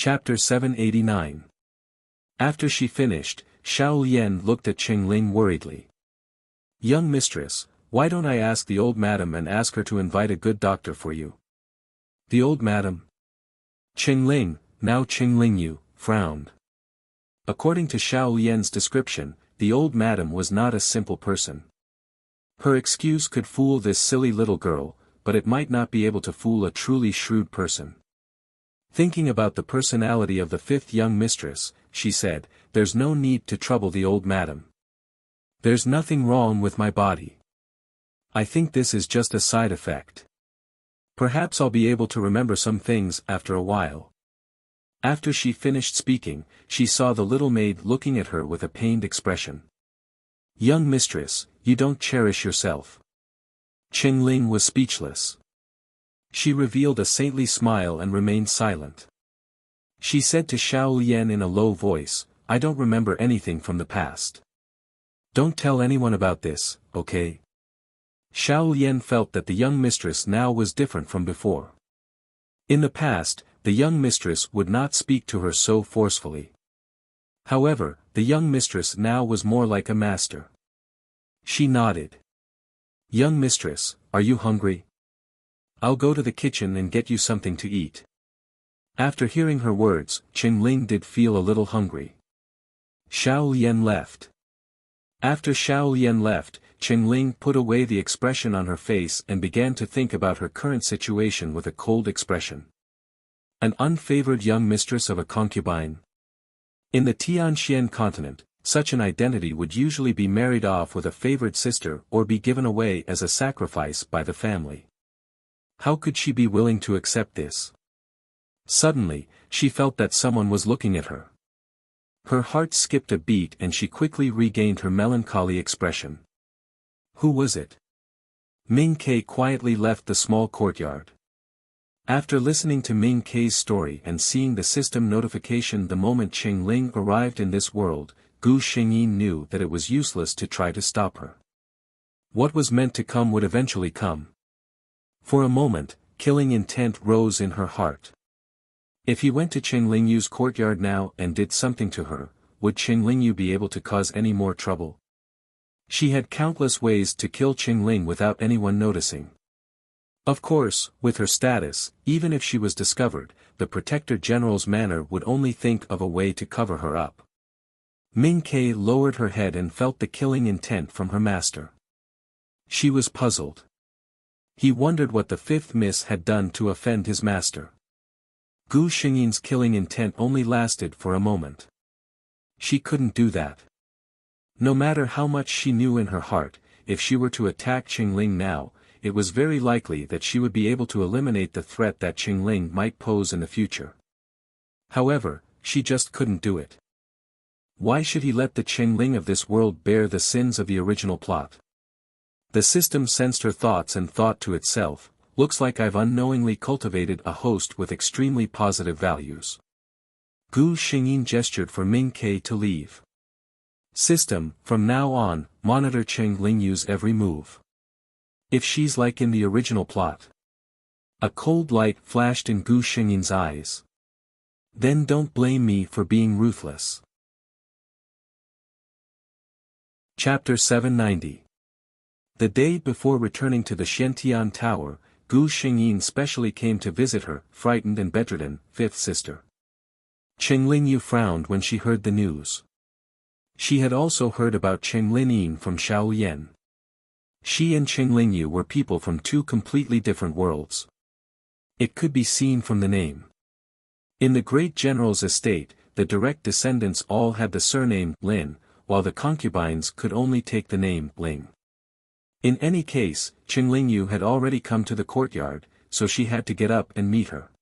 Chapter 789. After she finished, Xiao Lian looked at Qingling worriedly. "Young mistress, why don't I ask the old madam and ask her to invite a good doctor for you?" "The old madam?" Qingling, now Qingling Yu, frowned. According to Xiao Lian's description, the old madam was not a simple person. Her excuse could fool this silly little girl, but it might not be able to fool a truly shrewd person. Thinking about the personality of the fifth young mistress, she said, "There's no need to trouble the old madam. There's nothing wrong with my body. I think this is just a side effect. Perhaps I'll be able to remember some things after a while." After she finished speaking, she saw the little maid looking at her with a pained expression. "Young mistress, you don't cherish yourself." Qingling was speechless. She revealed a saintly smile and remained silent. She said to Xiao Lian in a low voice, "I don't remember anything from the past. Don't tell anyone about this, okay?" Xiao Lian felt that the young mistress now was different from before. In the past, the young mistress would not speak to her so forcefully. However, the young mistress now was more like a master. She nodded. "Young mistress, are you hungry? I'll go to the kitchen and get you something to eat." After hearing her words, Qingling did feel a little hungry. Xiao Lian left. After Xiao Lian left, Qingling put away the expression on her face and began to think about her current situation with a cold expression. An unfavored young mistress of a concubine. In the Tianxian continent, such an identity would usually be married off with a favored sister or be given away as a sacrifice by the family. How could she be willing to accept this? Suddenly, she felt that someone was looking at her. Her heart skipped a beat and she quickly regained her melancholy expression. Who was it? Ming Ke quietly left the small courtyard. After listening to Ming Ke's story and seeing the system notification the moment Qingling arrived in this world, Gu Xingyin knew that it was useless to try to stop her. What was meant to come would eventually come. For a moment, killing intent rose in her heart. If he went to Qinglingyu's courtyard now and did something to her, would Qinglingyu be able to cause any more trouble? She had countless ways to kill Qingling without anyone noticing. Of course, with her status, even if she was discovered, the Protector General's manor would only think of a way to cover her up. Ming Ke lowered her head and felt the killing intent from her master. She was puzzled. He wondered what the fifth miss had done to offend his master. Gu Xingyin's killing intent only lasted for a moment. She couldn't do that. No matter how much she knew in her heart, if she were to attack Qingling now, it was very likely that she would be able to eliminate the threat that Qingling might pose in the future. However, she just couldn't do it. Why should he let the Qingling of this world bear the sins of the original plot? The system sensed her thoughts and thought to itself, "Looks like I've unknowingly cultivated a host with extremely positive values." Gu Xingyin gestured for Ming Ke to leave. System, from now on, monitor Qinglingyu's every move. If she's like in the original plot. A cold light flashed in Gu Xingyin's eyes. Then don't blame me for being ruthless. Chapter 790. The day before returning to the Xiantian Tower, Gu Xingyin specially came to visit her, frightened and bedridden, fifth sister. Qinglingyu frowned when she heard the news. She had also heard about Qinglin from Xiao Lian. She and Qinglingyu were people from two completely different worlds. It could be seen from the name. In the great general's estate, the direct descendants all had the surname Lin, while the concubines could only take the name Ling. In any case, Qinglingyu had already come to the courtyard, so she had to get up and meet her.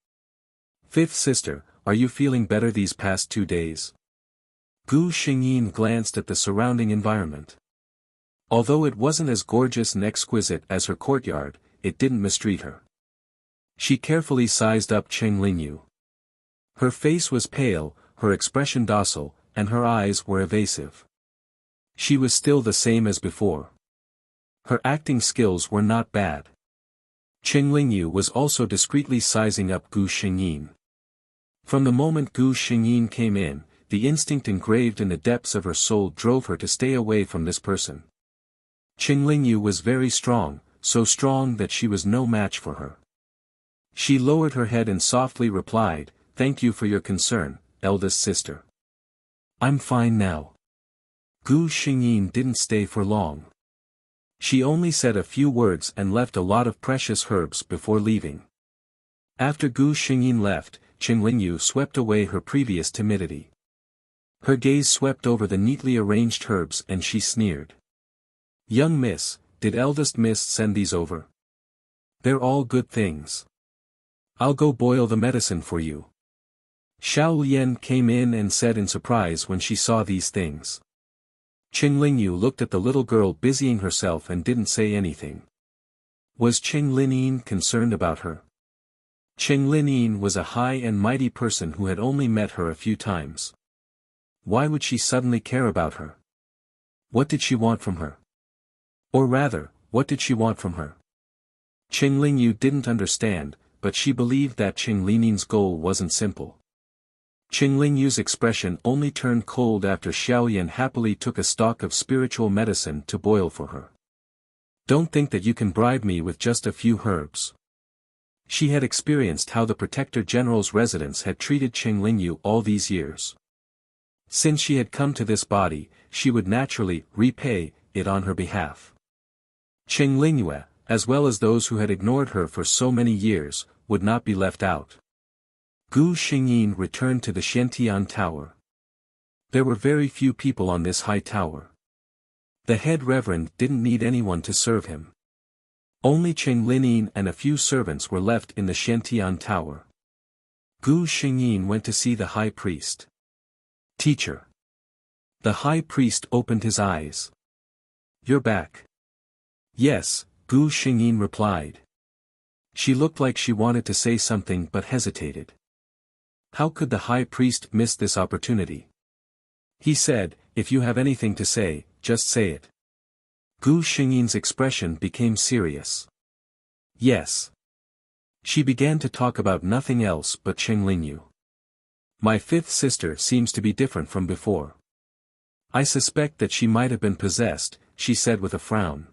"Fifth sister, are you feeling better these past 2 days?" Gu Xingyin glanced at the surrounding environment. Although it wasn't as gorgeous and exquisite as her courtyard, it didn't mistreat her. She carefully sized up Qinglingyu. Her face was pale, her expression docile, and her eyes were evasive. She was still the same as before. Her acting skills were not bad. Qinglingyu was also discreetly sizing up Gu Xingyin. From the moment Gu Xingyin came in, the instinct engraved in the depths of her soul drove her to stay away from this person. Qing Lingyu was very strong, so strong that she was no match for her. She lowered her head and softly replied, "Thank you for your concern, eldest sister. I'm fine now." Gu Xingyin didn't stay for long. She only said a few words and left a lot of precious herbs before leaving. After Gu Xingyin left, Qing Lingyu swept away her previous timidity. Her gaze swept over the neatly arranged herbs and she sneered. "Young miss, did eldest miss send these over? They're all good things. I'll go boil the medicine for you." Xiao Lian came in and said in surprise when she saw these things. Qing Lingyu looked at the little girl busying herself and didn't say anything. Was Qing Linyin concerned about her? Qing Linyin was a high and mighty person who had only met her a few times. Why would she suddenly care about her? What did she want from her? Or rather, what did she want from her? Qing Lingyu didn't understand, but she believed that Qing Linyin's goal wasn't simple. Qing Lingyu's expression only turned cold after Xiaoyan happily took a stock of spiritual medicine to boil for her. "Don't think that you can bribe me with just a few herbs." She had experienced how the Protector General's residence had treated Qing Lingyu all these years. Since she had come to this body, she would naturally repay it on her behalf. Qing Lingyu, as well as those who had ignored her for so many years, would not be left out. Gu Xingyin returned to the Xiantian Tower. There were very few people on this high tower. The head reverend didn't need anyone to serve him. Only Qing Linyin and a few servants were left in the Xiantian Tower. Gu Xingyin went to see the high priest. "Teacher." The high priest opened his eyes. "You're back." "Yes," Gu Xingyin replied. She looked like she wanted to say something but hesitated. How could the high priest miss this opportunity? He said, "If you have anything to say, just say it." Gu Xingyin's expression became serious. "Yes." She began to talk about nothing else but Qing Lingyu. "My fifth sister seems to be different from before. I suspect that she might have been possessed," she said with a frown.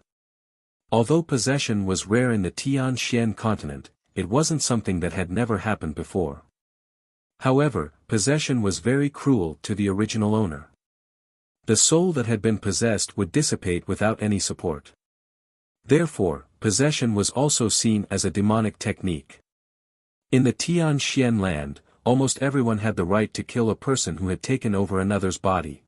Although possession was rare in the Tianxian continent, it wasn't something that had never happened before. However, possession was very cruel to the original owner. The soul that had been possessed would dissipate without any support. Therefore, possession was also seen as a demonic technique. In the Tianxian land, almost everyone had the right to kill a person who had taken over another's body.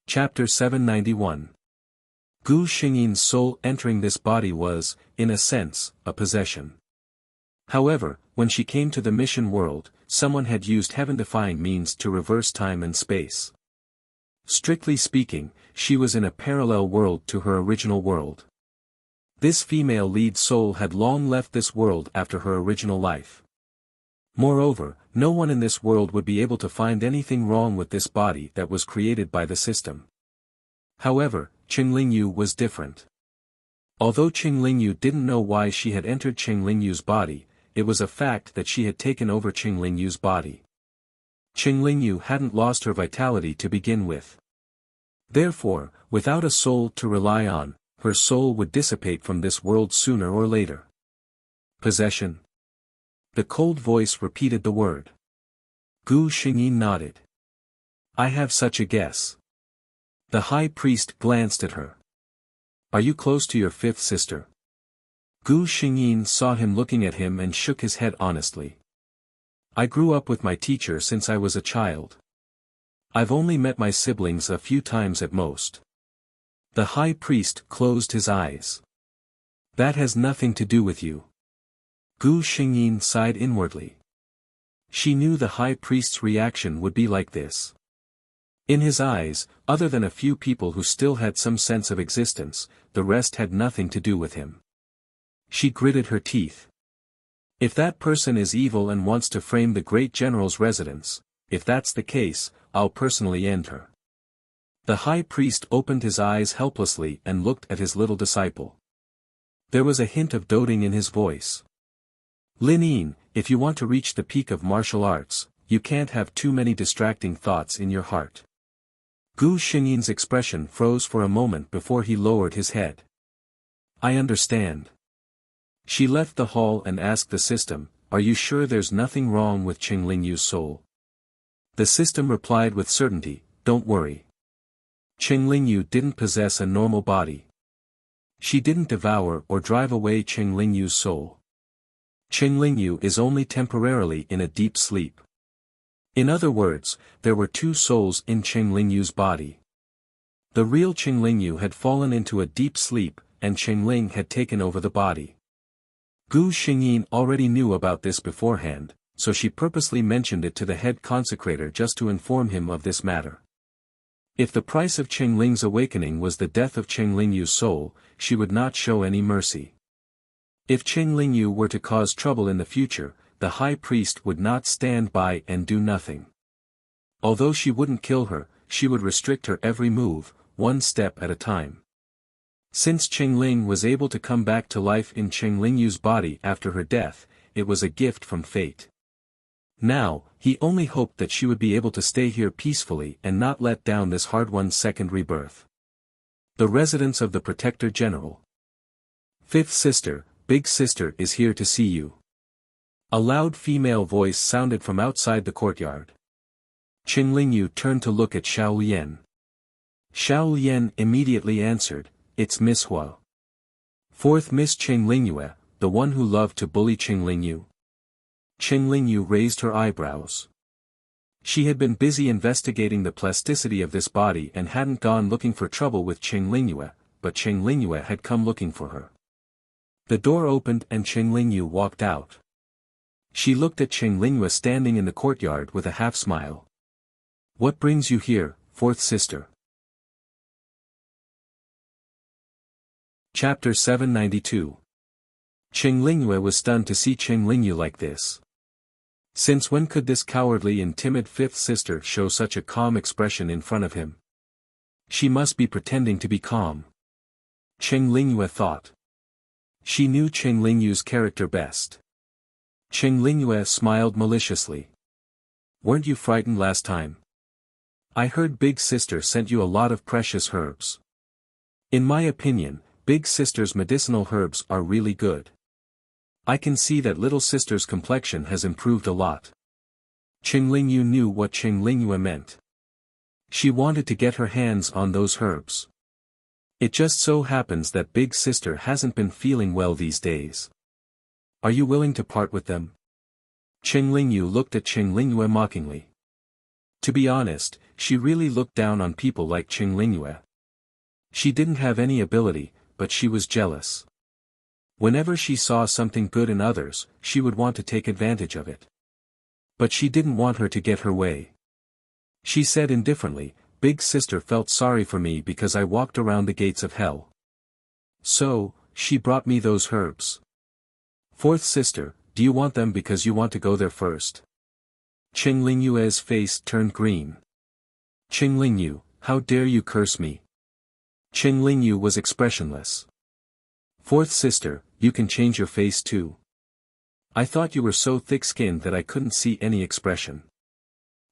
Chapter 791. Gu Xingyin's soul entering this body was, in a sense, a possession. However, when she came to the mission world, someone had used heaven-defying means to reverse time and space. Strictly speaking, she was in a parallel world to her original world. This female lead soul had long left this world after her original life. Moreover, no one in this world would be able to find anything wrong with this body that was created by the system. However, Qing Lingyu was different. Although Qing Lingyu didn't know why she had entered Qing Lingyu's body, it was a fact that she had taken over Qing Lingyu's body. Qing Lingyu hadn't lost her vitality to begin with. Therefore, without a soul to rely on, her soul would dissipate from this world sooner or later. Possession. The cold voice repeated the word. Gu Xingyin nodded. "I have such a guess." The high priest glanced at her. "Are you close to your fifth sister?" Gu Xingyin saw him looking at him and shook his head honestly. "I grew up with my teacher since I was a child. I've only met my siblings a few times at most." The high priest closed his eyes. "That has nothing to do with you." Gu Xingyin sighed inwardly. She knew the high priest's reaction would be like this. In his eyes, other than a few people who still had some sense of existence, the rest had nothing to do with him. She gritted her teeth. "If that person is evil and wants to frame the great general's residence, if that's the case, I'll personally end her." The high priest opened his eyes helplessly and looked at his little disciple. There was a hint of doting in his voice. Lin, if you want to reach the peak of martial arts, you can't have too many distracting thoughts in your heart. Gu Xinyan's expression froze for a moment before he lowered his head. I understand. She left the hall and asked the system, are you sure there's nothing wrong with Qinglingyu's soul? The system replied with certainty, don't worry. Qinglingyu didn't possess a normal body. She didn't devour or drive away Qinglingyu's soul. Qinglingyu is only temporarily in a deep sleep. In other words, there were two souls in Qinglingyu's body. The real Qinglingyu had fallen into a deep sleep, and Qingling had taken over the body. Gu Xingyin already knew about this beforehand, so she purposely mentioned it to the head consecrator just to inform him of this matter. If the price of Qingling's awakening was the death of Qinglingyu's soul, she would not show any mercy. If Qinglingyu were to cause trouble in the future, the high priest would not stand by and do nothing. Although she wouldn't kill her, she would restrict her every move, one step at a time. Since Qingling was able to come back to life in Qinglingyu's body after her death, it was a gift from fate. Now, he only hoped that she would be able to stay here peacefully and not let down this hard-won second rebirth. The residence of the Protector General. Fifth sister, big sister is here to see you. A loud female voice sounded from outside the courtyard. Qinglingyu turned to look at Xiao Lian. Xiao Lian immediately answered, it's Miss Hua. Fourth Miss Qinglingyu, the one who loved to bully Qinglingyu. Qinglingyu raised her eyebrows. She had been busy investigating the plasticity of this body and hadn't gone looking for trouble with Qinglingyu, but Qinglingyu had come looking for her. The door opened and Qinglingyu walked out. She looked at Qinglingyu standing in the courtyard with a half-smile. What brings you here, fourth sister? Chapter 792. Qinglingyu was stunned to see Qinglingyu like this. Since when could this cowardly and timid fifth sister show such a calm expression in front of him? She must be pretending to be calm. Qinglingyu thought. She knew Qinglingyu's character best. Qinglingyu smiled maliciously. Weren't you frightened last time? I heard Big Sister sent you a lot of precious herbs. In my opinion, Big Sister's medicinal herbs are really good. I can see that little sister's complexion has improved a lot. Qinglingyu knew what Qinglingyu meant. She wanted to get her hands on those herbs. It just so happens that Big Sister hasn't been feeling well these days. Are you willing to part with them? Qinglingyu looked at Qinglingyu mockingly. To be honest, she really looked down on people like Qinglingyu. She didn't have any ability, but she was jealous. Whenever she saw something good in others, she would want to take advantage of it. But she didn't want her to get her way. She said indifferently, Big Sister felt sorry for me because I walked around the gates of hell. So, she brought me those herbs. Fourth sister, do you want them because you want to go there first? Qinglingyu's face turned green. Qinglingyu, how dare you curse me? Qinglingyu was expressionless. Fourth sister, you can change your face too. I thought you were so thick-skinned that I couldn't see any expression.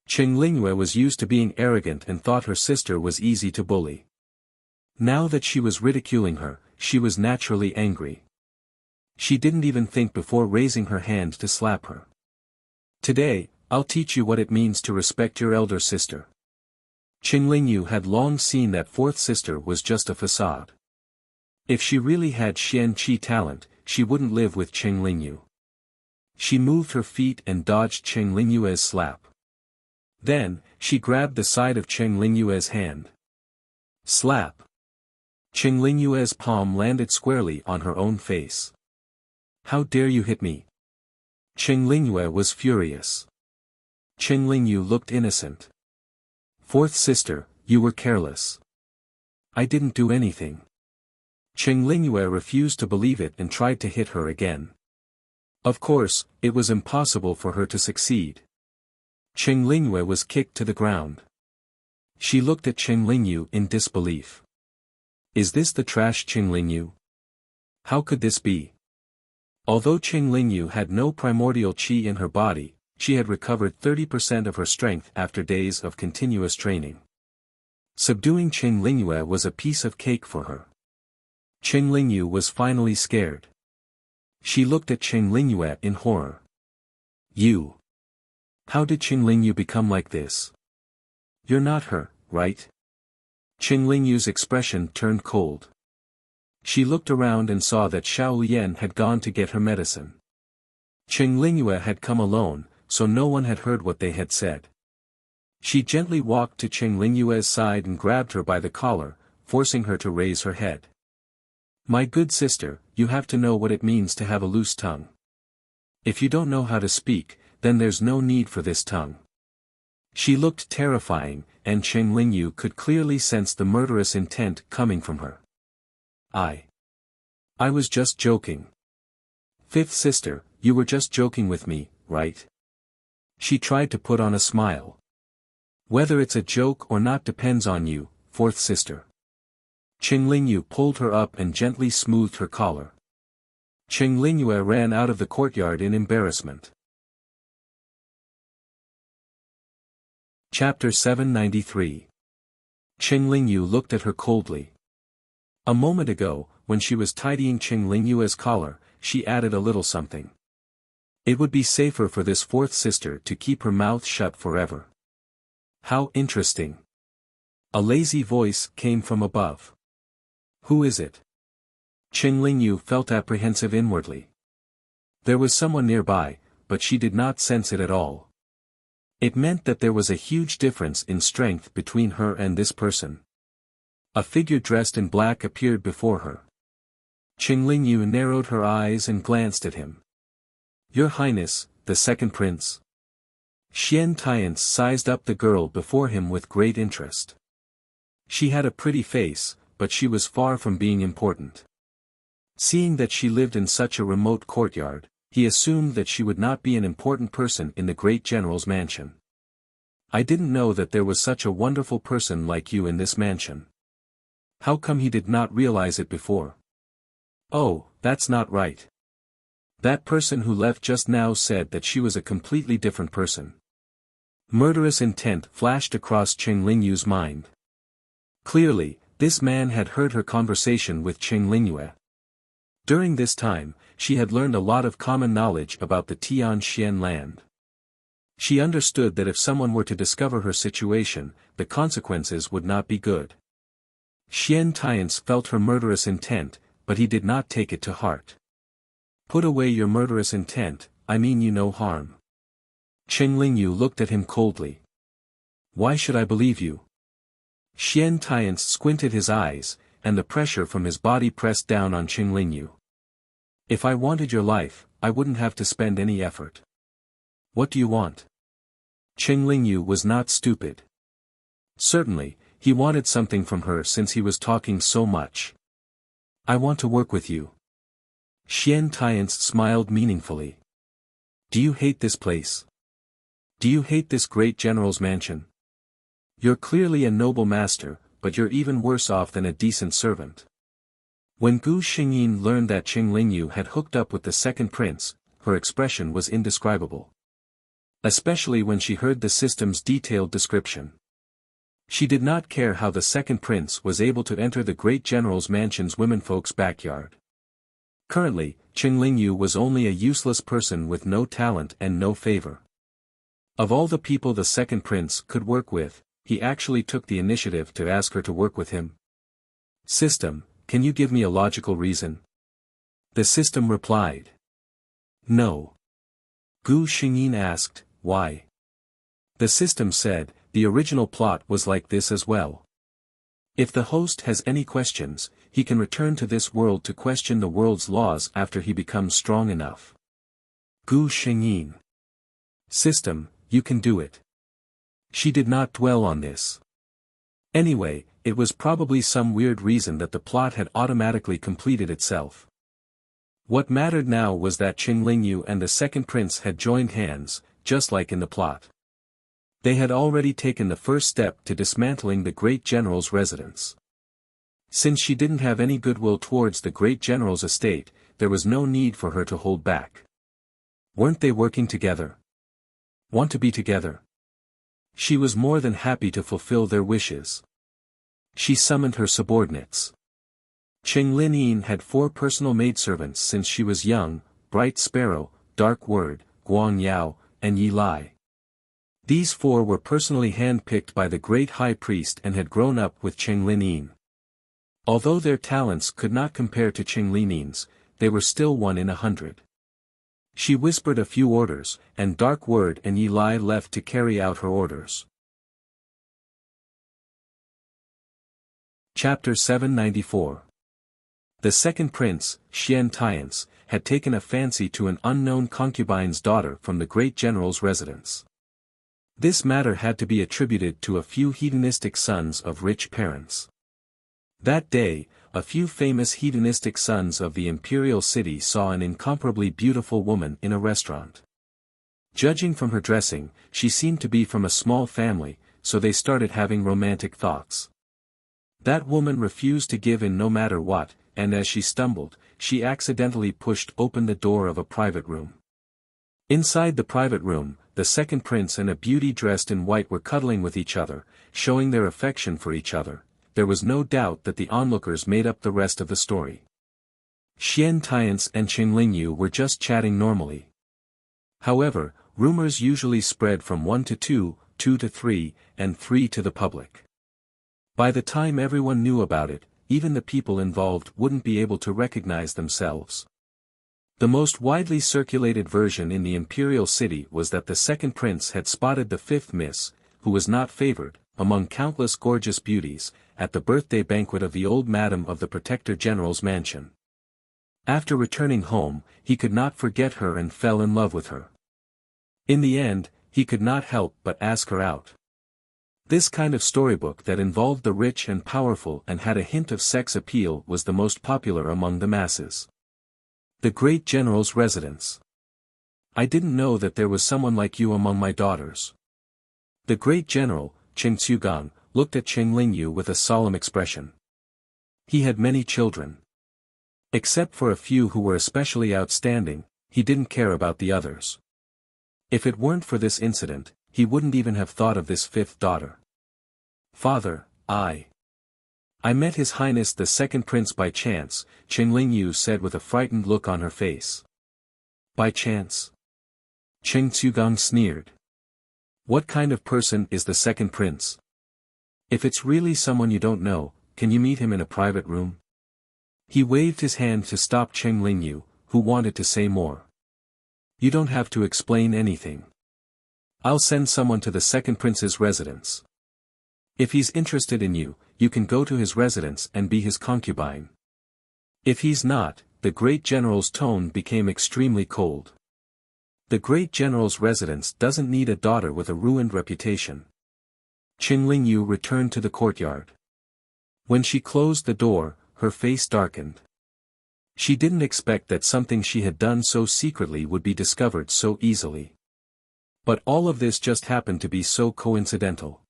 Qinglingyu was used to being arrogant and thought her sister was easy to bully. Now that she was ridiculing her, she was naturally angry. She didn't even think before raising her hand to slap her. Today, I'll teach you what it means to respect your elder sister. Qinglingyu had long seen that fourth sister was just a facade. If she really had Xian Qi talent, she wouldn't live with Qinglingyu. She moved her feet and dodged Qinglingyu's slap. Then, she grabbed the side of Qinglingyu's hand. Slap. Qinglingyu's palm landed squarely on her own face. How dare you hit me? Qinglingyu was furious. Qinglingyu looked innocent. Fourth sister, you were careless. I didn't do anything. Qinglingyu refused to believe it and tried to hit her again. Of course, it was impossible for her to succeed. Qinglingyu was kicked to the ground. She looked at Qinglingyu in disbelief. Is this the trash Qinglingyu? How could this be? Although Qing Lingyu had no primordial qi in her body, she had recovered 30% of her strength after days of continuous training. Subduing Qing Lingyu was a piece of cake for her. Qing Lingyu was finally scared. She looked at Qing Lingyu in horror. You! How did Qing Lingyu become like this? You're not her, right? Qing Lingyu's expression turned cold. She looked around and saw that Xiao Lian had gone to get her medicine. Qing Lingyu had come alone, so no one had heard what they had said. She gently walked to Qing Lingyu's side and grabbed her by the collar, forcing her to raise her head. My good sister, you have to know what it means to have a loose tongue. If you don't know how to speak, then there's no need for this tongue. She looked terrifying, and Qing Lingyu could clearly sense the murderous intent coming from her. I was just joking. Fifth sister, you were just joking with me, right? She tried to put on a smile. Whether it's a joke or not depends on you, fourth sister. Qing Lingyu pulled her up and gently smoothed her collar. Qing Lingyu ran out of the courtyard in embarrassment. Chapter 793. Qing Lingyu looked at her coldly. A moment ago, when she was tidying Qing Lingyu's collar, she added a little something. It would be safer for this fourth sister to keep her mouth shut forever. How interesting. A lazy voice came from above. Who is it? Qing Lingyu felt apprehensive inwardly. There was someone nearby, but she did not sense it at all. It meant that there was a huge difference in strength between her and this person. A figure dressed in black appeared before her. Qing Lingyu narrowed her eyes and glanced at him. Your Highness, the second prince. Xian Tiance sized up the girl before him with great interest. She had a pretty face, but she was far from being important. Seeing that she lived in such a remote courtyard, he assumed that she would not be an important person in the great general's mansion. I didn't know that there was such a wonderful person like you in this mansion. How come he did not realize it before? Oh, that's not right. That person who left just now said that she was a completely different person. Murderous intent flashed across Qing Lingyu's mind. Clearly, this man had heard her conversation with Qing Lingyu. During this time, she had learned a lot of common knowledge about the Tianxian land. She understood that if someone were to discover her situation, the consequences would not be good. Xian Tiance felt her murderous intent, but he did not take it to heart. Put away your murderous intent, I mean you no harm. Qing Lingyu looked at him coldly. Why should I believe you? Xian Tiance squinted his eyes, and the pressure from his body pressed down on Qing Lingyu. If I wanted your life, I wouldn't have to spend any effort. What do you want? Qing Lingyu was not stupid. Certainly, he wanted something from her since he was talking so much. I want to work with you. Xian Tiance smiled meaningfully. Do you hate this place? Do you hate this great general's mansion? You're clearly a noble master, but you're even worse off than a decent servant. When Gu Xingyin learned that Qing Lingyu had hooked up with the second prince, her expression was indescribable. Especially when she heard the system's detailed description. She did not care how the second prince was able to enter the great general's mansion's womenfolk's backyard. Currently, Qing Lingyu was only a useless person with no talent and no favor. Of all the people the second prince could work with, he actually took the initiative to ask her to work with him. System, can you give me a logical reason? The system replied. No. Gu Xingyin asked, why? The system said, the original plot was like this as well. If the host has any questions, he can return to this world to question the world's laws after he becomes strong enough. Gu Xingyin. System, you can do it. She did not dwell on this. Anyway, it was probably some weird reason that the plot had automatically completed itself. What mattered now was that Qing Lingyu and the second prince had joined hands, just like in the plot. They had already taken the first step to dismantling the great general's residence. Since she didn't have any goodwill towards the great general's estate, there was no need for her to hold back. Weren't they working together? Want to be together? She was more than happy to fulfill their wishes. She summoned her subordinates. Qing Linyin had 4 personal maidservants since she was young: Bright Sparrow, Dark Word, Guang Yao, and Yi Lai. These 4 were personally hand-picked by the great high priest and had grown up with Qing Linyin. Although their talents could not compare to Qing Linyin's, they were still 1 in 100. She whispered a few orders, and Dark Word and Yi Lai left to carry out her orders. Chapter 794. The second prince, Xian Tiance, had taken a fancy to an unknown concubine's daughter from the great general's residence. This matter had to be attributed to a few hedonistic sons of rich parents. That day, a few famous hedonistic sons of the imperial city saw an incomparably beautiful woman in a restaurant. Judging from her dressing, she seemed to be from a small family, so they started having romantic thoughts. That woman refused to give in no matter what, and as she stumbled, she accidentally pushed open the door of a private room. Inside the private room, the second prince and a beauty dressed in white were cuddling with each other, showing their affection for each other. There was no doubt that the onlookers made up the rest of the story. Xian Tiance and Qing Lingyu were just chatting normally. However, rumors usually spread from 1 to 2, 2 to 3, and 3 to the public. By the time everyone knew about it, even the people involved wouldn't be able to recognize themselves. The most widely circulated version in the imperial city was that the second prince had spotted the 5th miss, who was not favored, among countless gorgeous beauties, at the birthday banquet of the old madam of the Protector General's mansion. After returning home, he could not forget her and fell in love with her. In the end, he could not help but ask her out. This kind of storybook that involved the rich and powerful and had a hint of sex appeal was the most popular among the masses. The great general's residence. I didn't know that there was someone like you among my daughters. The great general, Qing Tsugang, looked at Qing Lingyu with a solemn expression. He had many children. Except for a few who were especially outstanding, he didn't care about the others. If it weren't for this incident, he wouldn't even have thought of this 5th daughter. Father, I met His Highness the second prince by chance, Qing Lingyu said with a frightened look on her face. By chance? Qing Tsugang sneered. What kind of person is the second prince? If it's really someone you don't know, can you meet him in a private room? He waved his hand to stop Qing Lingyu, who wanted to say more. You don't have to explain anything. I'll send someone to the second prince's residence. If he's interested in you, you can go to his residence and be his concubine. If he's not, the great general's tone became extremely cold. The great general's residence doesn't need a daughter with a ruined reputation. Qing Lingyu returned to the courtyard. When she closed the door, her face darkened. She didn't expect that something she had done so secretly would be discovered so easily. But all of this just happened to be so coincidental.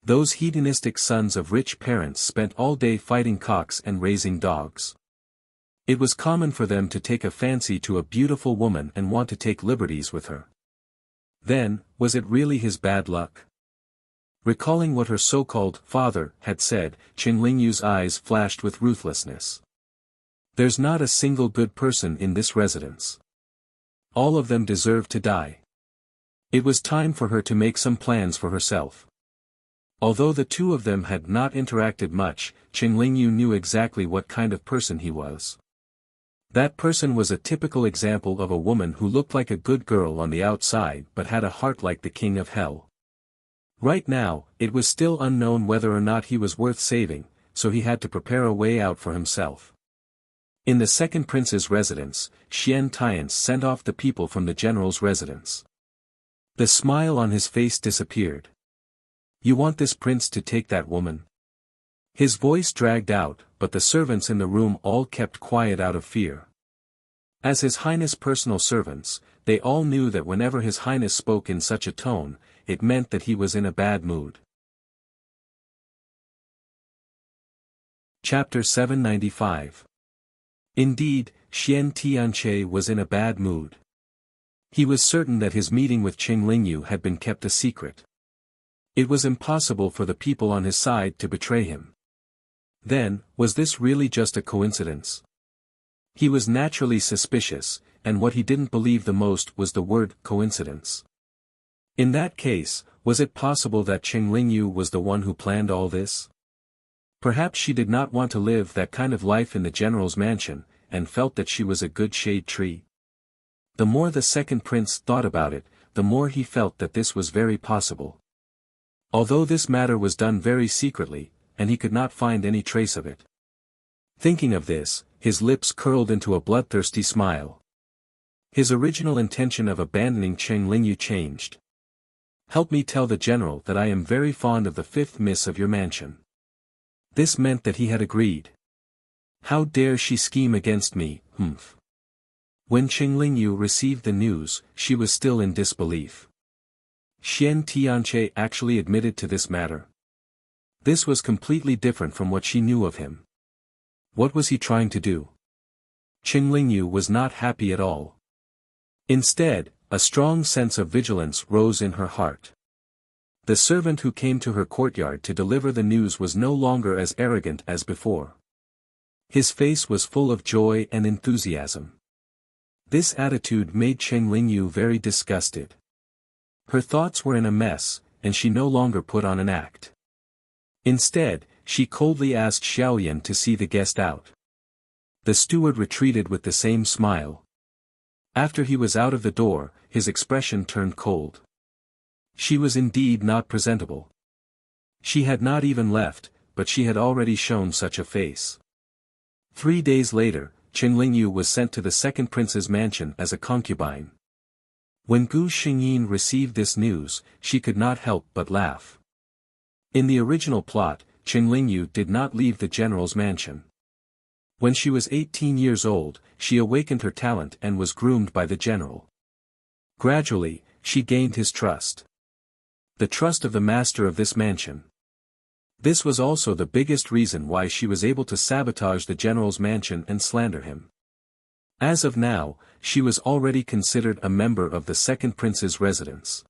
Those hedonistic sons of rich parents spent all day fighting cocks and raising dogs. It was common for them to take a fancy to a beautiful woman and want to take liberties with her. Then, was it really his bad luck? Recalling what her so-called father had said, Qing Lingyu's eyes flashed with ruthlessness. There's not a single good person in this residence. All of them deserve to die. It was time for her to make some plans for herself. Although the two of them had not interacted much, Qing Lingyu knew exactly what kind of person he was. That person was a typical example of a woman who looked like a good girl on the outside but had a heart like the king of hell. Right now, it was still unknown whether or not he was worth saving, so he had to prepare a way out for himself. In the second prince's residence, Xian Tiance sent off the people from the general's residence. The smile on his face disappeared. You want this prince to take that woman? His voice dragged out, but the servants in the room all kept quiet out of fear. As His Highness' personal servants, they all knew that whenever His Highness spoke in such a tone, it meant that he was in a bad mood. Chapter 795. Indeed, Xian Tianche was in a bad mood. He was certain that his meeting with Qing Lingyu had been kept a secret. It was impossible for the people on his side to betray him. Then, was this really just a coincidence? He was naturally suspicious, and what he didn't believe the most was the word coincidence. In that case, was it possible that Qing Lingyu was the one who planned all this? Perhaps she did not want to live that kind of life in the general's mansion, and felt that she was a good shade tree. The more the second prince thought about it, the more he felt that this was very possible. Although this matter was done very secretly, and he could not find any trace of it. Thinking of this, his lips curled into a bloodthirsty smile. His original intention of abandoning Qing Lingyu changed. Help me tell the general that I am very fond of the fifth miss of your mansion. This meant that he had agreed. How dare she scheme against me, humph. When Qing Lingyu received the news, she was still in disbelief. Xian Tianche actually admitted to this matter. This was completely different from what she knew of him. What was he trying to do? Qing Lingyu was not happy at all. Instead, a strong sense of vigilance rose in her heart. The servant who came to her courtyard to deliver the news was no longer as arrogant as before. His face was full of joy and enthusiasm. This attitude made Qing Lingyu very disgusted. Her thoughts were in a mess, and she no longer put on an act. Instead, she coldly asked Xiaoyan to see the guest out. The steward retreated with the same smile. After he was out of the door, his expression turned cold. She was indeed not presentable. She had not even left, but she had already shown such a face. 3 days later, Qing Lingyu was sent to the second prince's mansion as a concubine. When Gu Xingyin received this news, she could not help but laugh. In the original plot, Qing Lingyu did not leave the general's mansion. When she was 18 years old, she awakened her talent and was groomed by the general. Gradually, she gained his trust. The trust of the master of this mansion. This was also the biggest reason why she was able to sabotage the general's mansion and slander him. As of now, she was already considered a member of the second prince's residence.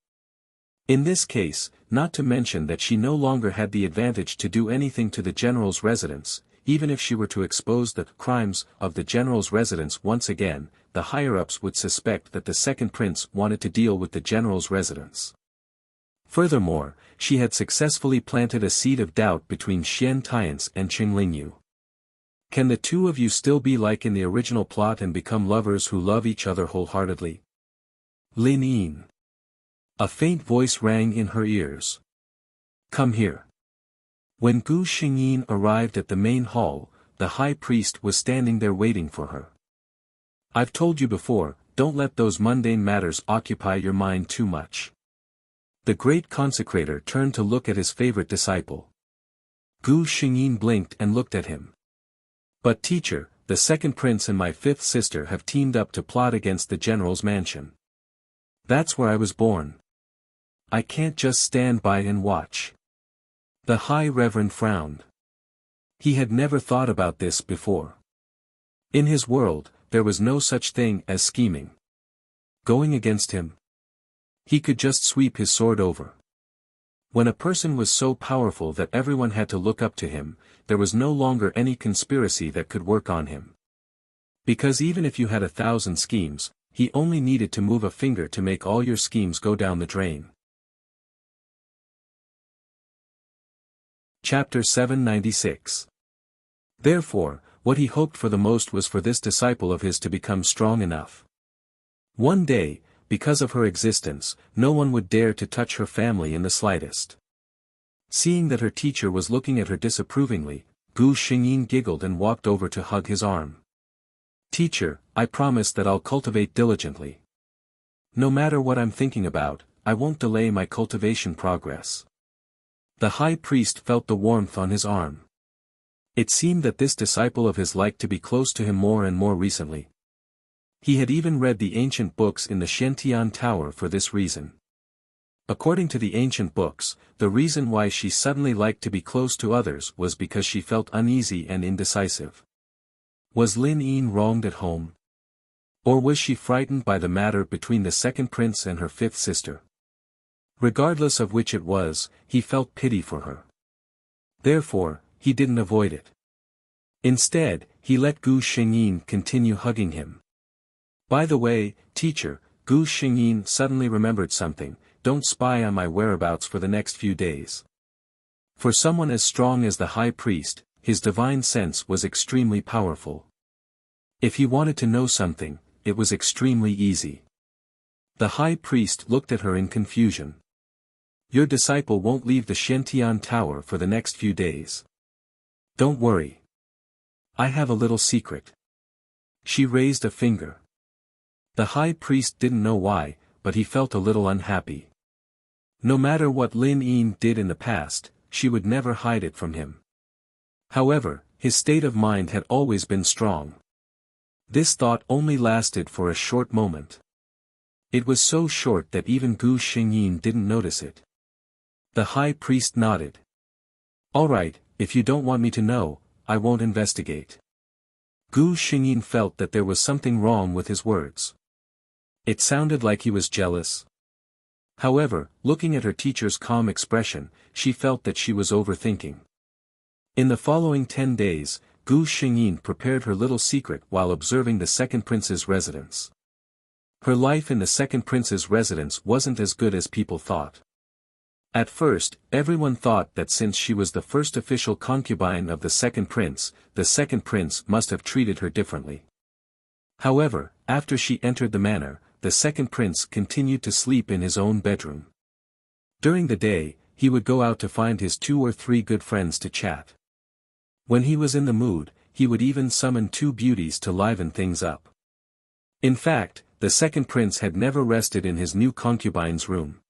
In this case, not to mention that she no longer had the advantage to do anything to the general's residence, even if she were to expose the crimes of the general's residence once again, the higher-ups would suspect that the second prince wanted to deal with the general's residence. Furthermore, she had successfully planted a seed of doubt between Xian Tianche and Qing Lingyu. Can the two of you still be like in the original plot and become lovers who love each other wholeheartedly? Lin Yin. A faint voice rang in her ears. Come here. When Gu Xingyin arrived at the main hall, the high priest was standing there waiting for her. I've told you before, don't let those mundane matters occupy your mind too much. The great consecrator turned to look at his favorite disciple. Gu Xingyin blinked and looked at him. But teacher, the second prince and my fifth sister have teamed up to plot against the general's mansion. That's where I was born. I can't just stand by and watch. The High Reverend frowned. He had never thought about this before. In his world, there was no such thing as scheming. Going against him? He could just sweep his sword over. When a person was so powerful that everyone had to look up to him, there was no longer any conspiracy that could work on him. Because even if you had 1,000 schemes, he only needed to move a finger to make all your schemes go down the drain. Chapter 796. Therefore, what he hoped for the most was for this disciple of his to become strong enough. One day, because of her existence, no one would dare to touch her family in the slightest. Seeing that her teacher was looking at her disapprovingly, Gu Xingyin giggled and walked over to hug his arm. Teacher, I promise that I'll cultivate diligently. No matter what I'm thinking about, I won't delay my cultivation progress. The high priest felt the warmth on his arm. It seemed that this disciple of his liked to be close to him more and more recently. He had even read the ancient books in the Shentian Tower for this reason. According to the ancient books, the reason why she suddenly liked to be close to others was because she felt uneasy and indecisive. Was Lin Yin wronged at home? Or was she frightened by the matter between the second prince and her fifth sister? Regardless of which it was, he felt pity for her. Therefore, he didn't avoid it. Instead, he let Gu Xingyin continue hugging him. By the way, teacher, Gu Xingyin suddenly remembered something, don't spy on my whereabouts for the next few days. For someone as strong as the high priest, his divine sense was extremely powerful. If he wanted to know something, it was extremely easy. The high priest looked at her in confusion. Your disciple won't leave the Xiantian Tower for the next few days. Don't worry. I have a little secret. She raised a finger. The high priest didn't know why, but he felt a little unhappy. No matter what Lin Yin did in the past, she would never hide it from him. However, his state of mind had always been strong. This thought only lasted for a short moment. It was so short that even Gu Xingyin didn't notice it. The high priest nodded. All right, if you don't want me to know, I won't investigate. Gu Xingyin felt that there was something wrong with his words. It sounded like he was jealous. However, looking at her teacher's calm expression, she felt that she was overthinking. In the following 10 days, Gu Xingyin prepared her little secret while observing the second prince's residence. Her life in the second prince's residence wasn't as good as people thought. At first, everyone thought that since she was the first official concubine of the second prince must have treated her differently. However, after she entered the manor, the second prince continued to sleep in his own bedroom. During the day, he would go out to find his 2 or 3 good friends to chat. When he was in the mood, he would even summon 2 beauties to liven things up. In fact, the second prince had never rested in his new concubine's room.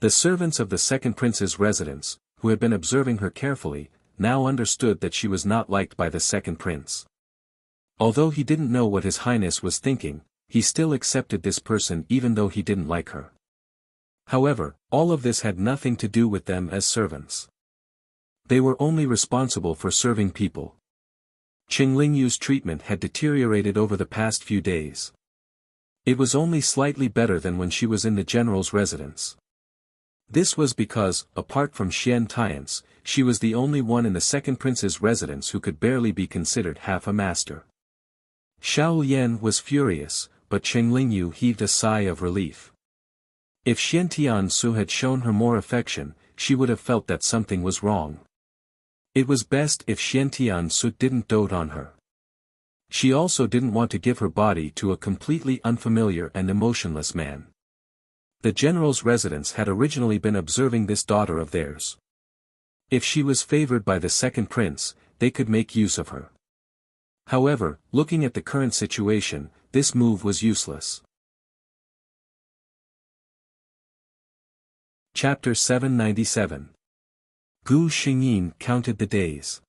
The servants of the second prince's residence, who had been observing her carefully, now understood that she was not liked by the second prince. Although he didn't know what His Highness was thinking, he still accepted this person even though he didn't like her. However, all of this had nothing to do with them as servants. They were only responsible for serving people. Qing Lingyu's treatment had deteriorated over the past few days. It was only slightly better than when she was in the general's residence. This was because, apart from Xian Tiance, she was the only one in the second prince's residence who could barely be considered half a master. Xiao Yan was furious, but Qing Lingyu heaved a sigh of relief. If Xiantian Su had shown her more affection, she would have felt that something was wrong. It was best if Xiantian Su didn't dote on her. She also didn't want to give her body to a completely unfamiliar and emotionless man. The general's residence had originally been observing this daughter of theirs. If she was favored by the second prince, they could make use of her. However, looking at the current situation, this move was useless. Chapter 797. Gu Xingyin counted the days.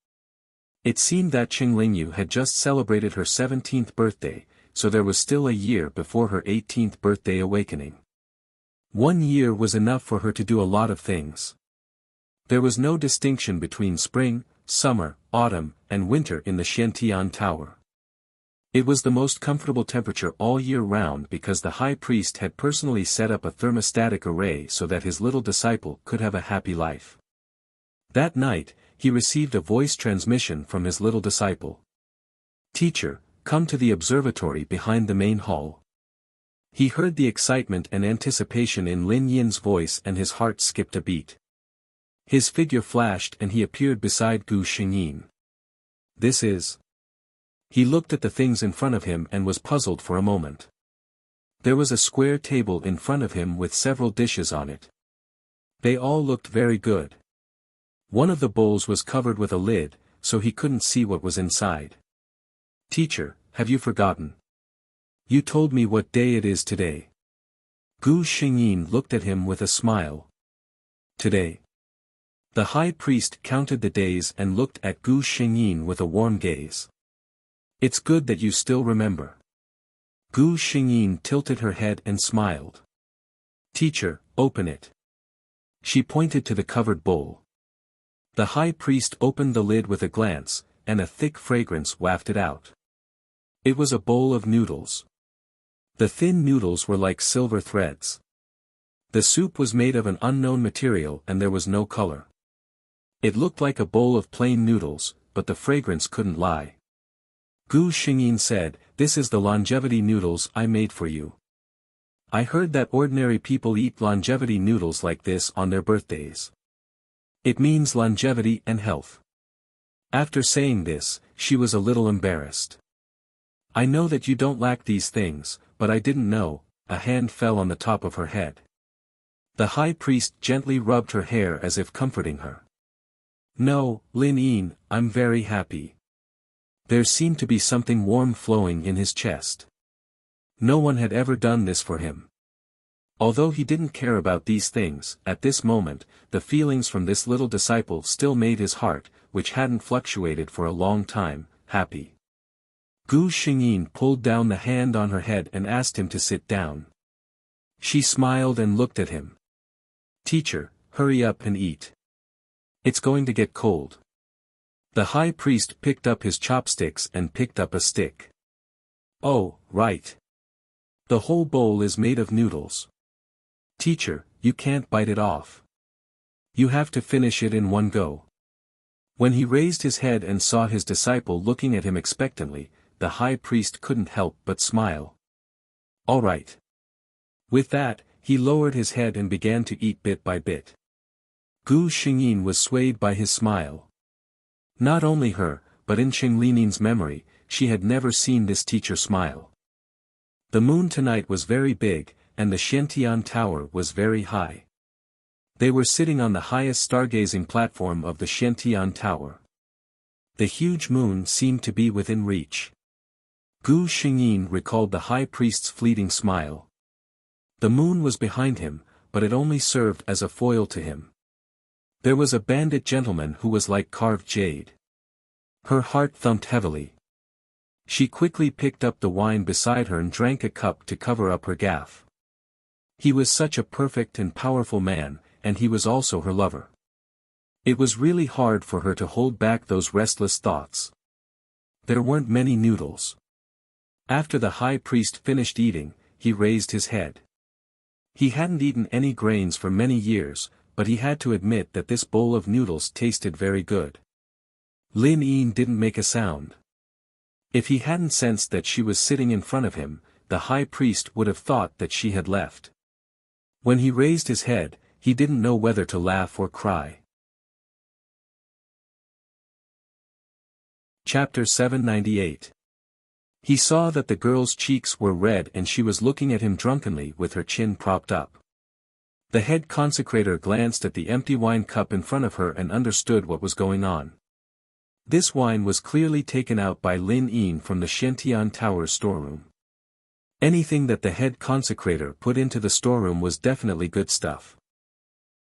It seemed that Qing Lingyu had just celebrated her 17th birthday, so there was still a year before her 18th birthday awakening. 1 year was enough for her to do a lot of things. There was no distinction between spring, summer, autumn, and winter in the Xiantian Tower. It was the most comfortable temperature all year round because the high priest had personally set up a thermostatic array so that his little disciple could have a happy life. That night, he received a voice transmission from his little disciple. "Teacher, come to the observatory behind the main hall." He heard the excitement and anticipation in Lin Yin's voice and his heart skipped a beat. His figure flashed and he appeared beside Gu Xingyin. "This is..." He looked at the things in front of him and was puzzled for a moment. There was a square table in front of him with several dishes on it. They all looked very good. One of the bowls was covered with a lid, so he couldn't see what was inside. "Teacher, have you forgotten? You told me what day it is today." Gu Xingyin looked at him with a smile. "Today?" The high priest counted the days and looked at Gu Xingyin with a warm gaze. "It's good that you still remember." Gu Xingyin tilted her head and smiled. "Teacher, open it." She pointed to the covered bowl. The high priest opened the lid with a glance, and a thick fragrance wafted out. It was a bowl of noodles. The thin noodles were like silver threads. The soup was made of an unknown material and there was no color. It looked like a bowl of plain noodles, but the fragrance couldn't lie. Gu Xingyin said, "This is the longevity noodles I made for you. I heard that ordinary people eat longevity noodles like this on their birthdays. It means longevity and health." After saying this, she was a little embarrassed. "I know that you don't lack these things, but I didn't know." A hand fell on the top of her head. The high priest gently rubbed her hair as if comforting her. "No, Lin Yin, I'm very happy." There seemed to be something warm flowing in his chest. No one had ever done this for him. Although he didn't care about these things, at this moment, the feelings from this little disciple still made his heart, which hadn't fluctuated for a long time, happy. Gu Xingyin pulled down the hand on her head and asked him to sit down. She smiled and looked at him. "Teacher, hurry up and eat. It's going to get cold." The high priest picked up his chopsticks and picked up a stick. "Oh, right. The whole bowl is made of noodles. Teacher, you can't bite it off. You have to finish it in one go." When he raised his head and saw his disciple looking at him expectantly, the high priest couldn't help but smile. "All right." With that, he lowered his head and began to eat bit by bit. Gu Xingyin was swayed by his smile. Not only her, but in Cheng Linin's memory, she had never seen this teacher smile. The moon tonight was very big, and the Xiantian Tower was very high. They were sitting on the highest stargazing platform of the Xiantian Tower. The huge moon seemed to be within reach. Gu Xingyin recalled the high priest's fleeting smile. The moon was behind him, but it only served as a foil to him. There was a bandit gentleman who was like carved jade. Her heart thumped heavily. She quickly picked up the wine beside her and drank a cup to cover up her gaffe. He was such a perfect and powerful man, and he was also her lover. It was really hard for her to hold back those restless thoughts. There weren't many noodles. After the high priest finished eating, he raised his head. He hadn't eaten any grains for many years, but he had to admit that this bowl of noodles tasted very good. Lin Yin didn't make a sound. If he hadn't sensed that she was sitting in front of him, the high priest would have thought that she had left. When he raised his head, he didn't know whether to laugh or cry. Chapter 798. He saw that the girl's cheeks were red and she was looking at him drunkenly with her chin propped up. The head consecrator glanced at the empty wine cup in front of her and understood what was going on. This wine was clearly taken out by Lin Yin from the Xiantian Tower's storeroom. Anything that the head consecrator put into the storeroom was definitely good stuff.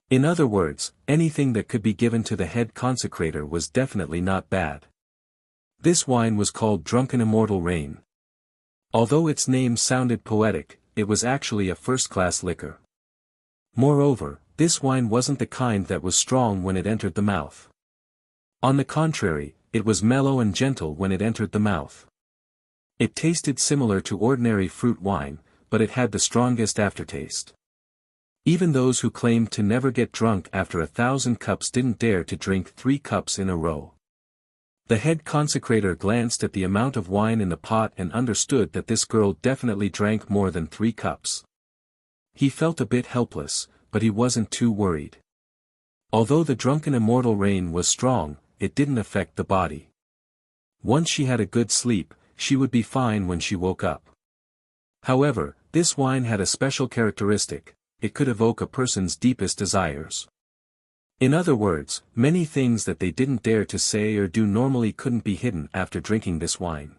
In other words, anything that could be given to the head consecrator was definitely not bad. This wine was called Drunken Immortal Rain. Although its name sounded poetic, it was actually a first-class liquor. Moreover, this wine wasn't the kind that was strong when it entered the mouth. On the contrary, it was mellow and gentle when it entered the mouth. It tasted similar to ordinary fruit wine, but it had the strongest aftertaste. Even those who claimed to never get drunk after 1,000 cups didn't dare to drink 3 cups in a row. The head consecrator glanced at the amount of wine in the pot and understood that this girl definitely drank more than 3 cups. He felt a bit helpless, but he wasn't too worried. Although the drunken immortal rain was strong, it didn't affect the body. Once she had a good sleep, she would be fine when she woke up. However, this wine had a special characteristic: it could evoke a person's deepest desires. In other words, many things that they didn't dare to say or do normally couldn't be hidden after drinking this wine.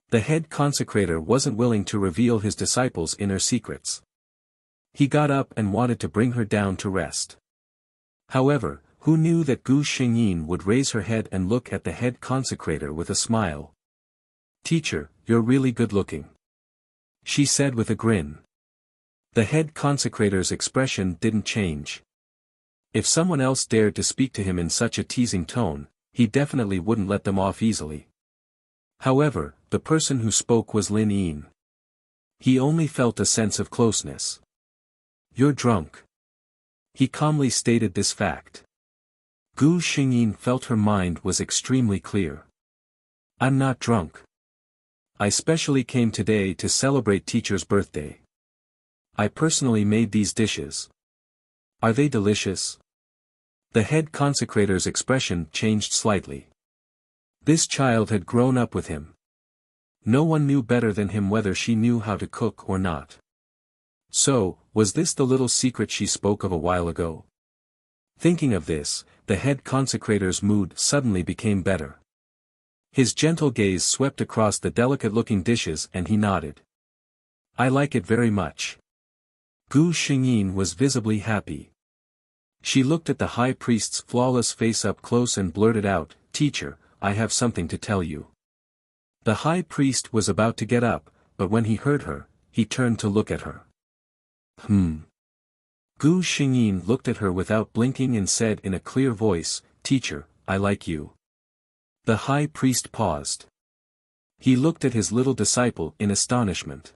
The head consecrator wasn't willing to reveal his disciples' inner secrets. He got up and wanted to bring her down to rest. However, who knew that Gu Xingyin would raise her head and look at the head consecrator with a smile. "Teacher, you're really good looking," she said with a grin. The head consecrator's expression didn't change. If someone else dared to speak to him in such a teasing tone, he definitely wouldn't let them off easily. However, the person who spoke was Lin Yin. He only felt a sense of closeness. "You're drunk." He calmly stated this fact. Gu Xingyin felt her mind was extremely clear. "I'm not drunk. I specially came today to celebrate teacher's birthday. I personally made these dishes. Are they delicious?" The head consecrator's expression changed slightly. This child had grown up with him. No one knew better than him whether she knew how to cook or not. So, was this the little secret she spoke of a while ago? Thinking of this, the head consecrator's mood suddenly became better. His gentle gaze swept across the delicate-looking dishes and he nodded. "I like it very much." Gu Xingyin was visibly happy. She looked at the high priest's flawless face up close and blurted out, "Teacher, I have something to tell you." The high priest was about to get up, but when he heard her, he turned to look at her. Gu Xingyin looked at her without blinking and said in a clear voice, "Teacher, I like you." The high priest paused. He looked at his little disciple in astonishment.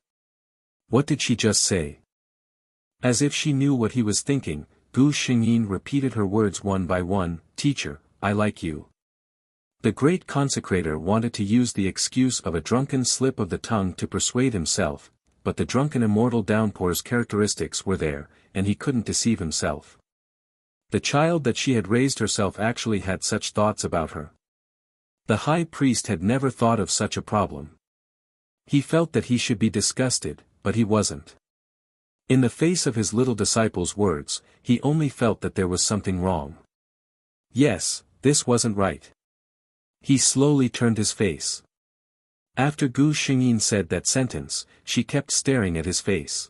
What did she just say? As if she knew what he was thinking, Gu Xingyin repeated her words one by one, "Teacher, I like you." The great consecrator wanted to use the excuse of a drunken slip of the tongue to persuade himself, but the drunken immortal downpour's characteristics were there, and he couldn't deceive himself. The child that she had raised herself actually had such thoughts about her. The high priest had never thought of such a problem. He felt that he should be disgusted, but he wasn't. In the face of his little disciple's words, he only felt that there was something wrong. Yes, this wasn't right. He slowly turned his face. After Gu Xingyin said that sentence, she kept staring at his face.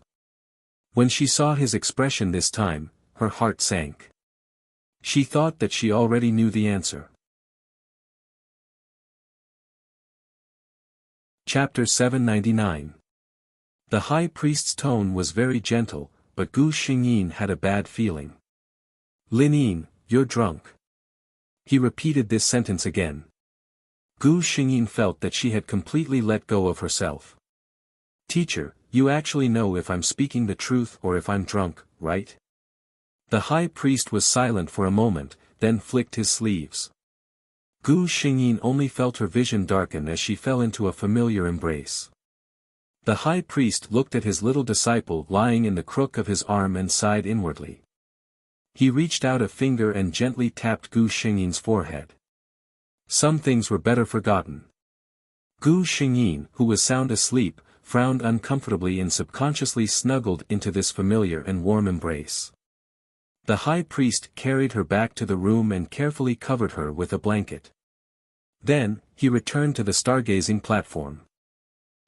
When she saw his expression this time, her heart sank. She thought that she already knew the answer. Chapter 799. The high priest's tone was very gentle, but Gu Xingyin had a bad feeling. "Lin Yin, you're drunk." He repeated this sentence again. Gu Xingyin felt that she had completely let go of herself. "Teacher, you actually know if I'm speaking the truth or if I'm drunk, right?" The high priest was silent for a moment, then flicked his sleeves. Gu Xingyin only felt her vision darken as she fell into a familiar embrace. The high priest looked at his little disciple lying in the crook of his arm and sighed inwardly. He reached out a finger and gently tapped Gu Xingyin's forehead. Some things were better forgotten. Gu Xingyin, who was sound asleep, frowned uncomfortably and subconsciously snuggled into this familiar and warm embrace. The high priest carried her back to the room and carefully covered her with a blanket. Then, he returned to the stargazing platform.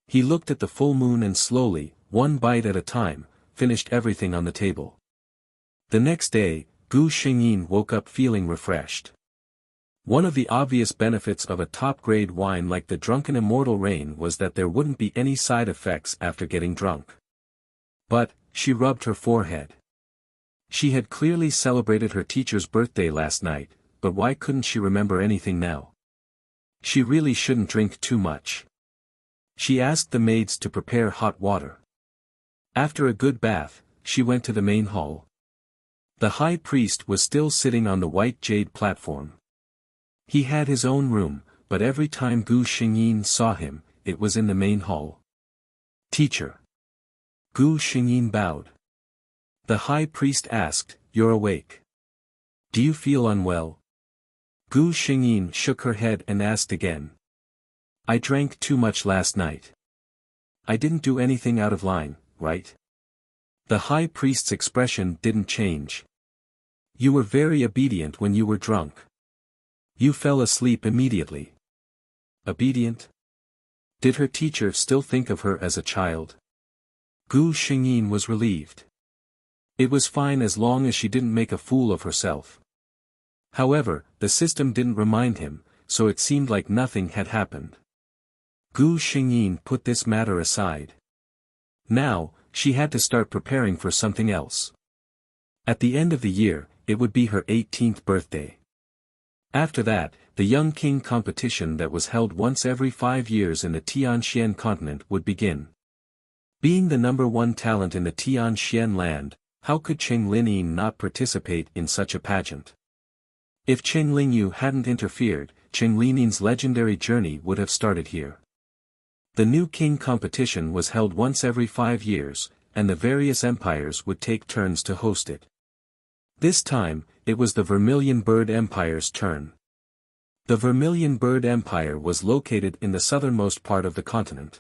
He looked at the full moon and slowly, one bite at a time, finished everything on the table. The next day, Gu Xingyin woke up feeling refreshed. One of the obvious benefits of a top-grade wine like the Drunken Immortal Rain was that there wouldn't be any side effects after getting drunk. But, she rubbed her forehead. She had clearly celebrated her teacher's birthday last night, but why couldn't she remember anything now? She really shouldn't drink too much. She asked the maids to prepare hot water. After a good bath, she went to the main hall. The high priest was still sitting on the white jade platform. He had his own room, but every time Gu Xingyin saw him, it was in the main hall. "Teacher." Gu Xingyin bowed. The high priest asked, "You're awake? Do you feel unwell?" Gu Xingyin shook her head and asked again. "I drank too much last night. I didn't do anything out of line, right?" The high priest's expression didn't change. "You were very obedient when you were drunk. You fell asleep immediately." Obedient? Did her teacher still think of her as a child? Gu Xingyin was relieved. It was fine as long as she didn't make a fool of herself. However, the system didn't remind him, so it seemed like nothing had happened. Gu Xingyin put this matter aside. Now, she had to start preparing for something else. At the end of the year, it would be her 18th birthday. After that, the young king competition that was held once every 5 years in the Tianxian continent would begin. Being the #1 talent in the Tianxian land, how could Chen Linyi not participate in such a pageant? If Chen Lingyu hadn't interfered, Chen Linyi's legendary journey would have started here. The new king competition was held once every 5 years, and the various empires would take turns to host it. This time, it was the Vermilion Bird Empire's turn. The Vermilion Bird Empire was located in the southernmost part of the continent.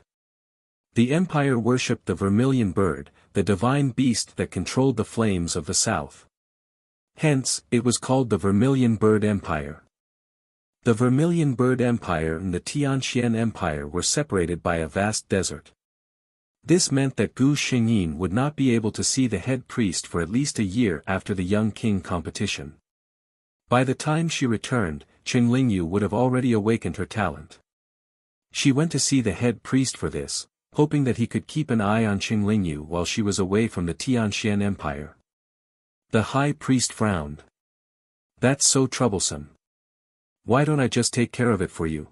The empire worshipped the vermilion bird, the divine beast that controlled the flames of the south. Hence, it was called the Vermilion Bird Empire. The Vermilion Bird Empire and the Tianxian Empire were separated by a vast desert. This meant that Gu Xingyin would not be able to see the head priest for at least a year after the young king competition. By the time she returned, Chen Lingyu would have already awakened her talent. She went to see the head priest for this, hoping that he could keep an eye on Chen Lingyu while she was away from the Tianxian Empire. The high priest frowned. "That's so troublesome. Why don't I just take care of it for you?"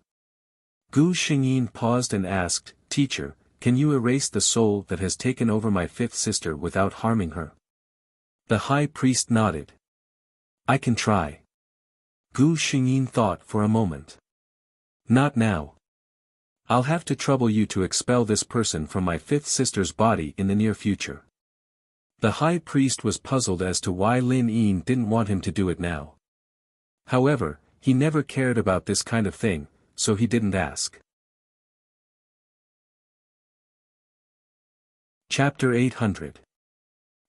Gu Xingyin paused and asked, "Teacher, can you erase the soul that has taken over my fifth sister without harming her?" The high priest nodded. "I can try." Gu Xingyin thought for a moment. "Not now. I'll have to trouble you to expel this person from my fifth sister's body in the near future." The high priest was puzzled as to why Lin Yin didn't want him to do it now. However, he never cared about this kind of thing, so he didn't ask. Chapter 800.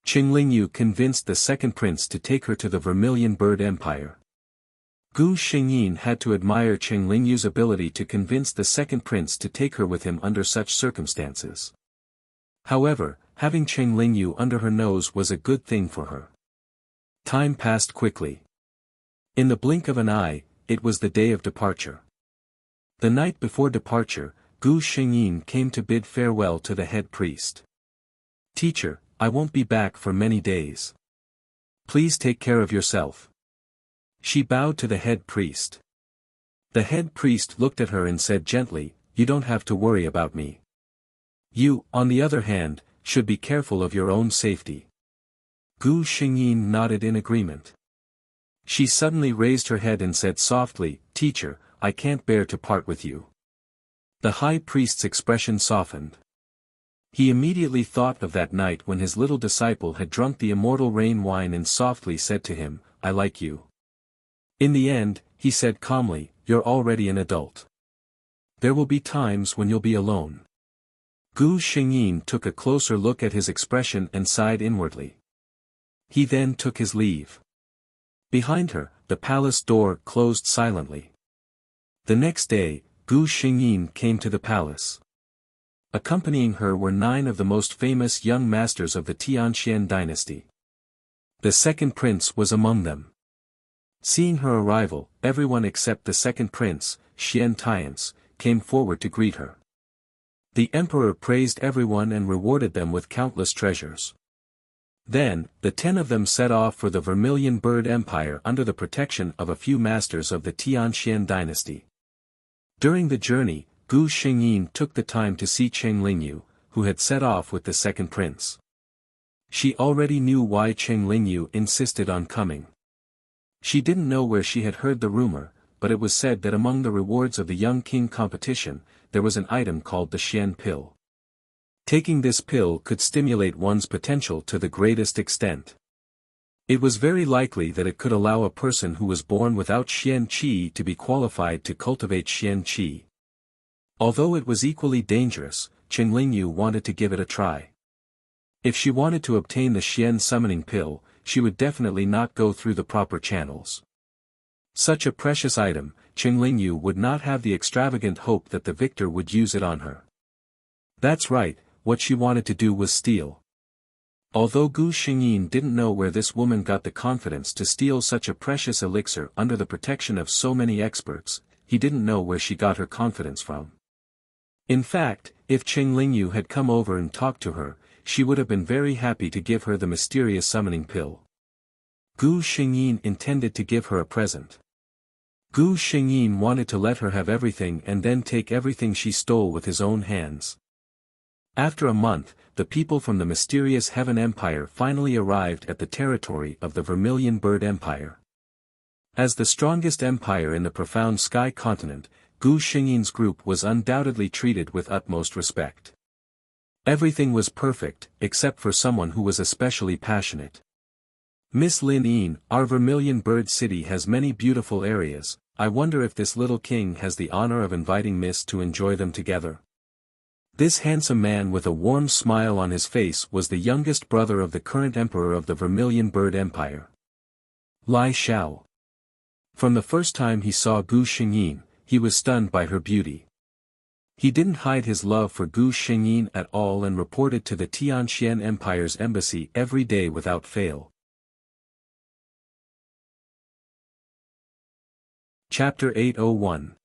Chen Lingyu convinced the second prince to take her to the Vermilion Bird Empire. Gu Xingyin had to admire Chen Lingyu's ability to convince the second prince to take her with him under such circumstances. However, having Chen Lingyu under her nose was a good thing for her. Time passed quickly. In the blink of an eye, it was the day of departure. The night before departure, Gu Xingyin came to bid farewell to the head priest. "Teacher, I won't be back for many days. Please take care of yourself." She bowed to the head priest. The head priest looked at her and said gently, "You don't have to worry about me. You, on the other hand, should be careful of your own safety." Gu Xingyin nodded in agreement. She suddenly raised her head and said softly, "Teacher, I can't bear to part with you." The high priest's expression softened. He immediately thought of that night when his little disciple had drunk the immortal rain wine and softly said to him, "I like you." In the end, he said calmly, "You're already an adult. There will be times when you'll be alone." Gu Xingyin took a closer look at his expression and sighed inwardly. He then took his leave. Behind her, the palace door closed silently. The next day, Gu Xingyin came to the palace. Accompanying her were 9 of the most famous young masters of the Tianxian dynasty. The second prince was among them. Seeing her arrival, everyone except the second prince, Xian Tiance, came forward to greet her. The emperor praised everyone and rewarded them with countless treasures. Then, the 10 of them set off for the Vermilion Bird Empire under the protection of a few masters of the Tianxian dynasty. During the journey, Gu Xingyin took the time to see Chen Lingyu, who had set off with the second prince. She already knew why Chen Lingyu insisted on coming. She didn't know where she had heard the rumor, but it was said that among the rewards of the Young King competition, there was an item called the Xian pill. Taking this pill could stimulate one's potential to the greatest extent. It was very likely that it could allow a person who was born without Xian Qi to be qualified to cultivate Xian Qi. Although it was equally dangerous, Chen Lingyu wanted to give it a try. If she wanted to obtain the Xian summoning pill, she would definitely not go through the proper channels. Such a precious item, Chen Lingyu would not have the extravagant hope that the victor would use it on her. That's right, what she wanted to do was steal. Although Gu Xingyin didn't know where this woman got the confidence to steal such a precious elixir under the protection of so many experts, he didn't know where she got her confidence from. In fact, if Chen Lingyu had come over and talked to her, she would have been very happy to give her the mysterious summoning pill. Gu Xingyin intended to give her a present. Gu Xingyin wanted to let her have everything and then take everything she stole with his own hands. After a month, the people from the mysterious Heaven Empire finally arrived at the territory of the Vermilion Bird Empire. As the strongest empire in the profound Sky Continent, Gu Xingyin's group was undoubtedly treated with utmost respect. Everything was perfect, except for someone who was especially passionate. Miss Lin Yin, our Vermilion Bird City has many beautiful areas. I wonder if this little king has the honor of inviting Miss to enjoy them together. This handsome man with a warm smile on his face was the youngest brother of the current emperor of the Vermilion Bird Empire, Lai Xiao. From the first time he saw Gu Xingyin, he was stunned by her beauty. He didn't hide his love for Gu Xingyin at all and reported to the Tianxian Empire's embassy every day without fail. Chapter 801.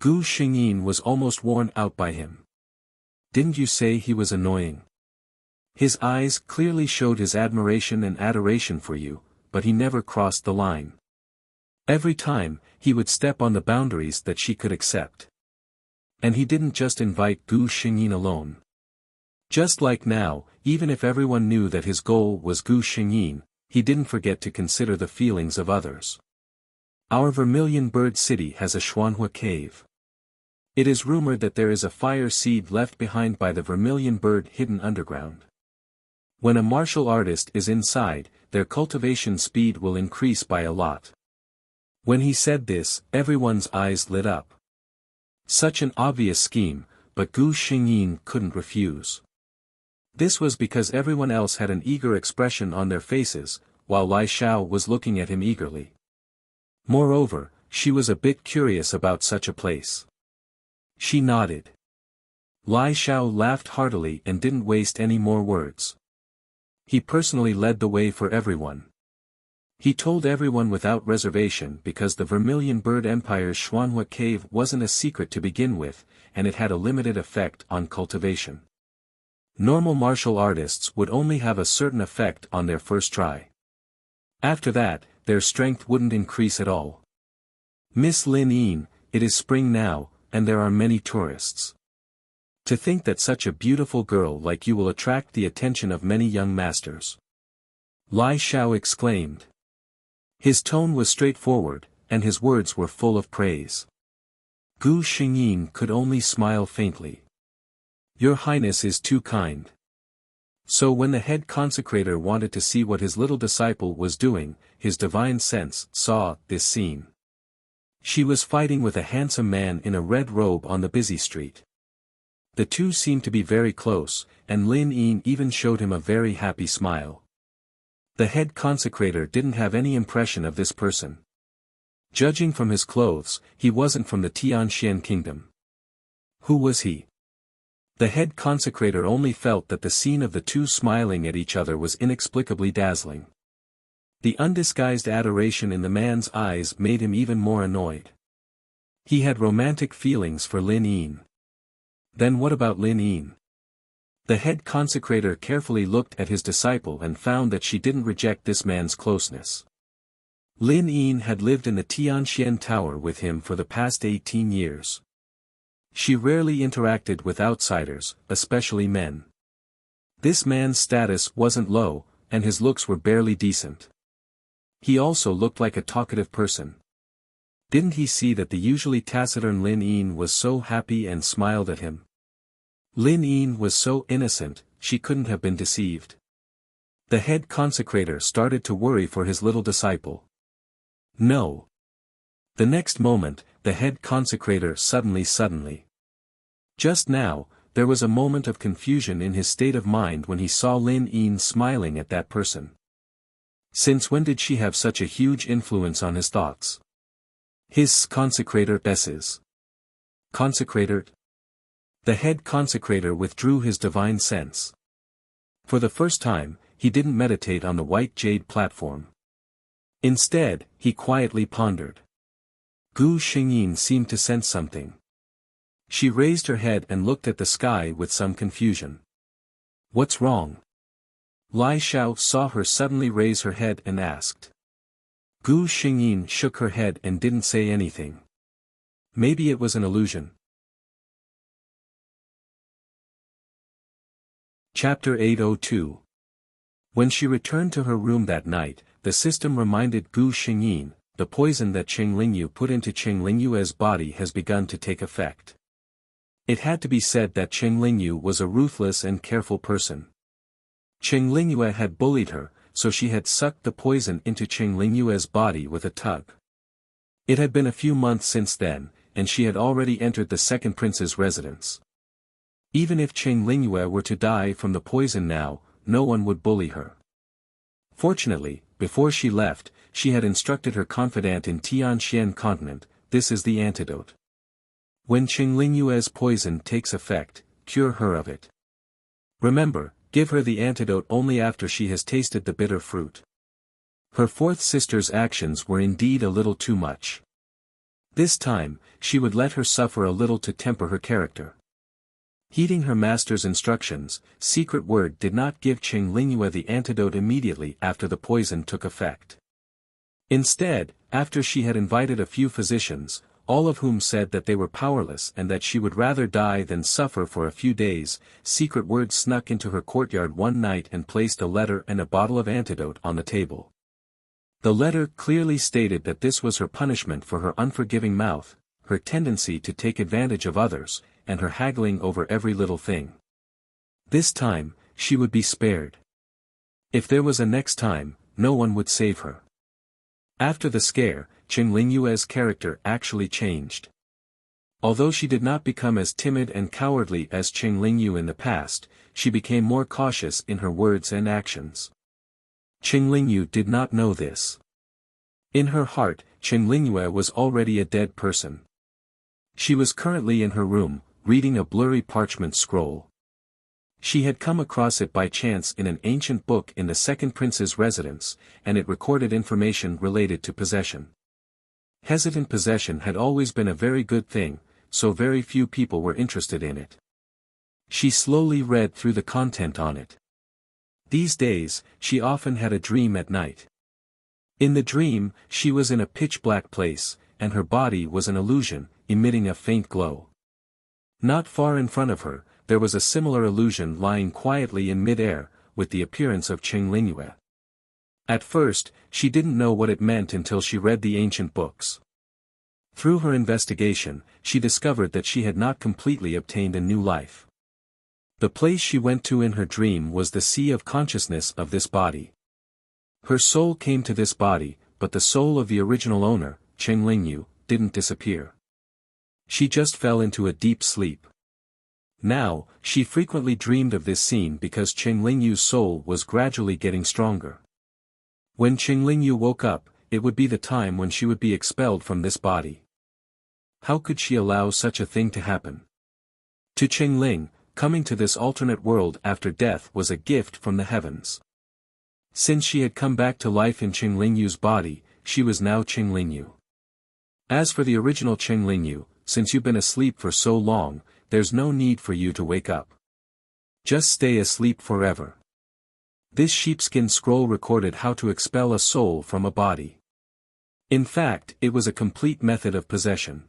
Gu Xingyin was almost worn out by him. Didn't you say he was annoying? His eyes clearly showed his admiration and adoration for you, but he never crossed the line. Every time, he would step on the boundaries that she could accept. And he didn't just invite Gu Xingyin alone. Just like now, even if everyone knew that his goal was Gu Xingyin, he didn't forget to consider the feelings of others. Our Vermilion Bird City has a Xuanhua cave. It is rumored that there is a fire seed left behind by the Vermilion Bird hidden underground. When a martial artist is inside, their cultivation speed will increase by a lot. When he said this, everyone's eyes lit up. Such an obvious scheme, but Gu Xingyin couldn't refuse. This was because everyone else had an eager expression on their faces, while Lai Xiao was looking at him eagerly. Moreover, she was a bit curious about such a place. She nodded. Lai Xiao laughed heartily and didn't waste any more words. He personally led the way for everyone. He told everyone without reservation because the Vermilion Bird Empire's Xuanhua cave wasn't a secret to begin with, and it had a limited effect on cultivation. Normal martial artists would only have a certain effect on their first try. After that, their strength wouldn't increase at all. Miss Lin Yin, it is spring now, and there are many tourists. To think that such a beautiful girl like you will attract the attention of many young masters. Lai Xiao exclaimed. His tone was straightforward, and his words were full of praise. Gu Xingyin could only smile faintly. Your Highness is too kind. So when the head consecrator wanted to see what his little disciple was doing, his divine sense saw this scene. She was fighting with a handsome man in a red robe on the busy street. The two seemed to be very close, and Lin Yin even showed him a very happy smile. The head consecrator didn't have any impression of this person. Judging from his clothes, he wasn't from the Tianxian kingdom. Who was he? The head consecrator only felt that the scene of the two smiling at each other was inexplicably dazzling. The undisguised adoration in the man's eyes made him even more annoyed. He had romantic feelings for Lin Yin. Then what about Lin Yin? The head consecrator carefully looked at his disciple and found that she didn't reject this man's closeness. Lin Yin had lived in the Tianxian Tower with him for the past 18 years. She rarely interacted with outsiders, especially men. This man's status wasn't low, and his looks were barely decent. He also looked like a talkative person. Didn't he see that the usually taciturn Lin Yin was so happy and smiled at him? Lin Yin was so innocent, she couldn't have been deceived. The head consecrator started to worry for his little disciple. No. The next moment, the head consecrator suddenly. Just now, there was a moment of confusion in his state of mind when he saw Lin Yin smiling at that person. Since when did she have such a huge influence on his thoughts? His consecrator S's. Consecrator? The head consecrator withdrew his divine sense. For the first time, he didn't meditate on the white jade platform. Instead, he quietly pondered. Gu Xingyin seemed to sense something. She raised her head and looked at the sky with some confusion. What's wrong? Lai Xiao saw her suddenly raise her head and asked. Gu Xingyin shook her head and didn't say anything. Maybe it was an illusion. Chapter 802. When she returned to her room that night, the system reminded Gu Xingyin, the poison that Qing Lingyu put into Qing Lingyue's body has begun to take effect. It had to be said that Qing Lingyu was a ruthless and careful person. Qing Lingyue had bullied her, so she had sucked the poison into Qing Lingyue's body with a tug. It had been a few months since then, and she had already entered the second prince's residence. Even if Qing Lingyue were to die from the poison now, no one would bully her. Fortunately, before she left, she had instructed her confidant in Tianxian continent, this is the antidote. When Qing Lingyue's poison takes effect, cure her of it. Remember, give her the antidote only after she has tasted the bitter fruit. Her fourth sister's actions were indeed a little too much. This time, she would let her suffer a little to temper her character. Heeding her master's instructions, Secret Word did not give Qing Lingyue the antidote immediately after the poison took effect. Instead, after she had invited a few physicians, all of whom said that they were powerless and that she would rather die than suffer for a few days, Secret Word snuck into her courtyard one night and placed a letter and a bottle of antidote on the table. The letter clearly stated that this was her punishment for her unforgiving mouth, her tendency to take advantage of others, and her haggling over every little thing. This time, she would be spared. If there was a next time, no one would save her. After the scare, Qing Lingyue's character actually changed. Although she did not become as timid and cowardly as Qing Lingyu in the past, she became more cautious in her words and actions. Qing Lingyu did not know this. In her heart, Qing Lingyue was already a dead person. She was currently in her room, reading a blurry parchment scroll. She had come across it by chance in an ancient book in the second prince's residence, and it recorded information related to possession. Hesitant possession had always been a very good thing, so very few people were interested in it. She slowly read through the content on it. These days, she often had a dream at night. In the dream, she was in a pitch-black place, and her body was an illusion, emitting a faint glow. Not far in front of her, there was a similar illusion lying quietly in mid-air, with the appearance of Qing Lingyue. At first, she didn't know what it meant until she read the ancient books. Through her investigation, she discovered that she had not completely obtained a new life. The place she went to in her dream was the sea of consciousness of this body. Her soul came to this body, but the soul of the original owner, Qing Lingyu, didn't disappear. She just fell into a deep sleep. Now, she frequently dreamed of this scene because Qing Lingyu's soul was gradually getting stronger. When Qing Lingyu woke up, it would be the time when she would be expelled from this body. How could she allow such a thing to happen? To Qing Ling, coming to this alternate world after death was a gift from the heavens. Since she had come back to life in Qing Lingyu's body, she was now Qing Lingyu. As for the original Qing Lingyu, since you've been asleep for so long, there's no need for you to wake up. Just stay asleep forever. This sheepskin scroll recorded how to expel a soul from a body. In fact, it was a complete method of possession.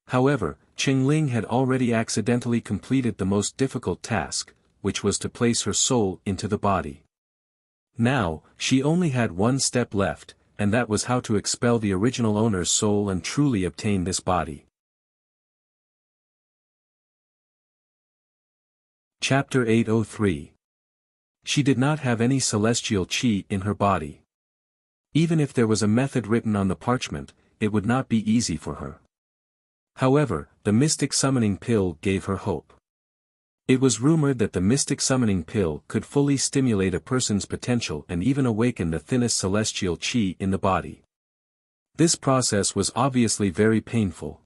However, Qing Ling had already accidentally completed the most difficult task, which was to place her soul into the body. Now, she only had one step left, and that was how to expel the original owner's soul and truly obtain this body. Chapter 803. She did not have any celestial qi in her body. Even if there was a method written on the parchment, it would not be easy for her. However, the mystic summoning pill gave her hope. It was rumored that the mystic summoning pill could fully stimulate a person's potential and even awaken the thinnest celestial qi in the body. This process was obviously very painful.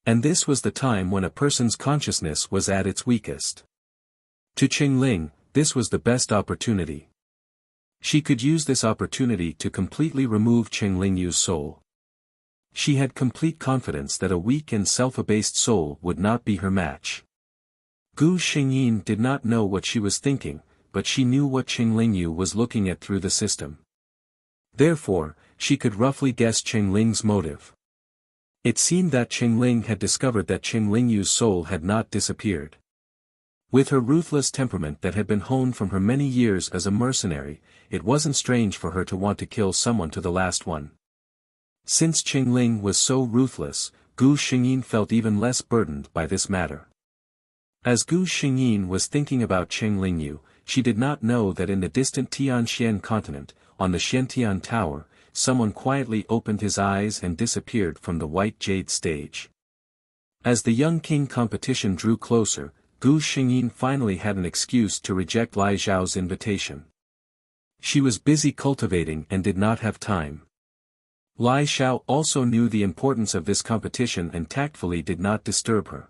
And this was the time when a person's consciousness was at its weakest. To Qing Ling, this was the best opportunity. She could use this opportunity to completely remove Qing Lingyu's soul. She had complete confidence that a weak and self-abased soul would not be her match. Gu Xingyin did not know what she was thinking, but she knew what Qing Lingyu was looking at through the system. Therefore, she could roughly guess Qingling's motive. It seemed that Qingling had discovered that Qing Lingyu's soul had not disappeared. With her ruthless temperament that had been honed from her many years as a mercenary, it wasn't strange for her to want to kill someone to the last one. Since Qingling was so ruthless, Gu Xingyin felt even less burdened by this matter. As Gu Xingyin was thinking about Qing Lingyu, she did not know that in the distant Tianxian continent, on the Xiantian Tower, someone quietly opened his eyes and disappeared from the white jade stage. As the young king competition drew closer, Gu Xingyin finally had an excuse to reject Lai Zhao's invitation. She was busy cultivating and did not have time. Lai Zhao also knew the importance of this competition and tactfully did not disturb her.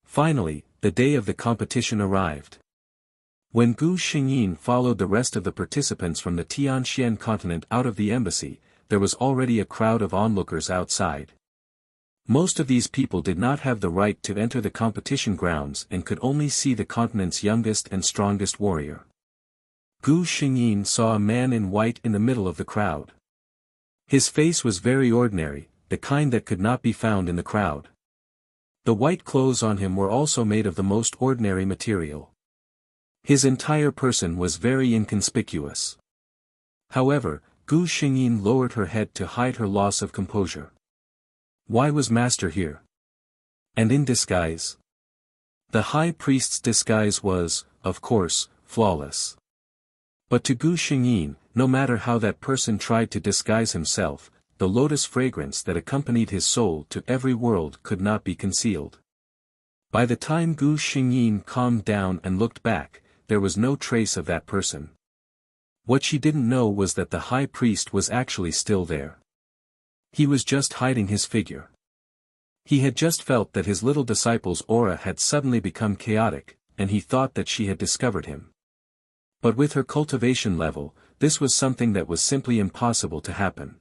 Finally, the day of the competition arrived. When Gu Xingyin followed the rest of the participants from the Tianxian continent out of the embassy, there was already a crowd of onlookers outside. Most of these people did not have the right to enter the competition grounds and could only see the continent's youngest and strongest warrior. Gu Xingyin saw a man in white in the middle of the crowd. His face was very ordinary, the kind that could not be found in the crowd. The white clothes on him were also made of the most ordinary material. His entire person was very inconspicuous. However, Gu Xingyin lowered her head to hide her loss of composure. Why was Master here? And in disguise? The high priest's disguise was, of course, flawless. But to Gu Xingyin, no matter how that person tried to disguise himself, the lotus fragrance that accompanied his soul to every world could not be concealed. By the time Gu Xingyin calmed down and looked back, there was no trace of that person. What she didn't know was that the high priest was actually still there. He was just hiding his figure. He had just felt that his little disciple's aura had suddenly become chaotic, and he thought that she had discovered him. But with her cultivation level, this was something that was simply impossible to happen.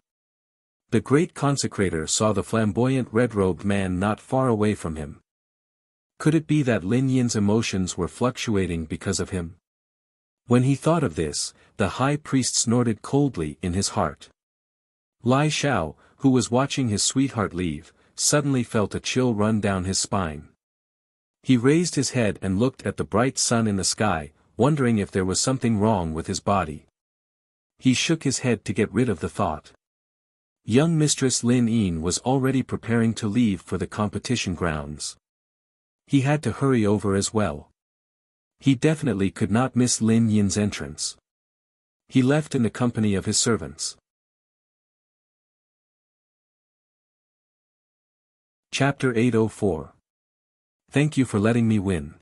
The great consecrator saw the flamboyant red-robed man not far away from him. Could it be that Lin Yin's emotions were fluctuating because of him? When he thought of this, the high priest snorted coldly in his heart. Lai Zhao, who was watching his sweetheart leave, suddenly felt a chill run down his spine. He raised his head and looked at the bright sun in the sky, wondering if there was something wrong with his body. He shook his head to get rid of the thought. Young Mistress Lin Yin was already preparing to leave for the competition grounds. He had to hurry over as well. He definitely could not miss Lin Yin's entrance. He left in the company of his servants. Chapter 804. Thank you for letting me win.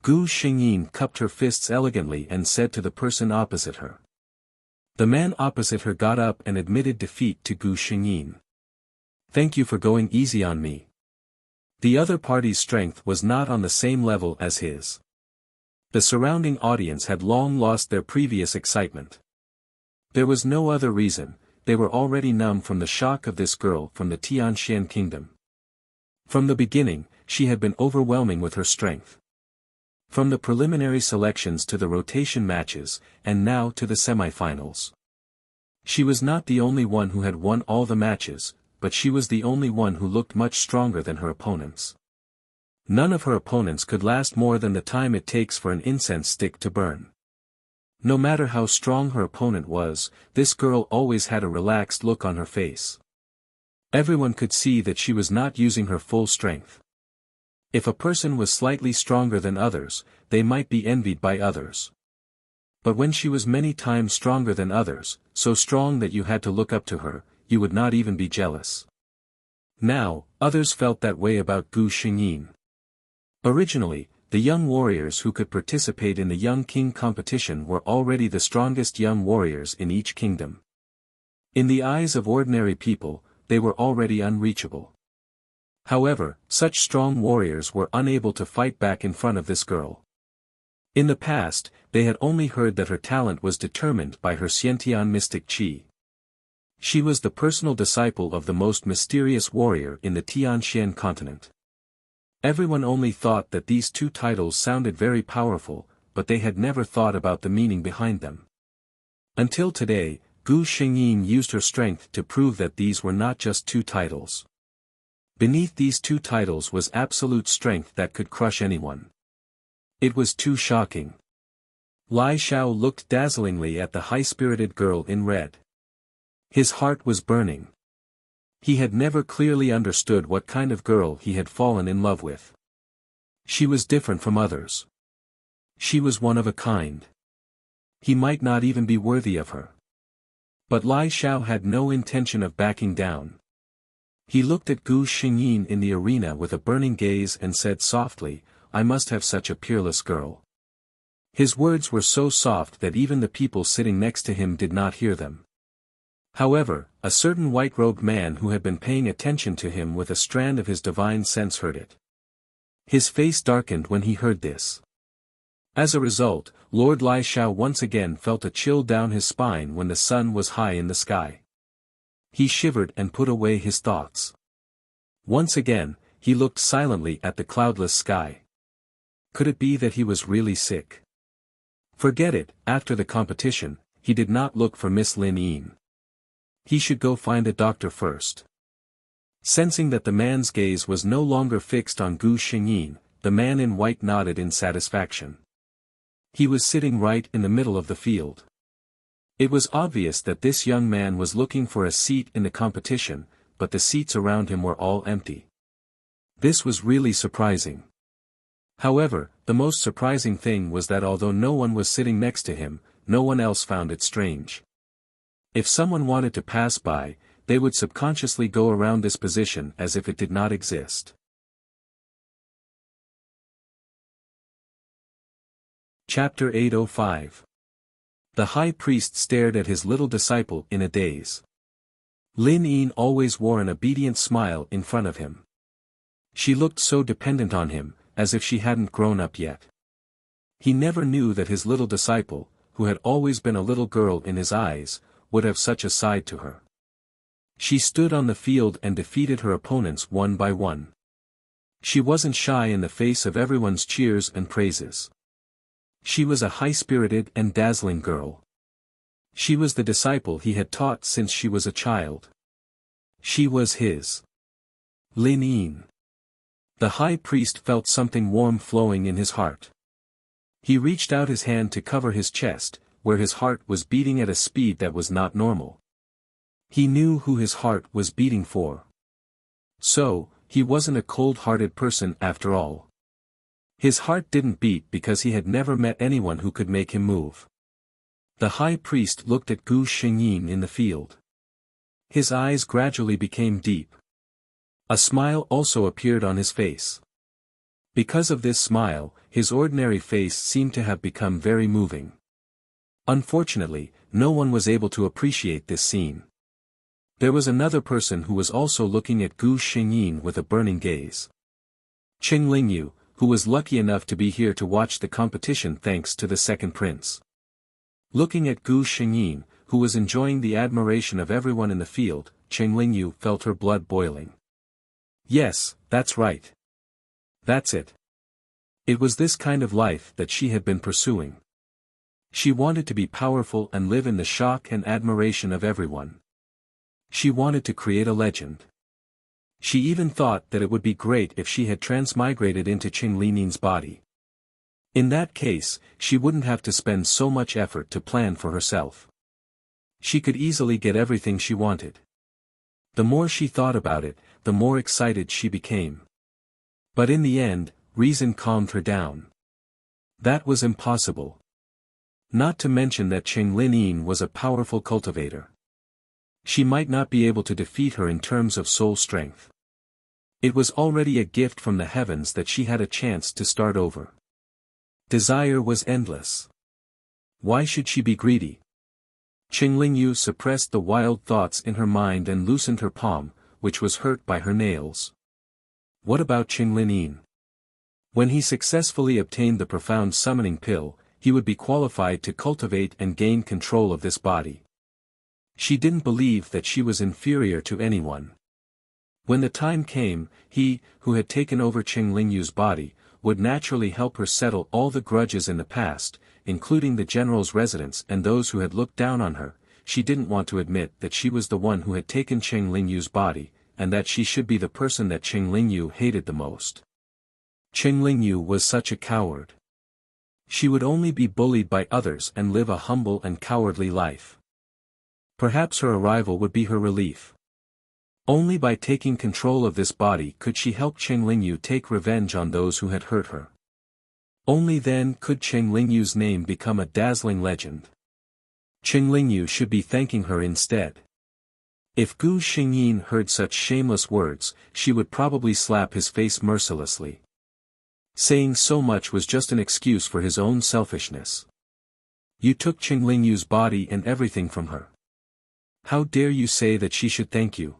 Gu Xingyin cupped her fists elegantly and said to the person opposite her. The man opposite her got up and admitted defeat to Gu Xingyin. Thank you for going easy on me. The other party's strength was not on the same level as his. The surrounding audience had long lost their previous excitement. There was no other reason, they were already numb from the shock of this girl from the Tianxian kingdom. From the beginning, she had been overwhelming with her strength. From the preliminary selections to the rotation matches, and now to the semifinals. She was not the only one who had won all the matches, but she was the only one who looked much stronger than her opponents. None of her opponents could last more than the time it takes for an incense stick to burn. No matter how strong her opponent was, this girl always had a relaxed look on her face. Everyone could see that she was not using her full strength. If a person was slightly stronger than others, they might be envied by others. But when she was many times stronger than others, so strong that you had to look up to her, you would not even be jealous. Now, others felt that way about Gu Xingyin. Originally, the young warriors who could participate in the young king competition were already the strongest young warriors in each kingdom. In the eyes of ordinary people, they were already unreachable. However, such strong warriors were unable to fight back in front of this girl. In the past, they had only heard that her talent was determined by her Xiantian mystic qi. She was the personal disciple of the most mysterious warrior in the Tianxian continent. Everyone only thought that these two titles sounded very powerful, but they had never thought about the meaning behind them. Until today, Gu Xingyin used her strength to prove that these were not just two titles. Beneath these two titles was absolute strength that could crush anyone. It was too shocking. Lai Xiao looked dazzlingly at the high-spirited girl in red. His heart was burning. He had never clearly understood what kind of girl he had fallen in love with. She was different from others. She was one of a kind. He might not even be worthy of her. But Lai Xiao had no intention of backing down. He looked at Gu Xingyin in the arena with a burning gaze and said softly, "I must have such a peerless girl." His words were so soft that even the people sitting next to him did not hear them. However, a certain white-robed man who had been paying attention to him with a strand of his divine sense heard it. His face darkened when he heard this. As a result, Lord Lai Xiao once again felt a chill down his spine when the sun was high in the sky. He shivered and put away his thoughts. Once again, he looked silently at the cloudless sky. Could it be that he was really sick? Forget it, after the competition, he did not look for Miss Lin Yin. He should go find a doctor first. Sensing that the man's gaze was no longer fixed on Gu Xingyin, the man in white nodded in satisfaction. He was sitting right in the middle of the field. It was obvious that this young man was looking for a seat in the competition, but the seats around him were all empty. This was really surprising. However, the most surprising thing was that although no one was sitting next to him, no one else found it strange. If someone wanted to pass by, they would subconsciously go around this position as if it did not exist. Chapter 805. The high priest stared at his little disciple in a daze. Lin Yin always wore an obedient smile in front of him. She looked so dependent on him, as if she hadn't grown up yet. He never knew that his little disciple, who had always been a little girl in his eyes, would have such a side to her. She stood on the field and defeated her opponents one by one. She wasn't shy in the face of everyone's cheers and praises. She was a high-spirited and dazzling girl. She was the disciple he had taught since she was a child. She was his. Lin Yin. The high priest felt something warm flowing in his heart. He reached out his hand to cover his chest, where his heart was beating at a speed that was not normal. He knew who his heart was beating for. So, he wasn't a cold-hearted person after all. His heart didn't beat because he had never met anyone who could make him move. The high priest looked at Gu Xingyin in the field. His eyes gradually became deep. A smile also appeared on his face. Because of this smile, his ordinary face seemed to have become very moving. Unfortunately, no one was able to appreciate this scene. There was another person who was also looking at Gu Xingyin with a burning gaze. Qing Lingyu, who was lucky enough to be here to watch the competition thanks to the second prince. Looking at Gu Xingyin, who was enjoying the admiration of everyone in the field, Qing Lingyu felt her blood boiling. Yes, that's right. That's it. It was this kind of life that she had been pursuing. She wanted to be powerful and live in the shock and admiration of everyone. She wanted to create a legend. She even thought that it would be great if she had transmigrated into Qing Linin's body. In that case, she wouldn't have to spend so much effort to plan for herself. She could easily get everything she wanted. The more she thought about it, the more excited she became. But in the end, reason calmed her down. That was impossible. Not to mention that Qing Linin was a powerful cultivator. She might not be able to defeat her in terms of soul strength. It was already a gift from the heavens that she had a chance to start over. Desire was endless. Why should she be greedy? Qing Lingyu suppressed the wild thoughts in her mind and loosened her palm, which was hurt by her nails. What about Qing Linin? When he successfully obtained the profound summoning pill, he would be qualified to cultivate and gain control of this body. She didn't believe that she was inferior to anyone. When the time came, he, who had taken over Qing Lingyu's body, would naturally help her settle all the grudges in the past, including the general's residence and those who had looked down on her. she didn't want to admit that she was the one who had taken Chen Lingyu's body, and that she should be the person that Chen Lingyu hated the most. Chen Lingyu was such a coward. She would only be bullied by others and live a humble and cowardly life. Perhaps her arrival would be her relief. Only by taking control of this body could she help Chen Lingyu take revenge on those who had hurt her. Only then could Chen Lingyu's name become a dazzling legend. Chen Lingyu should be thanking her instead. If Gu Xingyin heard such shameless words, she would probably slap his face mercilessly. Saying so much was just an excuse for his own selfishness. You took Chen Lingyu's body and everything from her. How dare you say that she should thank you?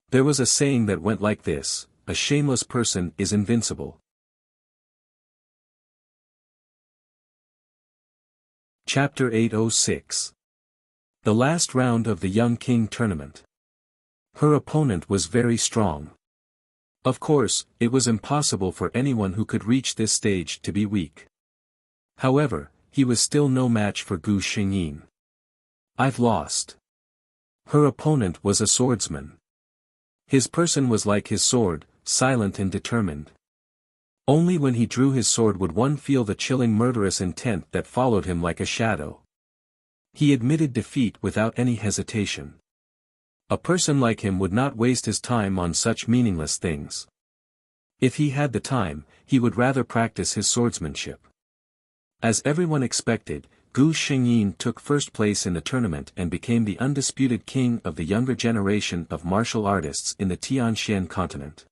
There was a saying that went like this: a shameless person is invincible. Chapter 806. The last round of the Young King tournament. Her opponent was very strong. Of course, it was impossible for anyone who could reach this stage to be weak. However, he was still no match for Gu Xingyin. I've lost. Her opponent was a swordsman. His person was like his sword, silent and determined. Only when he drew his sword would one feel the chilling murderous intent that followed him like a shadow. He admitted defeat without any hesitation. A person like him would not waste his time on such meaningless things. If he had the time, he would rather practice his swordsmanship. As everyone expected, Gu Xingyin took first place in the tournament and became the undisputed king of the younger generation of martial artists in the Tianxian continent.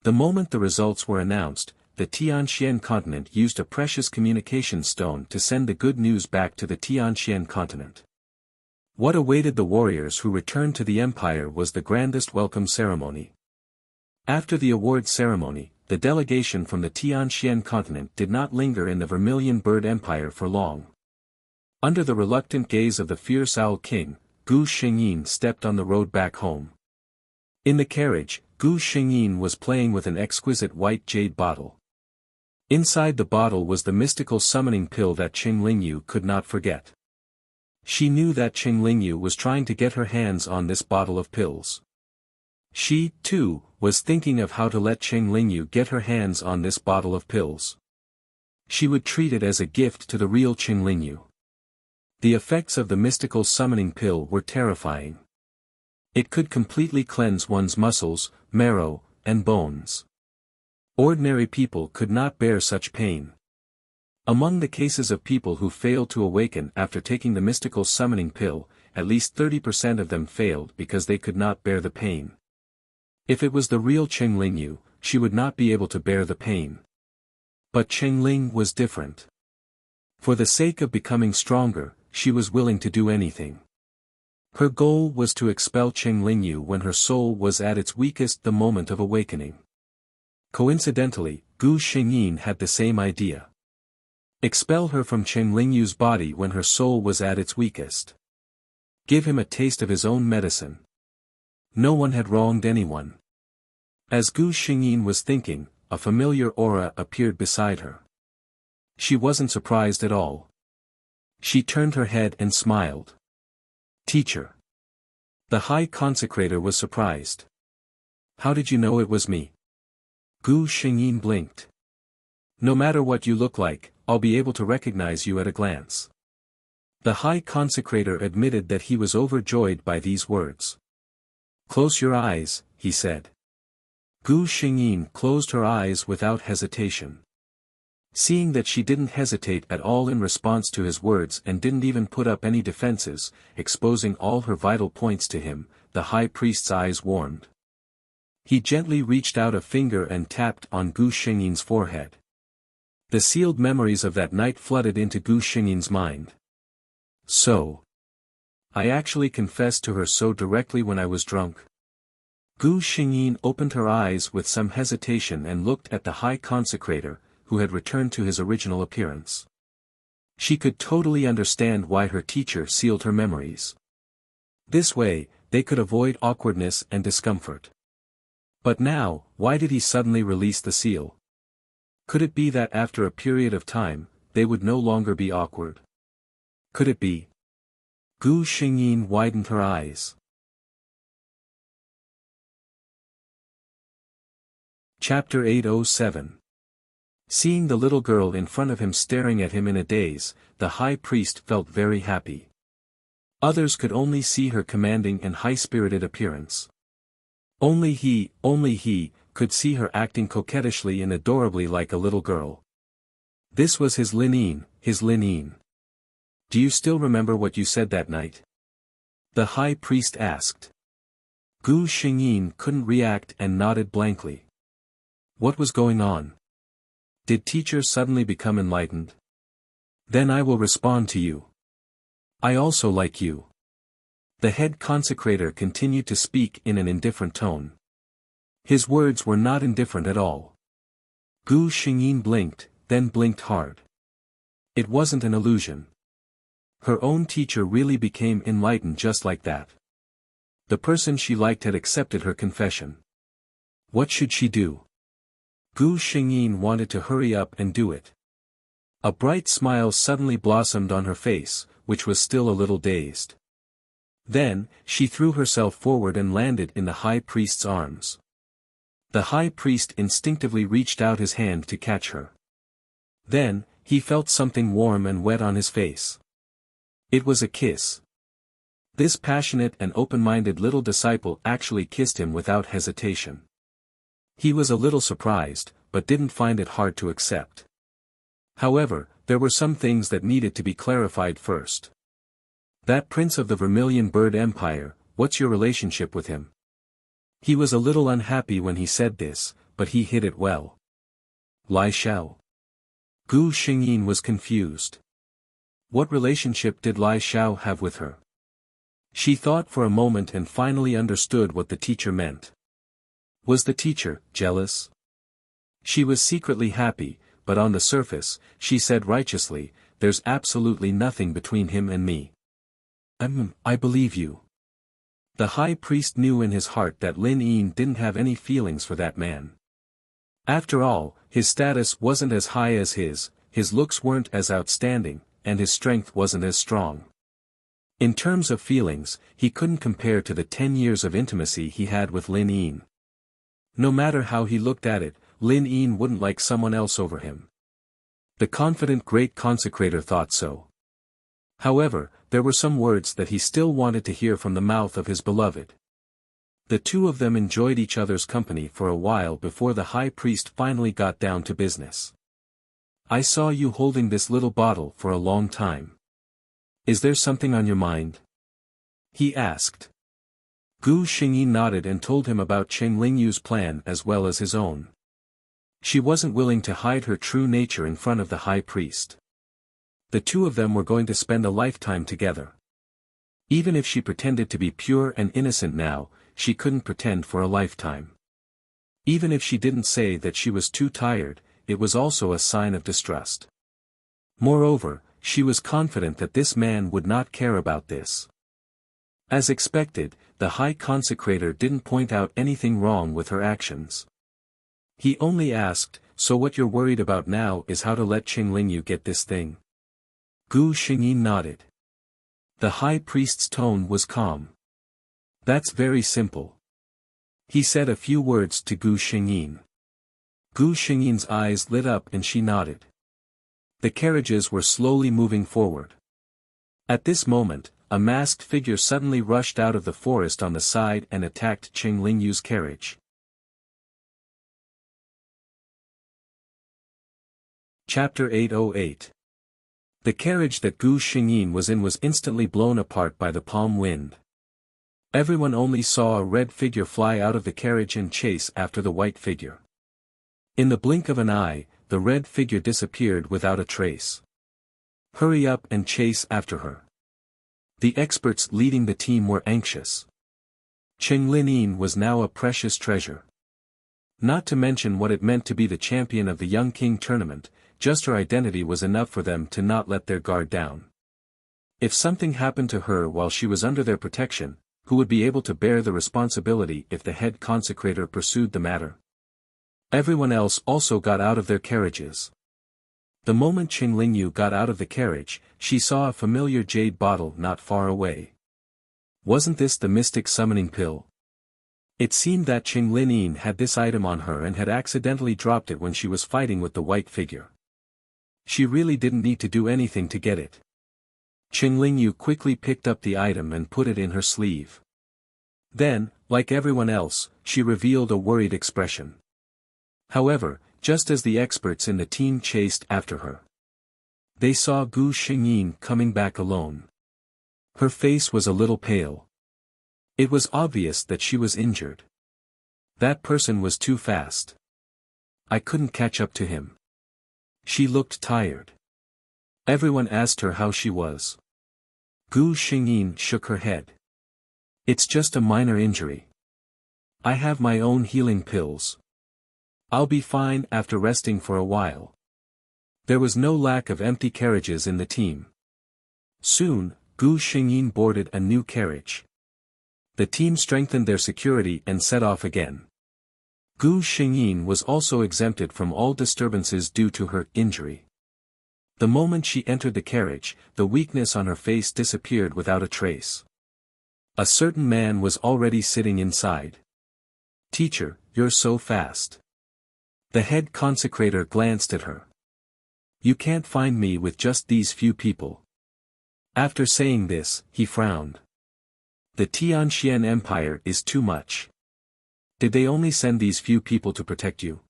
The moment the results were announced, the Tianxian continent used a precious communication stone to send the good news back to the Tianxian continent. What awaited the warriors who returned to the empire was the grandest welcome ceremony. After the award ceremony, the delegation from the Tianxian continent did not linger in the Vermilion Bird Empire for long. Under the reluctant gaze of the fierce Owl King, Gu Xingyin stepped on the road back home. In the carriage, Gu Xingyin was playing with an exquisite white jade bottle. Inside the bottle was the mystical summoning pill that Chen Lingyu could not forget. She knew that Chen Lingyu was trying to get her hands on this bottle of pills. She, too, was thinking of how to let Chen Lingyu get her hands on this bottle of pills. She would treat it as a gift to the real Chen Lingyu. The effects of the mystical summoning pill were terrifying. It could completely cleanse one's muscles, marrow, and bones. Ordinary people could not bear such pain. Among the cases of people who failed to awaken after taking the mystical summoning pill, at least 30% of them failed because they could not bear the pain. If it was the real Chen Lingyu, she would not be able to bear the pain. But Chen Ling was different. For the sake of becoming stronger, she was willing to do anything. Her goal was to expel Chen Lingyu when her soul was at its weakest, the moment of awakening. Coincidentally, Gu Xingyin had the same idea. Expel her from Chen Lingyu's body when her soul was at its weakest. Give him a taste of his own medicine. No one had wronged anyone. As Gu Xingyin was thinking, a familiar aura appeared beside her. She wasn't surprised at all. She turned her head and smiled. Teacher. The High Consecrator was surprised. How did you know it was me? Gu Xingyin blinked. No matter what you look like, I'll be able to recognize you at a glance. The High Consecrator admitted that he was overjoyed by these words. Close your eyes, he said. Gu Xingyin closed her eyes without hesitation. Seeing that she didn't hesitate at all in response to his words and didn't even put up any defenses, exposing all her vital points to him, the high priest's eyes warmed. He gently reached out a finger and tapped on Gu Xingyin's forehead. The sealed memories of that night flooded into Gu Xingyin's mind. So. I actually confessed to her so directly when I was drunk. Gu Xingyin opened her eyes with some hesitation and looked at the High Consecrator, who had returned to his original appearance. She could totally understand why her teacher sealed her memories. This way, they could avoid awkwardness and discomfort. But now, why did he suddenly release the seal? Could it be that after a period of time, they would no longer be awkward? Could it be? Gu Xingyin widened her eyes. Chapter 807. Seeing the little girl in front of him staring at him in a daze, the high priest felt very happy. Others could only see her commanding and high-spirited appearance. Only he, could see her acting coquettishly and adorably like a little girl. This was his Linine. Do you still remember what you said that night? The high priest asked. Gu Xingyin couldn't react and nodded blankly. What was going on? Did teacher suddenly become enlightened? Then I will respond to you. I also like you. The head consecrator continued to speak in an indifferent tone. His words were not indifferent at all. Gu Xingyin blinked, then blinked hard. It wasn't an illusion. Her own teacher really became enlightened just like that. The person she liked had accepted her confession. What should she do? Gu Xingyin wanted to hurry up and do it. A bright smile suddenly blossomed on her face, which was still a little dazed. Then, she threw herself forward and landed in the high priest's arms. The high priest instinctively reached out his hand to catch her. Then, he felt something warm and wet on his face. It was a kiss. This passionate and open-minded little disciple actually kissed him without hesitation. He was a little surprised, but didn't find it hard to accept. However, there were some things that needed to be clarified first. That prince of the Vermilion Bird Empire, what's your relationship with him? He was a little unhappy when he said this, but he hid it well. Lai Xiao. Gu Xingyin was confused. What relationship did Lai Xiao have with her? She thought for a moment and finally understood what the teacher meant. Was the teacher jealous? She was secretly happy, but on the surface, she said righteously, there's absolutely nothing between him and me. I believe you. The high priest knew in his heart that Lin Yin didn't have any feelings for that man. After all, his status wasn't as high as his looks weren't as outstanding, and his strength wasn't as strong. In terms of feelings, he couldn't compare to the 10 years of intimacy he had with Lin Yin. No matter how he looked at it, Lin Yin wouldn't like someone else over him. The confident great consecrator thought so. However, there were some words that he still wanted to hear from the mouth of his beloved. The two of them enjoyed each other's company for a while before the high priest finally got down to business. I saw you holding this little bottle for a long time. Is there something on your mind? He asked. Gu Xingyi nodded and told him about Cheng Lingyu's plan as well as his own. She wasn't willing to hide her true nature in front of the high priest. The two of them were going to spend a lifetime together. Even if she pretended to be pure and innocent now, she couldn't pretend for a lifetime. Even if she didn't say that she was too tired, it was also a sign of distrust. Moreover, she was confident that this man would not care about this. As expected, the high consecrator didn't point out anything wrong with her actions. He only asked, so what you're worried about now is how to let Cheng Lingyu get this thing? Gu Xingyin nodded. The high priest's tone was calm. That's very simple. He said a few words to Gu Xingyin. Gu Xingyin's eyes lit up and she nodded. The carriages were slowly moving forward. At this moment, a masked figure suddenly rushed out of the forest on the side and attacked Cheng Lingyu's carriage. Chapter 808. The carriage that Gu Xingyin was in was instantly blown apart by the palm wind. Everyone only saw a red figure fly out of the carriage and chase after the white figure. In the blink of an eye, the red figure disappeared without a trace. Hurry up and chase after her. The experts leading the team were anxious. Cheng Linyin was now a precious treasure. Not to mention what it meant to be the champion of the Young King tournament, just her identity was enough for them to not let their guard down. If something happened to her while she was under their protection, who would be able to bear the responsibility if the head consecrator pursued the matter? Everyone else also got out of their carriages. The moment Qing Lingyu got out of the carriage, she saw a familiar jade bottle not far away. Wasn't this the mystic summoning pill? It seemed that Qing Linyin had this item on her and had accidentally dropped it when she was fighting with the white figure. She really didn't need to do anything to get it. Qing Lingyu quickly picked up the item and put it in her sleeve. Then, like everyone else, she revealed a worried expression. However, just as the experts in the team chased after her, they saw Gu Xingyin coming back alone. Her face was a little pale. It was obvious that she was injured. That person was too fast. I couldn't catch up to him. She looked tired. Everyone asked her how she was. Gu Xingyin shook her head. It's just a minor injury. I have my own healing pills. I'll be fine after resting for a while. There was no lack of empty carriages in the team. Soon, Gu Xingyin boarded a new carriage. The team strengthened their security and set off again. Gu Xingyin was also exempted from all disturbances due to her injury. The moment she entered the carriage, the weakness on her face disappeared without a trace. A certain man was already sitting inside. "Teacher, you're so fast." The head consecrator glanced at her. "You can't find me with just these few people." After saying this, he frowned. The Tianxian Empire is too much. Did they only send these few people to protect you?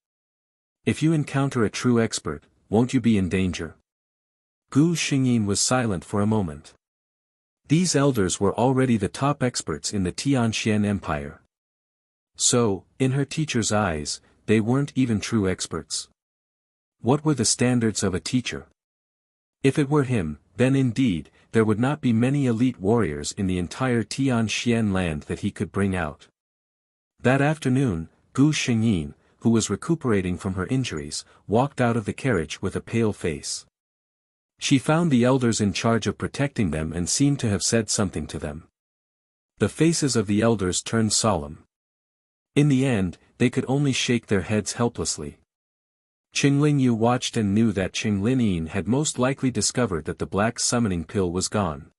If you encounter a true expert, won't you be in danger? Gu Xingyin was silent for a moment. These elders were already the top experts in the Tianxian Empire. So, in her teacher's eyes, they weren't even true experts. What were the standards of a teacher? If it were him, then indeed, there would not be many elite warriors in the entire Tianxian land that he could bring out. That afternoon, Gu Xingyin, who was recuperating from her injuries, walked out of the carriage with a pale face. She found the elders in charge of protecting them and seemed to have said something to them. The faces of the elders turned solemn. In the end, they could only shake their heads helplessly. Qing Lingyu watched and knew that Qing Linyin had most likely discovered that the black summoning pill was gone.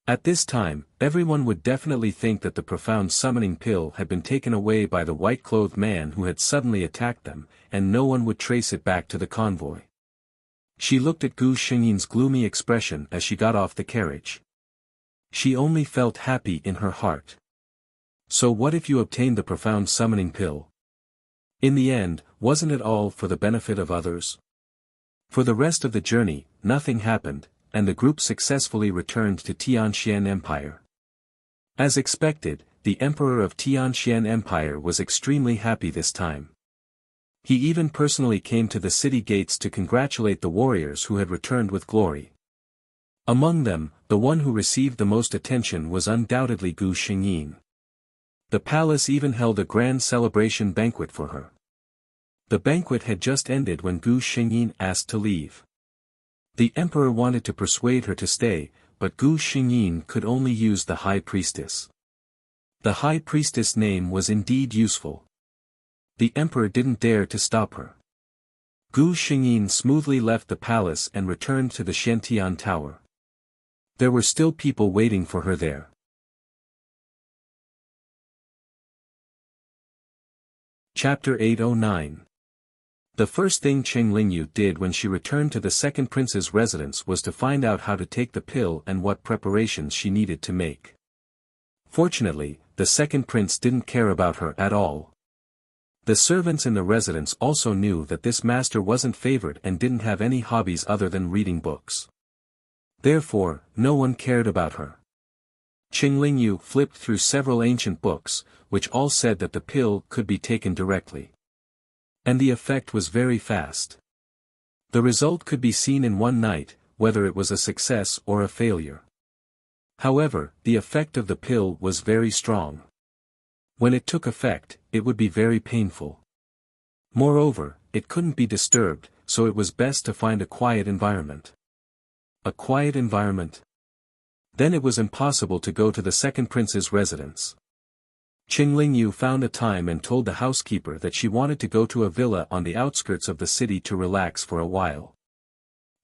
At this time, everyone would definitely think that the profound summoning pill had been taken away by the white-clothed man who had suddenly attacked them, and no one would trace it back to the convoy. She looked at Gu Xingyin's gloomy expression as she got off the carriage. She only felt happy in her heart. So what if you obtained the profound summoning pill? In the end, wasn't it all for the benefit of others? For the rest of the journey, nothing happened, and the group successfully returned to Tianxian Empire. As expected, the Emperor of Tianxian Empire was extremely happy this time. He even personally came to the city gates to congratulate the warriors who had returned with glory. Among them, the one who received the most attention was undoubtedly Gu Xingyin. The palace even held a grand celebration banquet for her. The banquet had just ended when Gu Xingyin asked to leave. The emperor wanted to persuade her to stay, but Gu Xingyin could only use the high priestess. The high priestess name was indeed useful. The emperor didn't dare to stop her. Gu Xingyin smoothly left the palace and returned to the Shantian Tower. There were still people waiting for her there. Chapter 809. The first thing Qing Lingyu did when she returned to the second prince's residence was to find out how to take the pill and what preparations she needed to make. Fortunately, the second prince didn't care about her at all. The servants in the residence also knew that this master wasn't favored and didn't have any hobbies other than reading books. Therefore, no one cared about her. Qing Lingyu flipped through several ancient books, which all said that the pill could be taken directly. And the effect was very fast. The result could be seen in one night, whether it was a success or a failure. However, the effect of the pill was very strong. When it took effect, it would be very painful. Moreover, it couldn't be disturbed, so it was best to find a quiet environment. A quiet environment? Then it was impossible to go to the second prince's residence. Qing Lingyu found a time and told the housekeeper that she wanted to go to a villa on the outskirts of the city to relax for a while.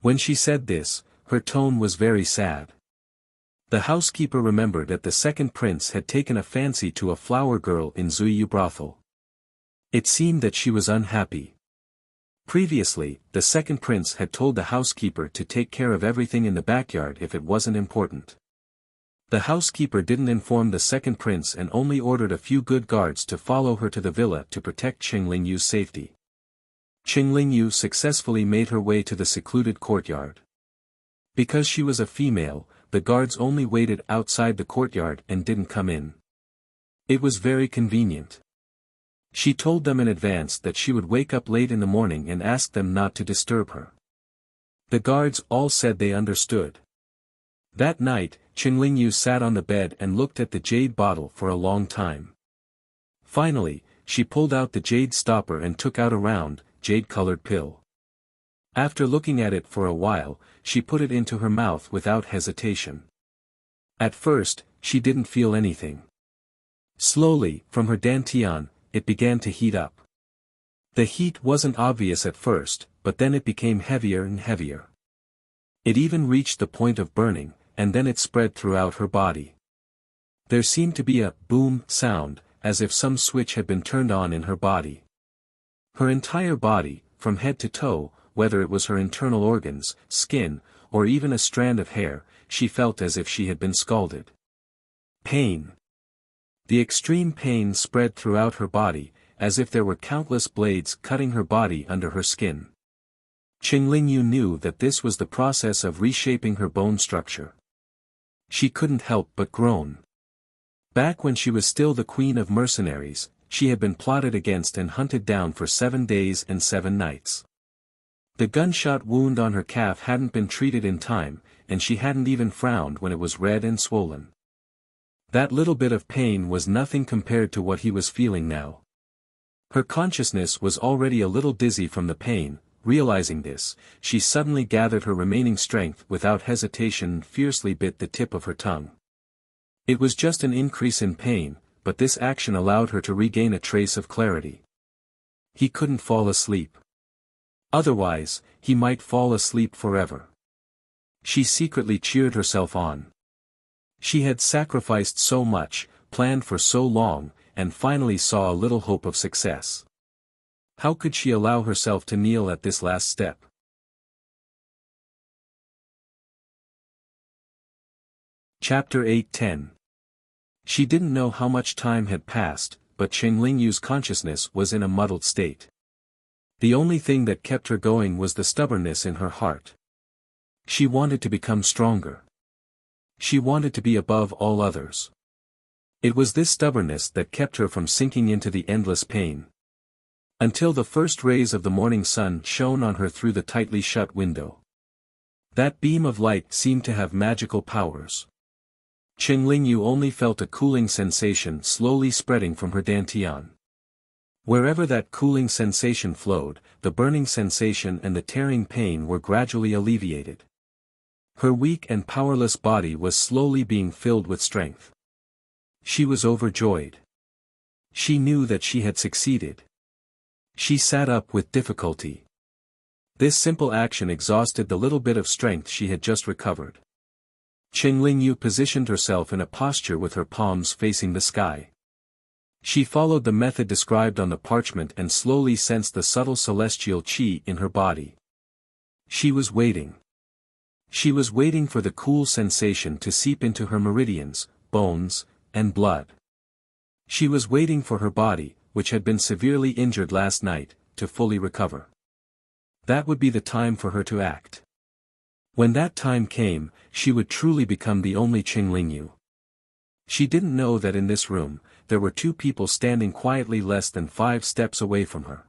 When she said this, her tone was very sad. The housekeeper remembered that the second prince had taken a fancy to a flower girl in Zuyu brothel. It seemed that she was unhappy. Previously, the second prince had told the housekeeper to take care of everything in the backyard if it wasn't important. The housekeeper didn't inform the second prince and only ordered a few good guards to follow her to the villa to protect Qinglingyu's safety. Qinglingyu successfully made her way to the secluded courtyard. Because she was a female, the guards only waited outside the courtyard and didn't come in. It was very convenient. She told them in advance that she would wake up late in the morning and ask them not to disturb her. The guards all said they understood. That night, Qinglingyu sat on the bed and looked at the jade bottle for a long time. Finally, she pulled out the jade stopper and took out a round, jade-colored pill. After looking at it for a while, she put it into her mouth without hesitation. At first, she didn't feel anything. Slowly, from her dantian, it began to heat up. The heat wasn't obvious at first, but then it became heavier and heavier. It even reached the point of burning, and then it spread throughout her body. There seemed to be a boom sound, as if some switch had been turned on in her body. Her entire body, from head to toe, whether it was her internal organs, skin, or even a strand of hair, she felt as if she had been scalded. Pain. The extreme pain spread throughout her body, as if there were countless blades cutting her body under her skin. Qinglingyu knew that this was the process of reshaping her bone structure. She couldn't help but groan. Back when she was still the queen of mercenaries, she had been plotted against and hunted down for 7 days and 7 nights. The gunshot wound on her calf hadn't been treated in time, and she hadn't even frowned when it was red and swollen. That little bit of pain was nothing compared to what he was feeling now. Her consciousness was already a little dizzy from the pain. Realizing this, she suddenly gathered her remaining strength without hesitation and fiercely bit the tip of her tongue. It was just an increase in pain, but this action allowed her to regain a trace of clarity. He couldn't fall asleep. Otherwise, he might fall asleep forever. She secretly cheered herself on. She had sacrificed so much, planned for so long, and finally saw a little hope of success. How could she allow herself to kneel at this last step? Chapter 8-10. She didn't know how much time had passed, but Qinglingyu's consciousness was in a muddled state. The only thing that kept her going was the stubbornness in her heart. She wanted to become stronger. She wanted to be above all others. It was this stubbornness that kept her from sinking into the endless pain. Until the first rays of the morning sun shone on her through the tightly shut window. That beam of light seemed to have magical powers. Qinglingyu only felt a cooling sensation slowly spreading from her dantian. Wherever that cooling sensation flowed, the burning sensation and the tearing pain were gradually alleviated. Her weak and powerless body was slowly being filled with strength. She was overjoyed. She knew that she had succeeded. She sat up with difficulty. This simple action exhausted the little bit of strength she had just recovered. Qinglingyu positioned herself in a posture with her palms facing the sky. She followed the method described on the parchment and slowly sensed the subtle celestial qi in her body. She was waiting. She was waiting for the cool sensation to seep into her meridians, bones, and blood. She was waiting for her body, which had been severely injured last night, to fully recover. That would be the time for her to act. When that time came, she would truly become the only Qinglingyu. She didn't know that in this room, there were 2 people standing quietly less than 5 steps away from her.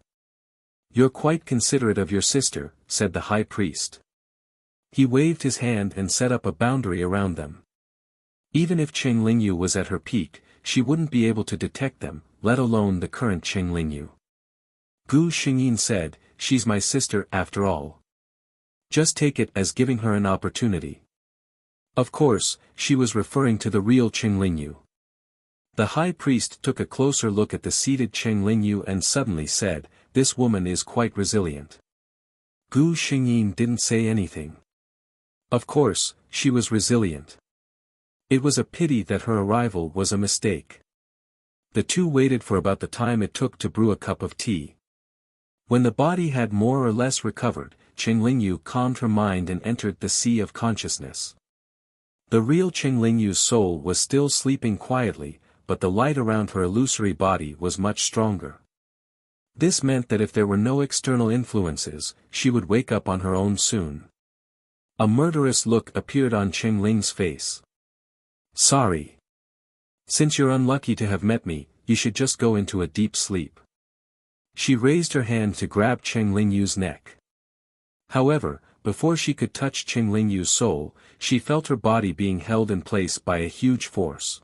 "You're quite considerate of your sister," said the high priest. He waved his hand and set up a boundary around them. Even if Qinglingyu was at her peak, she wouldn't be able to detect them, let alone the current Qinglingyu. Gu Xingyin said, "She's my sister after all. Just take it as giving her an opportunity." Of course, she was referring to the real Qinglingyu. The high priest took a closer look at the seated Qinglingyu and suddenly said, "This woman is quite resilient. Gu Xingyin didn't say anything. Of course, she was resilient. It was a pity that her arrival was a mistake. The two waited for about the time it took to brew a cup of tea. When the body had more or less recovered, Qinglingyu calmed her mind and entered the sea of consciousness. The real Qinglingyu's soul was still sleeping quietly, but the light around her illusory body was much stronger. This meant that if there were no external influences, she would wake up on her own soon. A murderous look appeared on Qingling's face. Sorry. Since you're unlucky to have met me, you should just go into a deep sleep. She raised her hand to grab Qinglingyu's neck. However, before she could touch Qinglingyu's soul, she felt her body being held in place by a huge force.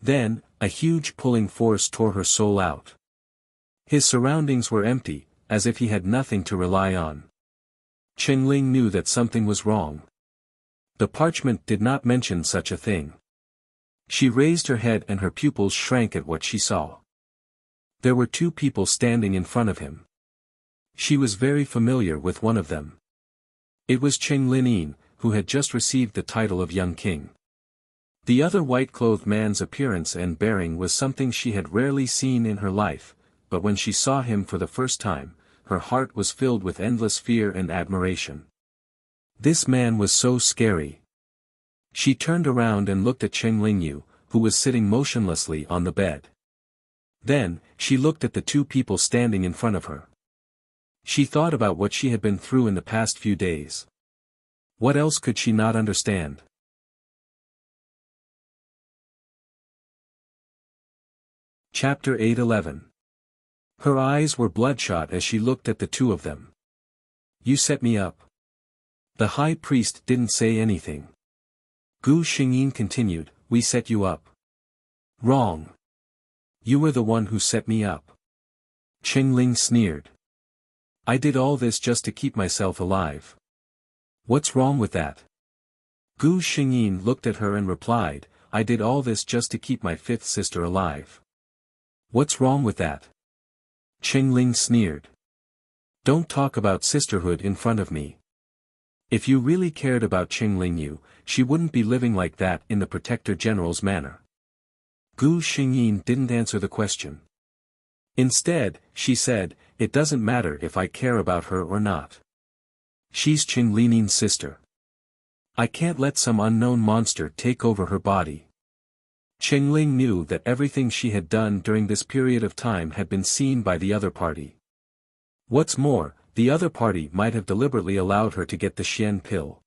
Then, a huge pulling force tore her soul out. His surroundings were empty, as if he had nothing to rely on. Qingling knew that something was wrong. The parchment did not mention such a thing. She raised her head and her pupils shrank at what she saw. There were two people standing in front of him. She was very familiar with one of them. It was Qinglin, who had just received the title of young king. The other white-clothed man's appearance and bearing was something she had rarely seen in her life, but when she saw him for the first time, her heart was filled with endless fear and admiration. This man was so scary. She turned around and looked at Qinglingyu, who was sitting motionlessly on the bed. Then, she looked at the two people standing in front of her. She thought about what she had been through in the past few days. What else could she not understand? Chapter 8:11. Her eyes were bloodshot as she looked at the two of them. You set me up. The high priest didn't say anything. Gu Xingyin continued, we set you up. Wrong. You were the one who set me up. Qingling sneered. I did all this just to keep myself alive. What's wrong with that? Gu Xingyin looked at her and replied, I did all this just to keep my fifth sister alive. What's wrong with that? Qingling sneered. Don't talk about sisterhood in front of me. If you really cared about Qinglingyu, she wouldn't be living like that in the Protector General's manner. Gu Xingyin didn't answer the question. Instead, she said, it doesn't matter if I care about her or not. She's Qingling's sister. I can't let some unknown monster take over her body. Qingling knew that everything she had done during this period of time had been seen by the other party. What's more, the other party might have deliberately allowed her to get the Xian pill.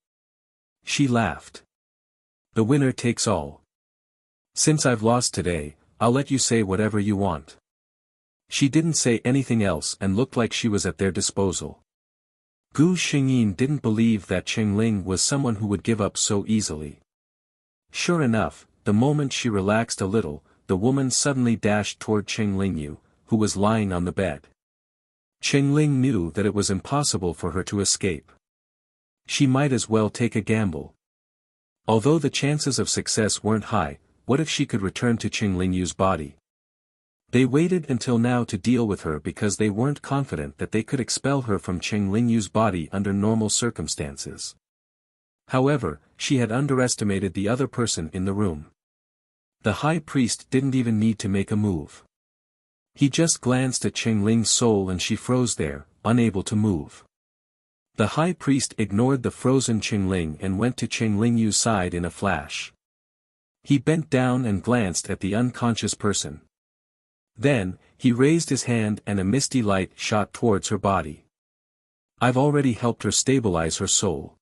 She laughed. The winner takes all. Since I've lost today, I'll let you say whatever you want. She didn't say anything else and looked like she was at their disposal. Gu Xingyin didn't believe that Qingling was someone who would give up so easily. Sure enough, the moment she relaxed a little, the woman suddenly dashed toward Qinglingyu, who was lying on the bed. Qingling knew that it was impossible for her to escape. She might as well take a gamble. Although the chances of success weren't high, what if she could return to Qinglingyu's body? They waited until now to deal with her because they weren't confident that they could expel her from Qinglingyu's body under normal circumstances. However, she had underestimated the other person in the room. The high priest didn't even need to make a move. He just glanced at Qingling's soul and she froze there, unable to move. The high priest ignored the frozen Qingling and went to Qingling's side in a flash. He bent down and glanced at the unconscious person. Then, he raised his hand and a misty light shot towards her body. I've already helped her stabilize her soul.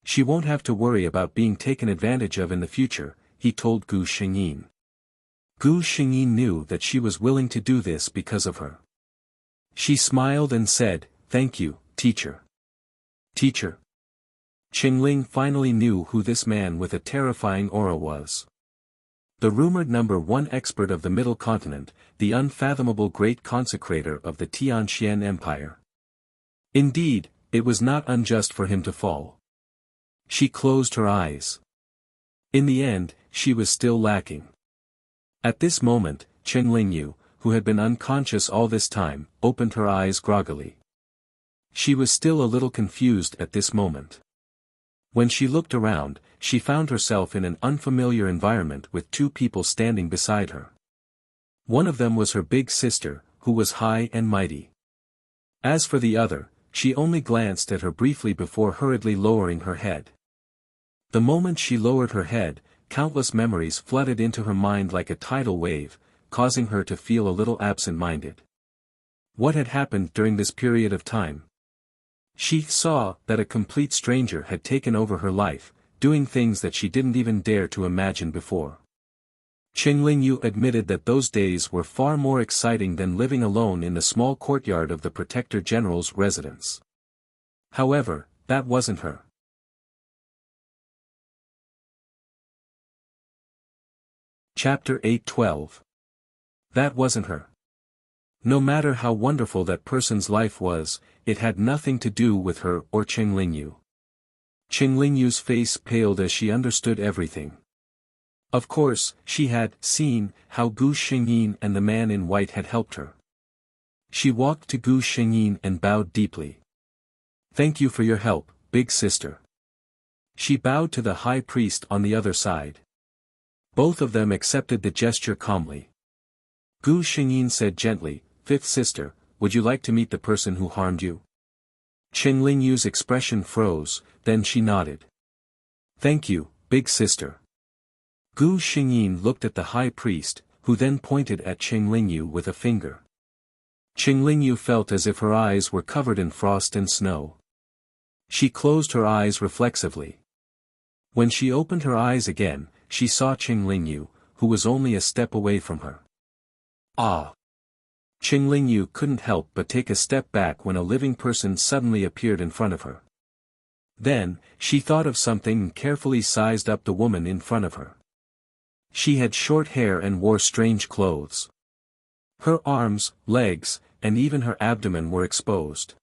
She won't have to worry about being taken advantage of in the future, he told Gu Xingyin. Gu Xingyin knew that she was willing to do this because of her. She smiled and said, thank you, teacher. Teacher. Qingling finally knew who this man with a terrifying aura was. The rumored #1 expert of the Middle Continent, the unfathomable great consecrator of the Tianxian Empire. Indeed, it was not unjust for him to fall. She closed her eyes. In the end, she was still lacking. At this moment, Qinglingyu, who had been unconscious all this time, opened her eyes groggily. She was still a little confused at this moment. When she looked around, she found herself in an unfamiliar environment with two people standing beside her. One of them was her big sister, who was high and mighty. As for the other, she only glanced at her briefly before hurriedly lowering her head. The moment she lowered her head, countless memories flooded into her mind like a tidal wave, causing her to feel a little absent-minded. What had happened during this period of time? She saw that a complete stranger had taken over her life, doing things that she didn't even dare to imagine before. Qingling admitted that those days were far more exciting than living alone in the small courtyard of the Protector General's residence. However, that wasn't her. Chapter 8:12. That wasn't her. No matter how wonderful that person's life was, it had nothing to do with her or Qingling. Qingling's face paled as she understood everything. Of course, she had seen how Gu Xingyin and the man in white had helped her. She walked to Gu Xingyin and bowed deeply. "Thank you for your help, big sister." She bowed to the high priest on the other side. Both of them accepted the gesture calmly. Gu Xingyin said gently, "Fifth sister, would you like to meet the person who harmed you?" Qingling's expression froze, then she nodded. "Thank you, big sister." Gu Xingyin looked at the high priest, who then pointed at Qingling with a finger. Qingling felt as if her eyes were covered in frost and snow. She closed her eyes reflexively. When she opened her eyes again, she saw Qingling, who was only a step away from her. Ah! Qingling couldn't help but take a step back when a living person suddenly appeared in front of her. Then, she thought of something and carefully sized up the woman in front of her. She had short hair and wore strange clothes. Her arms, legs, and even her abdomen were exposed.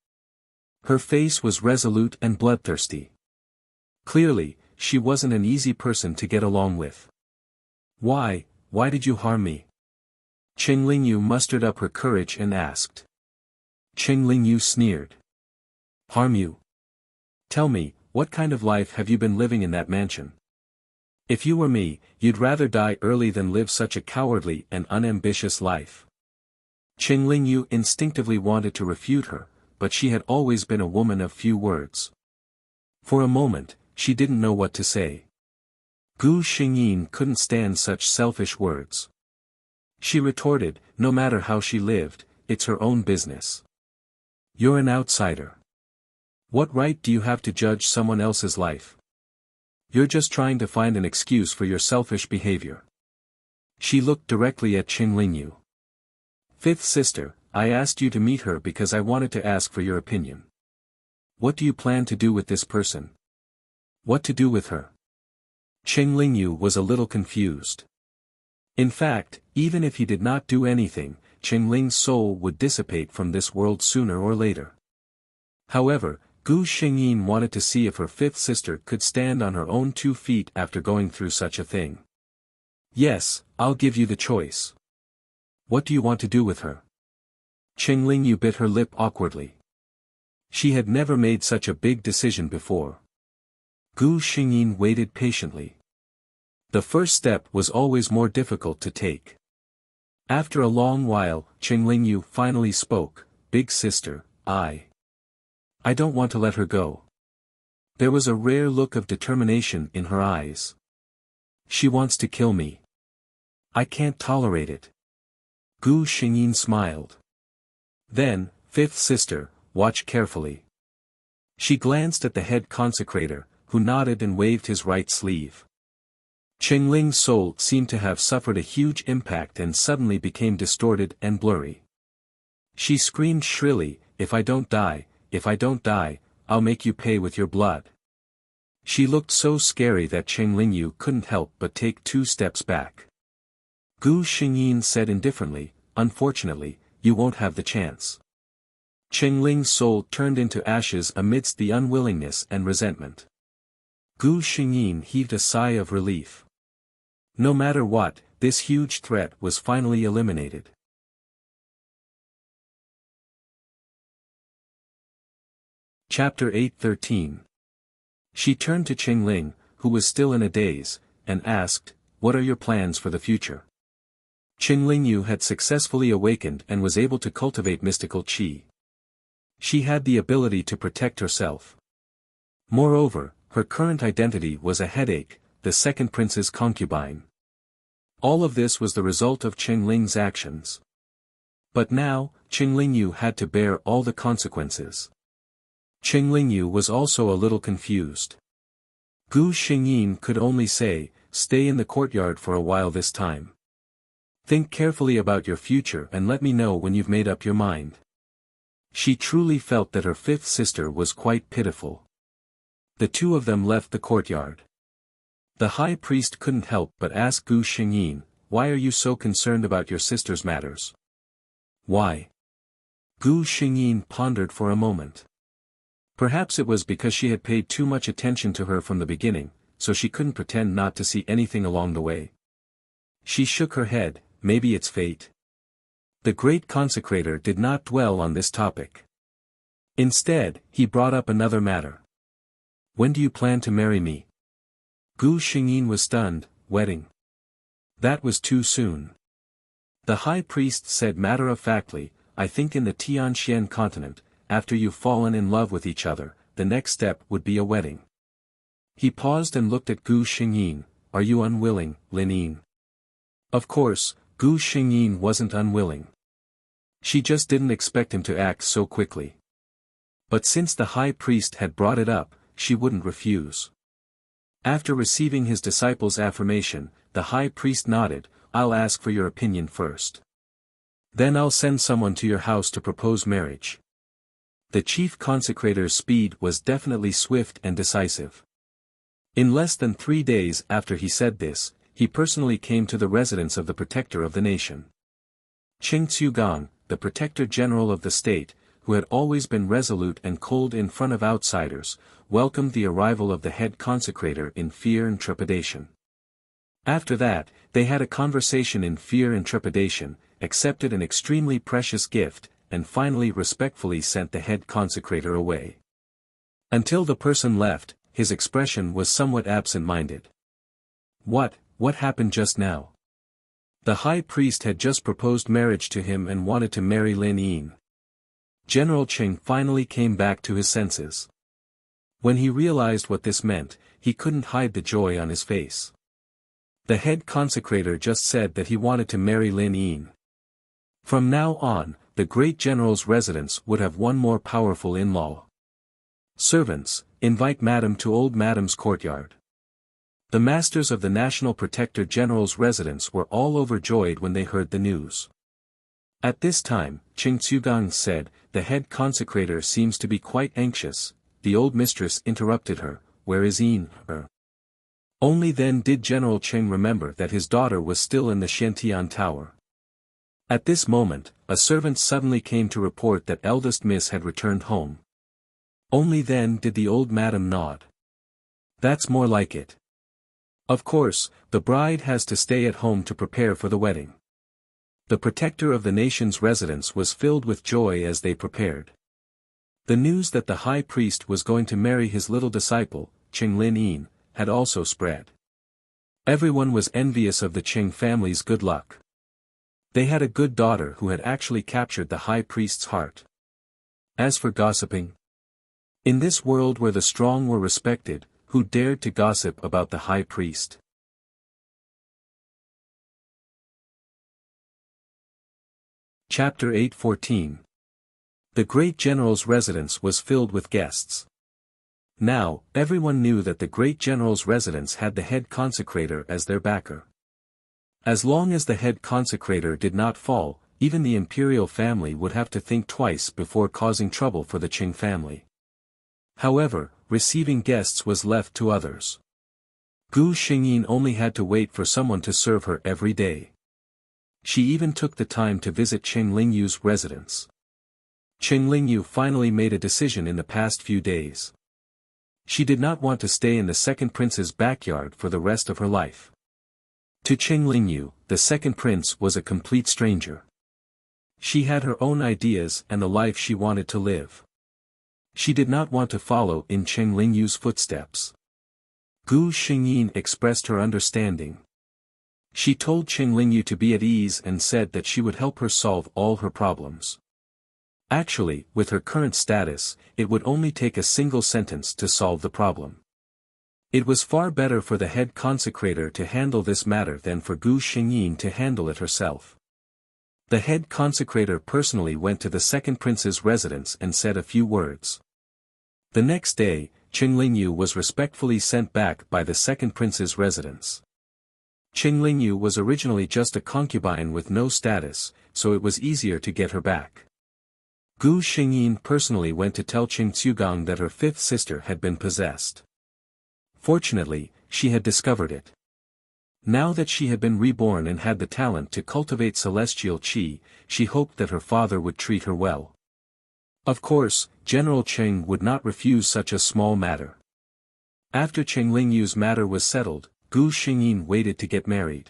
Her face was resolute and bloodthirsty. Clearly, she wasn't an easy person to get along with. Why did you harm me?" Qingling mustered up her courage and asked. Qingling sneered. "Harm you? Tell me, what kind of life have you been living in that mansion? If you were me, you'd rather die early than live such a cowardly and unambitious life." Qingling instinctively wanted to refute her, but she had always been a woman of few words. For a moment, she didn't know what to say. Gu Xingyin couldn't stand such selfish words. She retorted, "No matter how she lived, it's her own business. You're an outsider. What right do you have to judge someone else's life? You're just trying to find an excuse for your selfish behavior." She looked directly at Qingling. "Fifth sister, I asked you to meet her because I wanted to ask for your opinion. What do you plan to do with this person? What to do with her?" Qingling was a little confused. In fact, even if he did not do anything, Qingling's soul would dissipate from this world sooner or later. However, Gu Xingyin wanted to see if her fifth sister could stand on her own 2 feet after going through such a thing. "Yes, I'll give you the choice. What do you want to do with her?" Qingling bit her lip awkwardly. She had never made such a big decision before. Gu Xingyin waited patiently. The first step was always more difficult to take. After a long while, Qingling finally spoke, "Big sister, I don't want to let her go." There was a rare look of determination in her eyes. "She wants to kill me. I can't tolerate it." Gu Xingyin smiled. "Then, fifth sister, watch carefully." She glanced at the head consecrator, who nodded and waved his right sleeve. Qingling's soul seemed to have suffered a huge impact and suddenly became distorted and blurry. She screamed shrilly, if I don't die, I'll make you pay with your blood." She looked so scary that Qingling couldn't help but take 2 steps back. Gu Xingyin said indifferently, "Unfortunately, you won't have the chance." Qingling's soul turned into ashes amidst the unwillingness and resentment. Gu Xingyin heaved a sigh of relief. No matter what, this huge threat was finally eliminated. Chapter 8:13. She turned to Qingling, who was still in a daze, and asked, "What are your plans for the future?" Qingling had successfully awakened and was able to cultivate mystical qi. She had the ability to protect herself. Moreover, her current identity was a headache, the second prince's concubine. All of this was the result of Qingling's actions. But now, Qingling had to bear all the consequences. Qingling was also a little confused. Gu Xingyin could only say, "Stay in the courtyard for a while this time. Think carefully about your future and let me know when you've made up your mind." She truly felt that her fifth sister was quite pitiful. The two of them left the courtyard. The high priest couldn't help but ask Gu Xingyin, "Why are you so concerned about your sister's matters?" "Why?" Gu Xingyin pondered for a moment. Perhaps it was because she had paid too much attention to her from the beginning, so she couldn't pretend not to see anything along the way. She shook her head, "Maybe it's fate." The great consecrator did not dwell on this topic. Instead, he brought up another matter. "When do you plan to marry me?" Gu Xingyin was stunned. "Wedding? That was too soon." The high priest said matter-of-factly, "I think in the Tianxian continent, after you've fallen in love with each other, the next step would be a wedding." He paused and looked at Gu Xingyin. "Are you unwilling, Lin?" Of course, Gu Xingyin wasn't unwilling. She just didn't expect him to act so quickly. But since the high priest had brought it up, she wouldn't refuse. After receiving his disciple's affirmation, the high priest nodded, "I'll ask for your opinion first. Then I'll send someone to your house to propose marriage." The chief consecrator's speed was definitely swift and decisive. In less than 3 days after he said this, he personally came to the residence of the protector of the nation. Qing Tsugang, the protector general of the state, who had always been resolute and cold in front of outsiders, welcomed the arrival of the head consecrator in fear and trepidation. After that, they had a conversation in fear and trepidation, accepted an extremely precious gift, and finally respectfully sent the head consecrator away. Until the person left, his expression was somewhat absent-minded. What happened just now? The high priest had just proposed marriage to him and wanted to marry Lin. General Qing finally came back to his senses. When he realized what this meant, he couldn't hide the joy on his face. The head consecrator just said that he wanted to marry Lin. From now on, the great general's residence would have one more powerful in-law. "Servants, invite Madam to old Madam's courtyard." The masters of the National Protector General's residence were all overjoyed when they heard the news. At this time, Qing Tsugang said, "The head consecrator seems to be quite anxious." The old mistress interrupted her, "Where is Yin?" Only then did General Qing remember that his daughter was still in the Xiantian Tower. At this moment, a servant suddenly came to report that eldest miss had returned home. Only then did the old madam nod. "That's more like it. Of course, the bride has to stay at home to prepare for the wedding." The protector of the nation's residence was filled with joy as they prepared. The news that the high priest was going to marry his little disciple, Qing Lin, had also spread. Everyone was envious of the Qing family's good luck. They had a good daughter who had actually captured the high priest's heart. As for gossiping, in this world where the strong were respected, who dared to gossip about the high priest? Chapter 8:14. The great general's residence was filled with guests. Now, everyone knew that the great general's residence had the head consecrator as their backer. As long as the head consecrator did not fall, even the imperial family would have to think twice before causing trouble for the Qing family. However, receiving guests was left to others. Gu Xingyin only had to wait for someone to serve her every day. She even took the time to visit Qing Lingyu's residence. Qing Lingyu finally made a decision in the past few days. She did not want to stay in the second prince's backyard for the rest of her life. To Qing Lingyu, the second prince was a complete stranger. She had her own ideas and the life she wanted to live. She did not want to follow in Chen Lingyu's footsteps. Gu Xingyin expressed her understanding. She told Chen Lingyu to be at ease and said that she would help her solve all her problems. Actually, with her current status, it would only take a single sentence to solve the problem. It was far better for the head consecrator to handle this matter than for Gu Xingyin to handle it herself. The head consecrator personally went to the second prince's residence and said a few words. The next day, Chen Lingyu was respectfully sent back by the second prince's residence. Chen Lingyu was originally just a concubine with no status, so it was easier to get her back. Gu Xingyin personally went to tell Qing Tsugang that her fifth sister had been possessed. Fortunately, she had discovered it. Now that she had been reborn and had the talent to cultivate celestial qi, she hoped that her father would treat her well. Of course, General Cheng would not refuse such a small matter. After Chen Lingyu's matter was settled, Gu Xingyin waited to get married.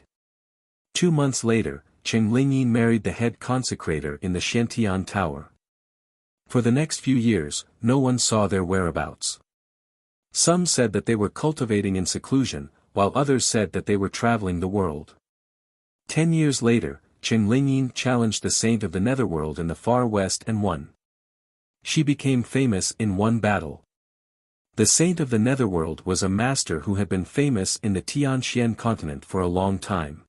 2 months later, Chen Lingyin married the head consecrator in the Xiantian Tower. For the next few years, no one saw their whereabouts. Some said that they were cultivating in seclusion, while others said that they were traveling the world. 10 years later, Chen Lingyin challenged the saint of the netherworld in the far west and won. She became famous in one battle. The saint of the netherworld was a master who had been famous in the Tianxian continent for a long time.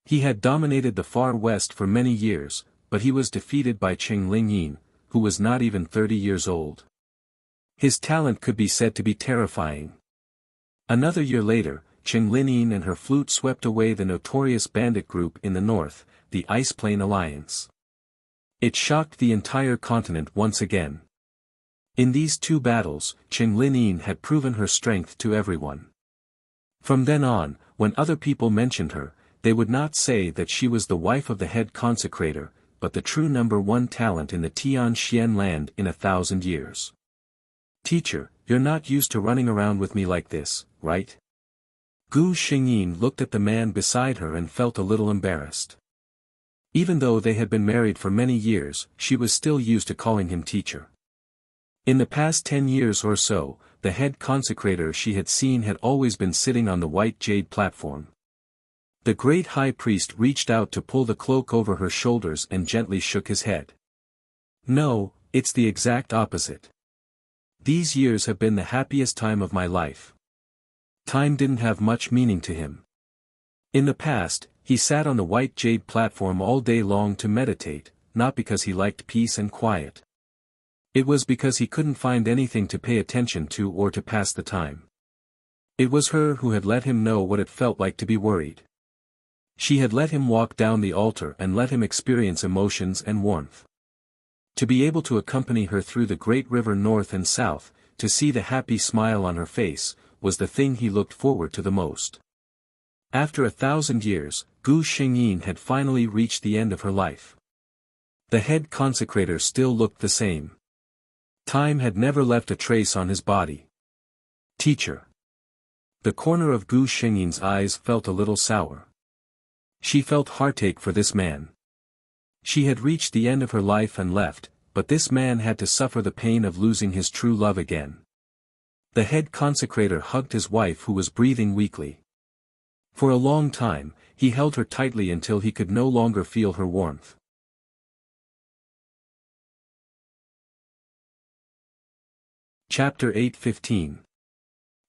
He had dominated the far west for many years, but he was defeated by Chen Lingyin, who was not even 30 years old. His talent could be said to be terrifying. Another year later, Chen Lingyin and her flute swept away the notorious bandit group in the north, the Ice Plain Alliance. It shocked the entire continent once again. In these 2 battles, Chen Lingyin had proven her strength to everyone. From then on, when other people mentioned her, they would not say that she was the wife of the head consecrator, but the true #1 talent in the Tianxian land in 1,000 years. Teacher, you're not used to running around with me like this, right? Gu Xingyin looked at the man beside her and felt a little embarrassed. Even though they had been married for many years, she was still used to calling him teacher. In the past 10 years or so, the head consecrator she had seen had always been sitting on the white jade platform. The great high priest reached out to pull the cloak over her shoulders and gently shook his head. No, it's the exact opposite. These years have been the happiest time of my life. Time didn't have much meaning to him. In the past, he sat on the white jade platform all day long to meditate, not because he liked peace and quiet. It was because he couldn't find anything to pay attention to or to pass the time. It was her who had let him know what it felt like to be worried. She had let him walk down the altar and let him experience emotions and warmth. To be able to accompany her through the great river north and south, to see the happy smile on her face, was the thing he looked forward to the most. After 1,000 years, Gu Xingyin had finally reached the end of her life. The head consecrator still looked the same. Time had never left a trace on his body. Teacher. The corner of Gu Xingyin's eyes felt a little sour. She felt heartache for this man. She had reached the end of her life and left, but this man had to suffer the pain of losing his true love again. The head consecrator hugged his wife who was breathing weakly. For a long time, he held her tightly until he could no longer feel her warmth. Chapter 8:15.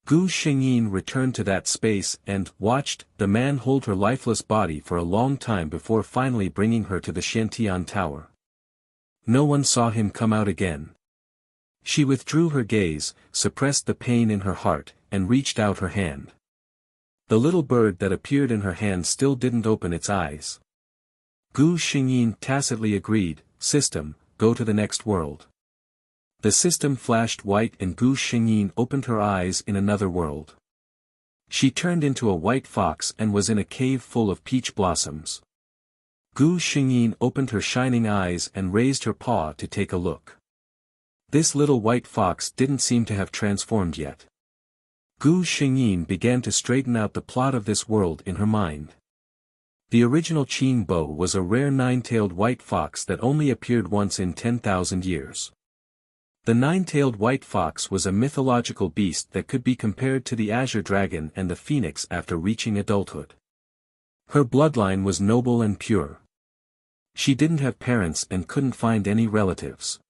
Gu Xingyin returned to that space and watched the man hold her lifeless body for a long time before finally bringing her to the Xiantian Tower. No one saw him come out again. She withdrew her gaze, suppressed the pain in her heart, and reached out her hand. The little bird that appeared in her hand still didn't open its eyes. Gu Xingyin tacitly agreed, "System, go to the next world." The system flashed white and Gu Xingyin opened her eyes in another world. She turned into a white fox and was in a cave full of peach blossoms. Gu Xingyin opened her shining eyes and raised her paw to take a look. This little white fox didn't seem to have transformed yet. Gu Xingyin began to straighten out the plot of this world in her mind. The original Qin Bo was a rare 9-tailed white fox that only appeared once in 10,000 years. The nine-tailed white fox was a mythological beast that could be compared to the azure dragon and the phoenix after reaching adulthood. Her bloodline was noble and pure. She didn't have parents and couldn't find any relatives.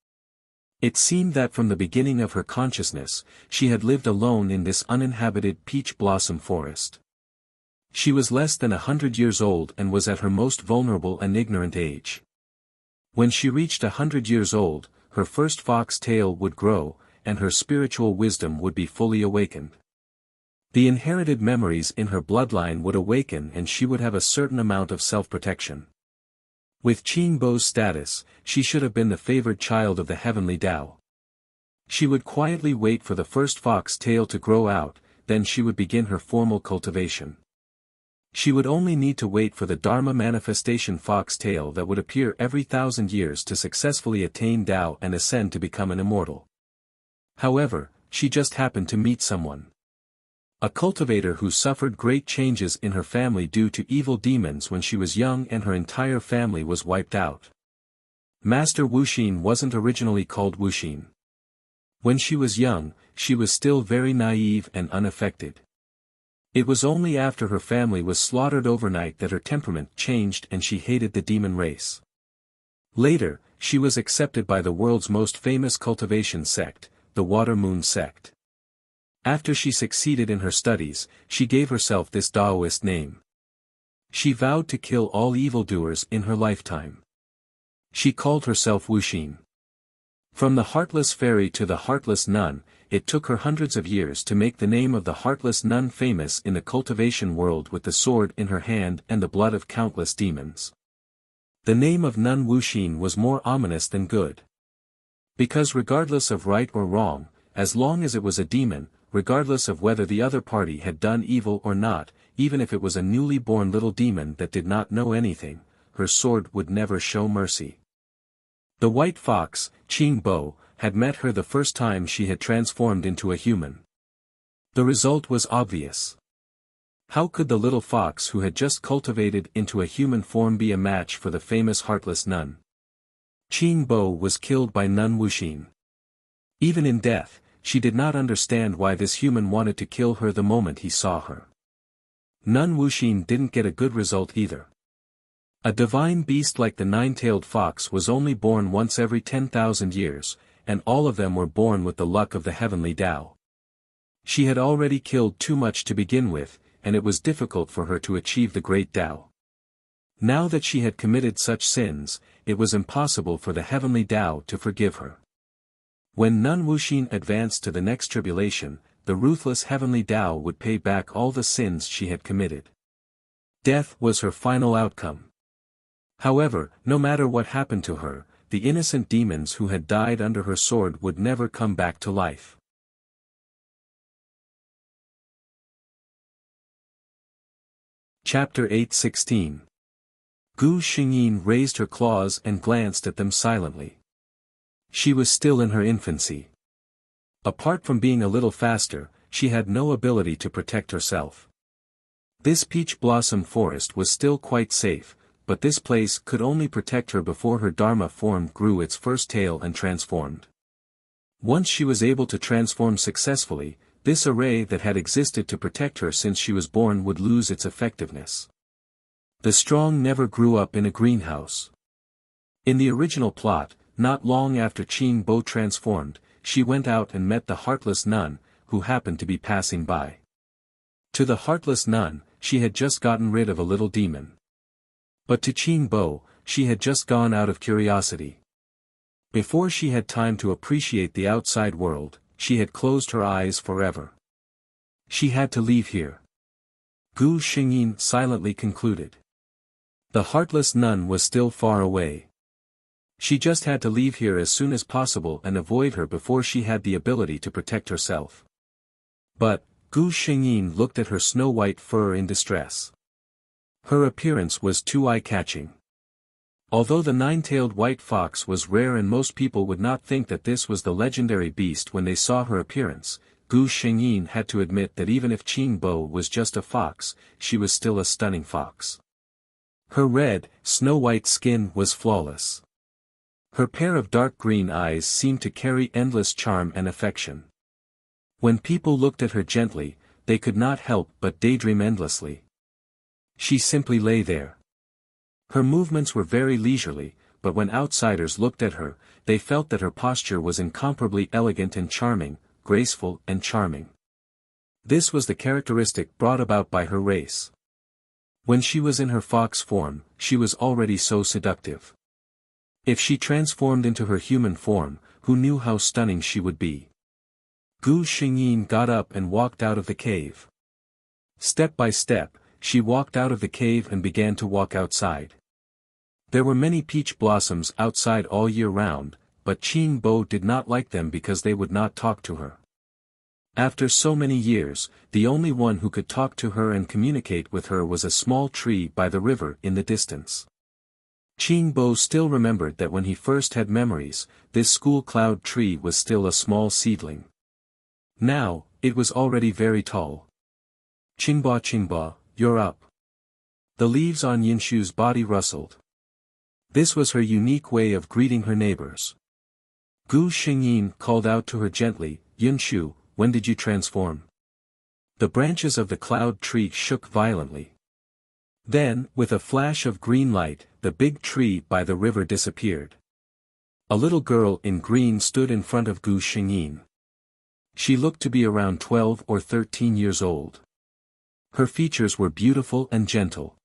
It seemed that from the beginning of her consciousness, she had lived alone in this uninhabited peach blossom forest. She was less than 100 years old and was at her most vulnerable and ignorant age. When she reached 100 years old, her first fox tail would grow, and her spiritual wisdom would be fully awakened. The inherited memories in her bloodline would awaken and she would have a certain amount of self-protection. With Qingbo's status, she should have been the favored child of the heavenly Tao. She would quietly wait for the first fox tail to grow out, then she would begin her formal cultivation. She would only need to wait for the Dharma manifestation fox tail that would appear every 1,000 years to successfully attain Tao and ascend to become an immortal. However, she just happened to meet someone. A cultivator who suffered great changes in her family due to evil demons when she was young and her entire family was wiped out. Master Wuxia wasn't originally called Wuxia. When she was young, she was still very naive and unaffected. It was only after her family was slaughtered overnight that her temperament changed and she hated the demon race. Later, she was accepted by the world's most famous cultivation sect, the Water Moon sect. After she succeeded in her studies, she gave herself this Taoist name. She vowed to kill all evildoers in her lifetime. She called herself Wuxia. From the heartless fairy to the heartless nun, it took her hundreds of years to make the name of the heartless nun famous in the cultivation world with the sword in her hand and the blood of countless demons. The name of Nun Wuxia was more ominous than good. Because regardless of right or wrong, as long as it was a demon, regardless of whether the other party had done evil or not, even if it was a newly born little demon that did not know anything, her sword would never show mercy. The white fox, Qingbo, had met her the first time she had transformed into a human. The result was obvious. How could the little fox who had just cultivated into a human form be a match for the famous heartless nun? Qingbo was killed by Nun Wuxia. Even in death, she did not understand why this human wanted to kill her the moment he saw her. Nun Wuxia didn't get a good result either. A divine beast like the nine-tailed fox was only born once every 10,000 years, and all of them were born with the luck of the heavenly Tao. She had already killed too much to begin with, and it was difficult for her to achieve the great Tao. Now that she had committed such sins, it was impossible for the heavenly Tao to forgive her. When Nun Wuxia advanced to the next tribulation, the ruthless heavenly Tao would pay back all the sins she had committed. Death was her final outcome. However, no matter what happened to her, the innocent demons who had died under her sword would never come back to life. Chapter 8:16. Gu Xingyin raised her claws and glanced at them silently. She was still in her infancy. Apart from being a little faster, she had no ability to protect herself. This peach blossom forest was still quite safe, but this place could only protect her before her Dharma form grew its first tail and transformed. Once she was able to transform successfully, this array that had existed to protect her since she was born would lose its effectiveness. The strong never grew up in a greenhouse. In the original plot, not long after Qingbo transformed, she went out and met the heartless nun, who happened to be passing by. To the heartless nun, she had just gotten rid of a little demon. But to Qingbo, she had just gone out of curiosity. Before she had time to appreciate the outside world, she had closed her eyes forever. She had to leave here. Gu Xingyin silently concluded. The heartless nun was still far away. She just had to leave here as soon as possible and avoid her before she had the ability to protect herself. But, Gu Xingyin looked at her snow-white fur in distress. Her appearance was too eye-catching. Although the nine-tailed white fox was rare and most people would not think that this was the legendary beast when they saw her appearance, Gu Xingyin had to admit that even if Qingbo was just a fox, she was still a stunning fox. Her red, snow-white skin was flawless. Her pair of dark green eyes seemed to carry endless charm and affection. When people looked at her gently, they could not help but daydream endlessly. She simply lay there. Her movements were very leisurely, but when outsiders looked at her, they felt that her posture was incomparably elegant and charming, graceful and charming. This was the characteristic brought about by her race. When she was in her fox form, she was already so seductive. If she transformed into her human form, who knew how stunning she would be? Gu Xingyin got up and walked out of the cave. Step by step, she walked out of the cave and began to walk outside. There were many peach blossoms outside all year round, but Qing Bo did not like them because they would not talk to her. After so many years, the only one who could talk to her and communicate with her was a small tree by the river in the distance. Qing Bo still remembered that when he first had memories, this school cloud tree was still a small seedling. Now, it was already very tall. Qingba, you're up. The leaves on Yinshu's body rustled. This was her unique way of greeting her neighbors. Gu Xingyin called out to her gently, Yinshu, when did you transform? The branches of the cloud tree shook violently. Then, with a flash of green light, the big tree by the river disappeared. A little girl in green stood in front of Gu Xingyin. She looked to be around 12 or 13 years old. Her features were beautiful and gentle.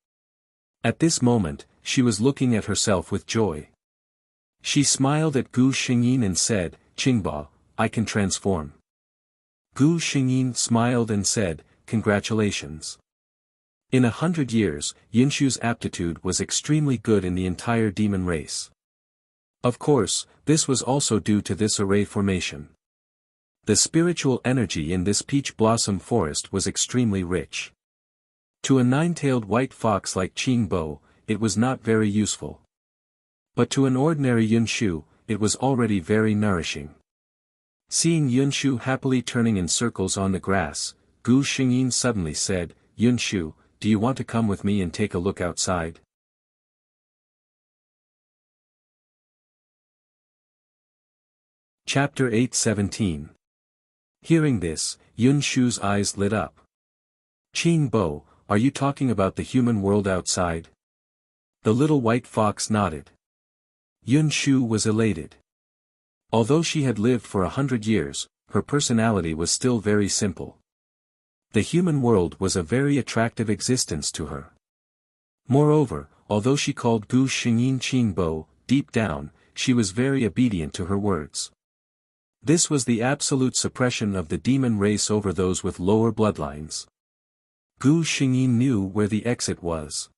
At this moment, she was looking at herself with joy. She smiled at Gu Xingyin and said, Qingba, I can transform. Gu Xingyin smiled and said, congratulations. In 100 years, Yinshu's aptitude was extremely good in the entire demon race. Of course, this was also due to this array formation. The spiritual energy in this peach blossom forest was extremely rich. To a nine-tailed white fox like Qing Bo, it was not very useful. But to an ordinary Yinshu, it was already very nourishing. Seeing Yinshu happily turning in circles on the grass, Gu Xingyin suddenly said, Yinshu, do you want to come with me and take a look outside? Chapter 8:17. Hearing this, Yinshu's eyes lit up. Qing Bo, are you talking about the human world outside? The little white fox nodded. Yinshu was elated. Although she had lived for 100 years, her personality was still very simple. The human world was a very attractive existence to her. Moreover, although she called Gu Xingyin Qing Bo, deep down, she was very obedient to her words. This was the absolute suppression of the demon race over those with lower bloodlines. Gu Xingyin knew where the exit was.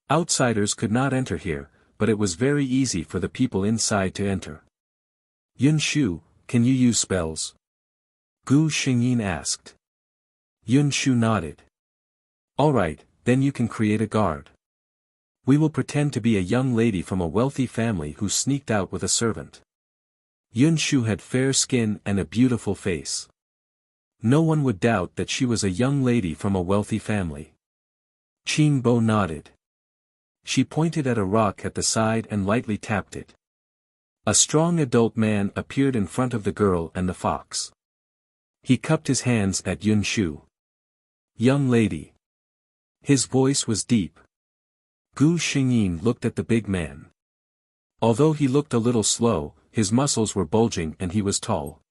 Outsiders could not enter here, but it was very easy for the people inside to enter. Yinshu, can you use spells? Gu Xingyin asked. Yinshu nodded. Alright, then you can create a guard. We will pretend to be a young lady from a wealthy family who sneaked out with a servant. Yinshu had fair skin and a beautiful face. No one would doubt that she was a young lady from a wealthy family. Qing Bo nodded. She pointed at a rock at the side and lightly tapped it. A strong adult man appeared in front of the girl and the fox. He cupped his hands at Yinshu. Young lady. His voice was deep. Gu Xingyin looked at the big man. Although he looked a little slow, his muscles were bulging and he was tall.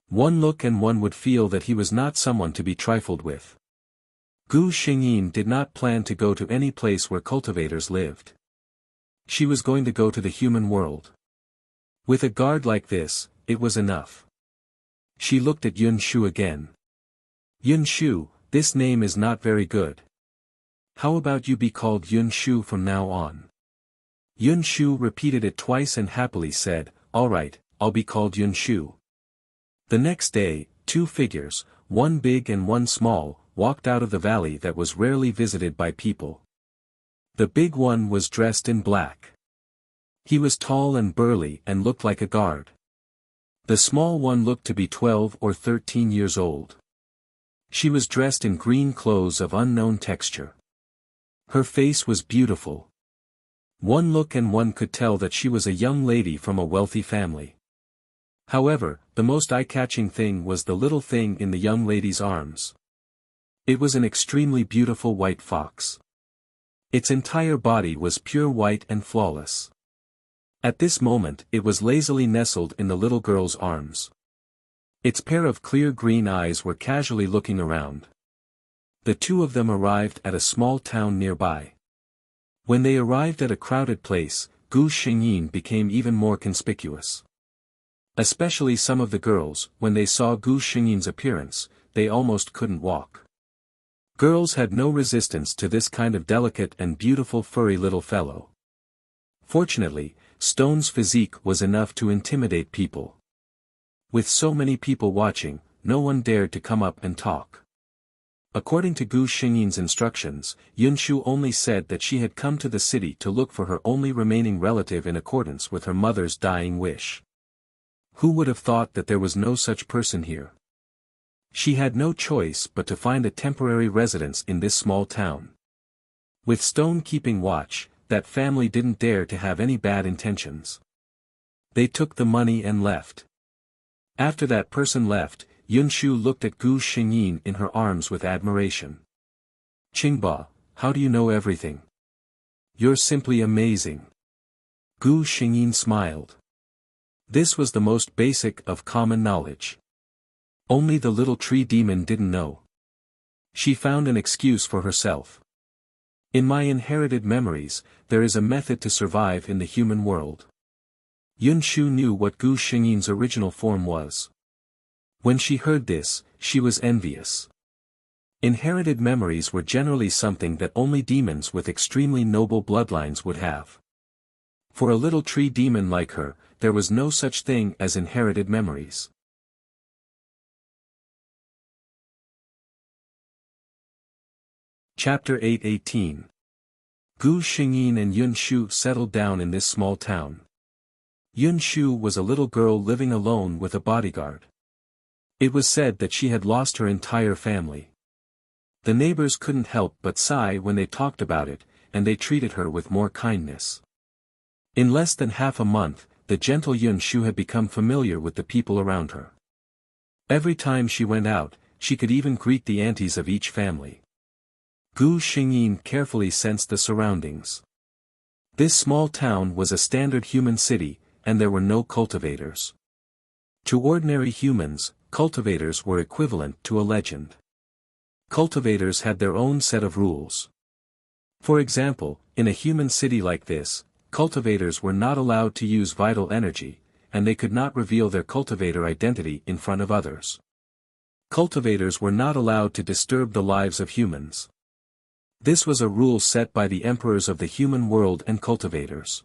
One look and one would feel that he was not someone to be trifled with. Gu Xingyin did not plan to go to any place where cultivators lived. She was going to go to the human world. With a guard like this, it was enough. She looked at Yinshu again. Yinshu, this name is not very good. How about you be called Yinshu from now on? Yinshu repeated it twice and happily said, alright, I'll be called Yinshu. The next day, two figures, one big and one small, walked out of the valley that was rarely visited by people. The big one was dressed in black. He was tall and burly and looked like a guard. The small one looked to be 12 or 13 years old. She was dressed in green clothes of unknown texture. Her face was beautiful. One look and one could tell that she was a young lady from a wealthy family. However, the most eye-catching thing was the little thing in the young lady's arms. It was an extremely beautiful white fox. Its entire body was pure white and flawless. At this moment it was lazily nestled in the little girl's arms. Its pair of clear green eyes were casually looking around. The two of them arrived at a small town nearby. When they arrived at a crowded place, Gu Xingyin became even more conspicuous. Especially some of the girls, when they saw Gu Xingyin's appearance, they almost couldn't walk. Girls had no resistance to this kind of delicate and beautiful furry little fellow. Fortunately, Stone's physique was enough to intimidate people. With so many people watching, no one dared to come up and talk. According to Gu Xingyin's instructions, Yunshu only said that she had come to the city to look for her only remaining relative in accordance with her mother's dying wish. Who would have thought that there was no such person here? She had no choice but to find a temporary residence in this small town. With Stone keeping watch, that family didn't dare to have any bad intentions. They took the money and left. After that person left, Yunshu looked at Gu Xingyin in her arms with admiration. "Qingba, how do you know everything? You're simply amazing." Gu Xingyin smiled. This was the most basic of common knowledge. Only the little tree demon didn't know. She found an excuse for herself. "In my inherited memories, there is a method to survive in the human world." Yunshu knew what Gu Xingyin's original form was. When she heard this, she was envious. Inherited memories were generally something that only demons with extremely noble bloodlines would have. For a little tree demon like her, there was no such thing as inherited memories. Chapter 8:18. Gu Xingyin and Yunshu settled down in this small town. Yunshu was a little girl living alone with a bodyguard. It was said that she had lost her entire family. The neighbors couldn't help but sigh when they talked about it, and they treated her with more kindness. In less than half a month, the gentle Yunshu had become familiar with the people around her. Every time she went out, she could even greet the aunties of each family. Gu Xingyin carefully sensed the surroundings. This small town was a standard human city, and there were no cultivators. To ordinary humans, cultivators were equivalent to a legend. Cultivators had their own set of rules. For example, in a human city like this, cultivators were not allowed to use vital energy, and they could not reveal their cultivator identity in front of others. Cultivators were not allowed to disturb the lives of humans. This was a rule set by the emperors of the human world and cultivators.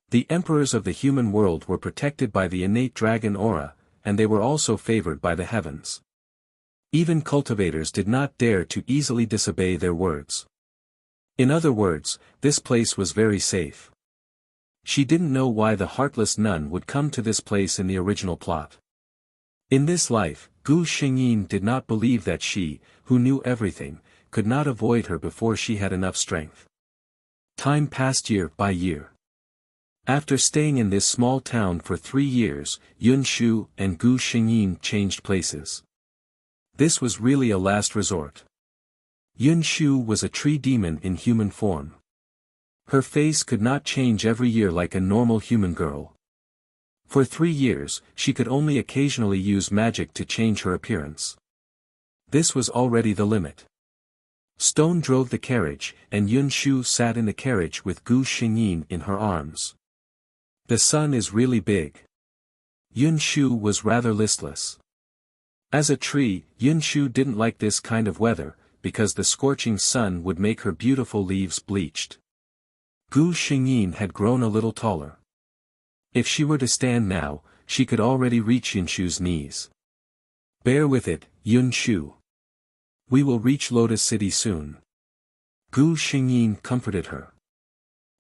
The emperors of the human world were protected by the innate dragon aura, and they were also favored by the heavens. Even cultivators did not dare to easily disobey their words. In other words, this place was very safe. She didn't know why the heartless nun would come to this place in the original plot. In this life, Gu Xingyin did not believe that she, who knew everything, could not avoid her before she had enough strength. Time passed year by year. After staying in this small town for 3 years, Yunshu and Gu Xingyin changed places. This was really a last resort. Yunshu was a tree demon in human form. Her face could not change every year like a normal human girl. For 3 years, she could only occasionally use magic to change her appearance. This was already the limit. Stone drove the carriage, and Yunshu sat in the carriage with Gu Xingyin in her arms. The sun is really big. Yunshu was rather listless. As a tree, Yunshu didn't like this kind of weather, because the scorching sun would make her beautiful leaves bleached. Gu Xingyin had grown a little taller. If she were to stand now, she could already reach Yunshu's knees. "Bear with it, Yunshu. We will reach Lotus City soon." Gu Xingyin comforted her.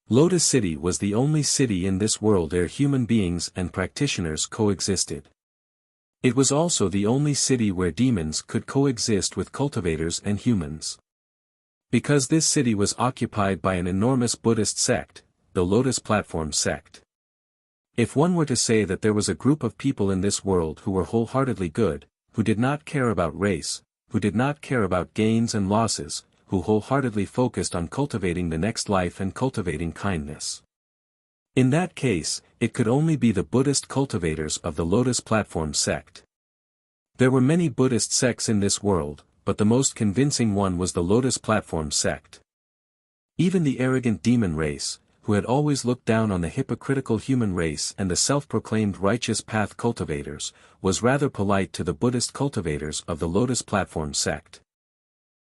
Lotus City was the only city in this world where human beings and practitioners coexisted. It was also the only city where demons could coexist with cultivators and humans. Because this city was occupied by an enormous Buddhist sect, the Lotus Platform sect. If one were to say that there was a group of people in this world who were wholeheartedly good, who did not care about race, who did not care about gains and losses, who wholeheartedly focused on cultivating the next life and cultivating kindness. In that case, it could only be the Buddhist cultivators of the Lotus Platform sect. There were many Buddhist sects in this world, but the most convincing one was the Lotus Platform sect. Even the arrogant demon race, who had always looked down on the hypocritical human race and the self-proclaimed righteous path cultivators, was rather polite to the Buddhist cultivators of the Lotus Platform sect.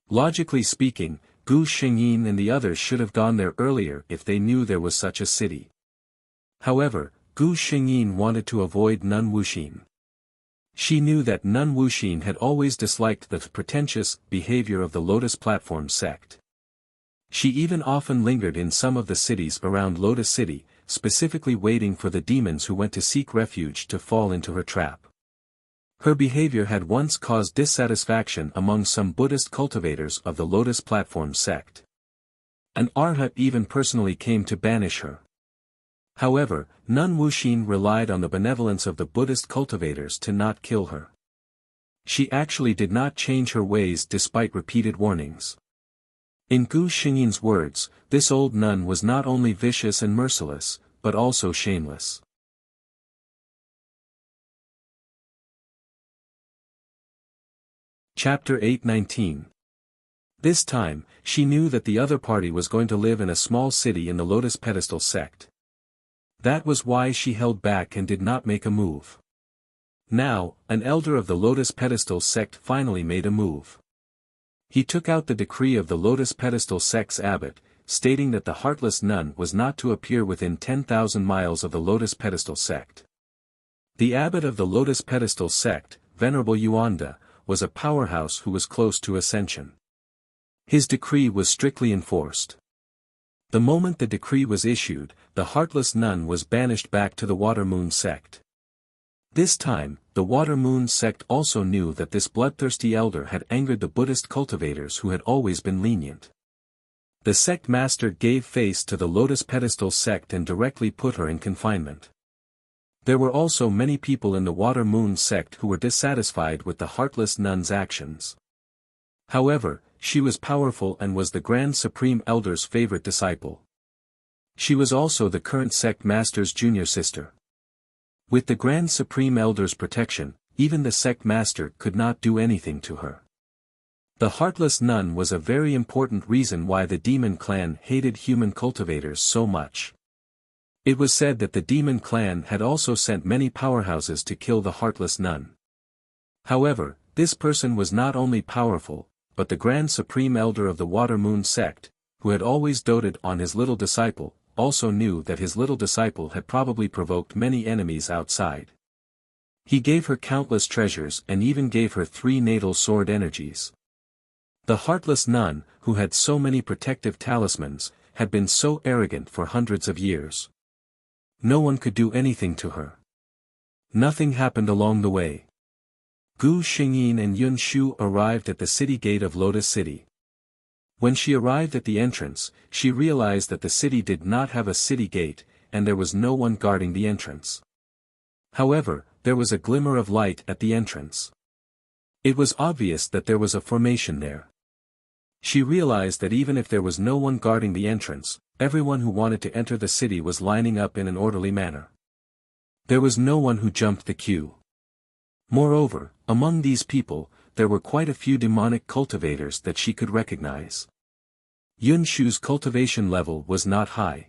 Logically speaking, Gu Xingyin and the others should have gone there earlier if they knew there was such a city. However, Gu Xingyin wanted to avoid Nun Wuxin. She knew that Nun Wuxin had always disliked the pretentious behavior of the Lotus Platform sect. She even often lingered in some of the cities around Lotus City, specifically waiting for the demons who went to seek refuge to fall into her trap. Her behavior had once caused dissatisfaction among some Buddhist cultivators of the Lotus Platform sect. An arhat even personally came to banish her. However, Nun Wuxin relied on the benevolence of the Buddhist cultivators to not kill her. She actually did not change her ways despite repeated warnings. In Gu Xingyin's words, this old nun was not only vicious and merciless, but also shameless. Chapter 8:19. This time, she knew that the other party was going to live in a small city in the Lotus Pedestal sect. That was why she held back and did not make a move. Now, an elder of the Lotus Pedestal sect finally made a move. He took out the decree of the Lotus Pedestal sect's abbot, stating that the heartless nun was not to appear within 10,000 miles of the Lotus Pedestal sect. The abbot of the Lotus Pedestal sect, Venerable Yuanda, was a powerhouse who was close to ascension. His decree was strictly enforced. The moment the decree was issued, the heartless nun was banished back to the Water Moon sect. This time, the Water Moon sect also knew that this bloodthirsty elder had angered the Buddhist cultivators who had always been lenient. The sect master gave face to the Lotus Pedestal sect and directly put her in confinement. There were also many people in the Water Moon sect who were dissatisfied with the heartless nun's actions. However, she was powerful and was the Grand Supreme Elder's favorite disciple. She was also the current sect master's junior sister. With the Grand Supreme Elder's protection, even the sect master could not do anything to her. The heartless nun was a very important reason why the demon clan hated human cultivators so much. It was said that the demon clan had also sent many powerhouses to kill the heartless nun. However, this person was not only powerful, but the Grand Supreme Elder of the Water Moon sect, who had always doted on his little disciple, also knew that his little disciple had probably provoked many enemies outside. He gave her countless treasures and even gave her 3 natal sword energies. The heartless nun, who had so many protective talismans, had been so arrogant for hundreds of years. No one could do anything to her. Nothing happened along the way. Gu Xingyin and Yun Shu arrived at the city gate of Lotus City. When she arrived at the entrance, she realized that the city did not have a city gate, and there was no one guarding the entrance. However, there was a glimmer of light at the entrance. It was obvious that there was a formation there. She realized that even if there was no one guarding the entrance, everyone who wanted to enter the city was lining up in an orderly manner. There was no one who jumped the queue. Moreover, among these people, there were quite a few demonic cultivators that she could recognize. Yun Shu's cultivation level was not high.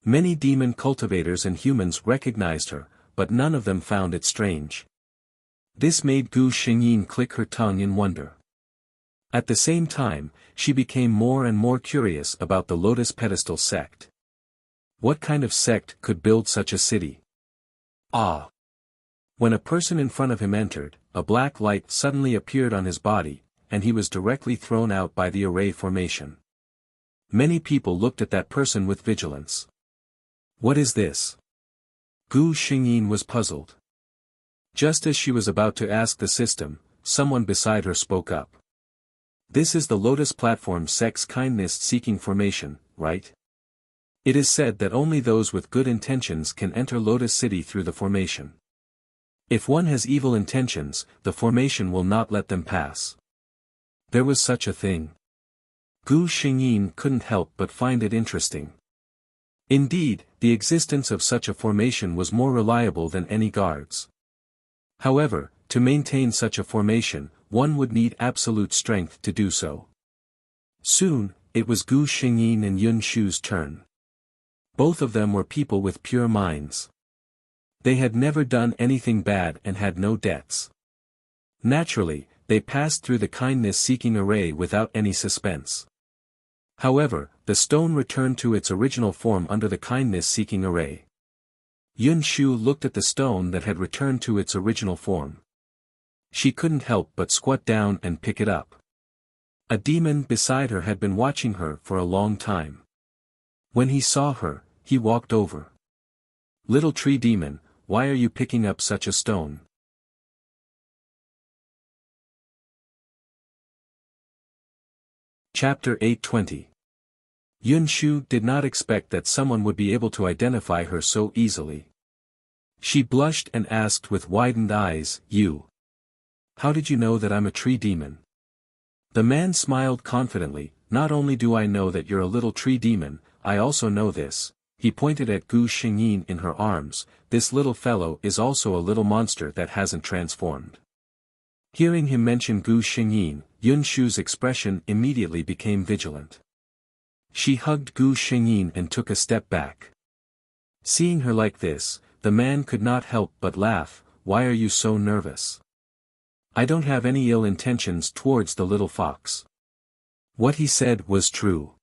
Many demon cultivators and humans recognized her, but none of them found it strange. This made Gu Xingyin click her tongue in wonder. At the same time, she became more and more curious about the Lotus Pedestal sect. What kind of sect could build such a city? Ah! When a person in front of him entered, a black light suddenly appeared on his body, and he was directly thrown out by the array formation. Many people looked at that person with vigilance. What is this? Gu Xingyin was puzzled. Just as she was about to ask the system, someone beside her spoke up. This is the Lotus Platform sect's kindness-seeking formation, right? It is said that only those with good intentions can enter Lotus City through the formation. If one has evil intentions, the formation will not let them pass. There was such a thing. Gu Xingyin couldn't help but find it interesting. Indeed, the existence of such a formation was more reliable than any guards. However, to maintain such a formation, one would need absolute strength to do so. Soon, it was Gu Xingyin and Yun Shu's turn. Both of them were people with pure minds. They had never done anything bad and had no debts. Naturally, they passed through the kindness-seeking array without any suspense. However, the stone returned to its original form under the kindness-seeking array. Yun Shu looked at the stone that had returned to its original form. She couldn't help but squat down and pick it up. A demon beside her had been watching her for a long time. When he saw her, he walked over. "Little tree demon, why are you picking up such a stone?" Chapter 820. Yun Shu did not expect that someone would be able to identify her so easily. She blushed and asked with widened eyes, "You? How did you know that I'm a tree demon?" The man smiled confidently, "Not only do I know that you're a little tree demon, I also know this." He pointed at Gu Xingyin in her arms, "This little fellow is also a little monster that hasn't transformed." Hearing him mention Gu Xingyin, Yun Shu's expression immediately became vigilant. She hugged Gu Xingyin and took a step back. Seeing her like this, the man could not help but laugh. "Why are you so nervous?" "I don't have any ill intentions towards the little fox." What he said was true.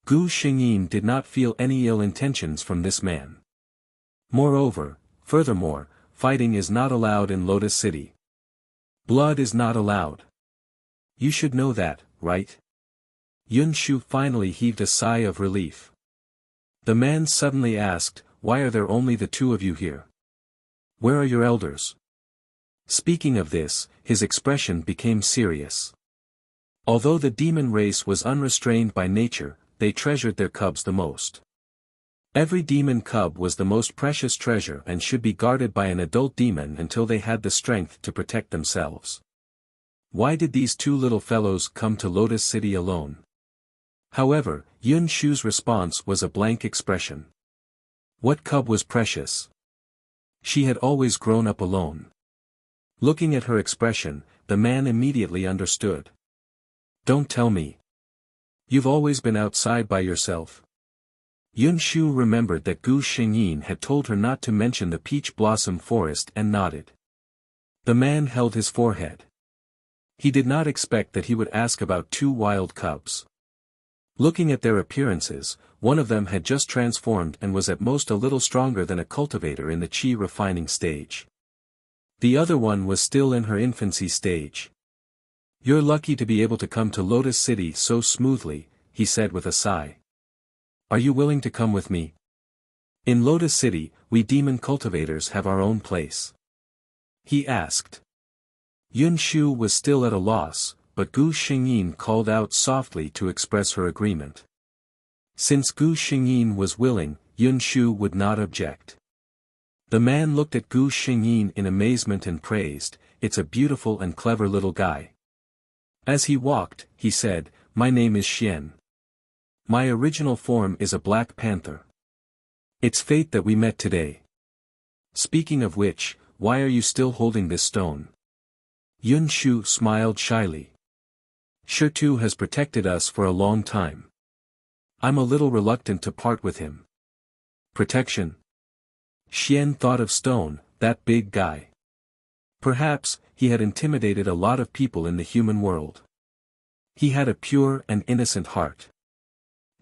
Gu Xingyin did not feel any ill intentions from this man. Furthermore, fighting is not allowed in Lotus City. Blood is not allowed. You should know that, right? Yun Shu finally heaved a sigh of relief. The man suddenly asked, "Why are there only the two of you here? Where are your elders?" Speaking of this, his expression became serious. Although the demon race was unrestrained by nature, they treasured their cubs the most. Every demon cub was the most precious treasure and should be guarded by an adult demon until they had the strength to protect themselves. Why did these two little fellows come to Lotus City alone? However, Yun Shu's response was a blank expression. What cub was precious? She had always grown up alone. Looking at her expression, the man immediately understood. "Don't tell me. You've always been outside by yourself?" Yun Shu remembered that Gu Xingyin had told her not to mention the peach blossom forest and nodded. The man held his forehead. He did not expect that he would ask about two wild cubs. Looking at their appearances, one of them had just transformed and was at most a little stronger than a cultivator in the qi refining stage. The other one was still in her infancy stage. "You're lucky to be able to come to Lotus City so smoothly," he said with a sigh. "Are you willing to come with me? In Lotus City, we demon cultivators have our own place," he asked. Yun Shu was still at a loss, but Gu Xingyin called out softly to express her agreement. Since Gu Xingyin was willing, Yun Shu would not object. The man looked at Gu Xingyin in amazement and praised, "It's a beautiful and clever little guy." As he walked, he said, "My name is Xian. My original form is a black panther. It's fate that we met today. Speaking of which, why are you still holding this stone?" Yun Shu smiled shyly. "Shirtu has protected us for a long time. I'm a little reluctant to part with him." Protection? Xian thought of stone, that big guy. Perhaps, he had intimidated a lot of people in the human world. He had a pure and innocent heart.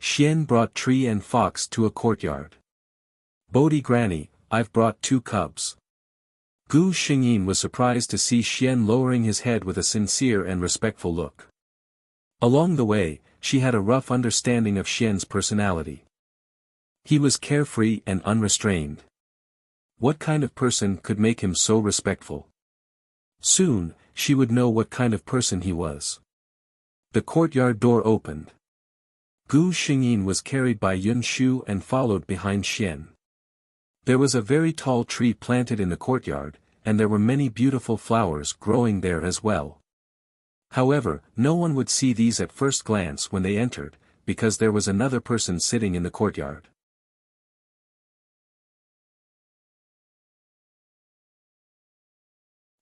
Xian brought tree and fox to a courtyard. "Bodhi Granny, I've brought two cubs." Gu Xingyin was surprised to see Xian lowering his head with a sincere and respectful look. Along the way, she had a rough understanding of Xian's personality. He was carefree and unrestrained. What kind of person could make him so respectful? Soon, she would know what kind of person he was. The courtyard door opened. Gu Xingyin was carried by Yun Shu and followed behind Xian. There was a very tall tree planted in the courtyard, and there were many beautiful flowers growing there as well. However, no one would see these at first glance when they entered, because there was another person sitting in the courtyard.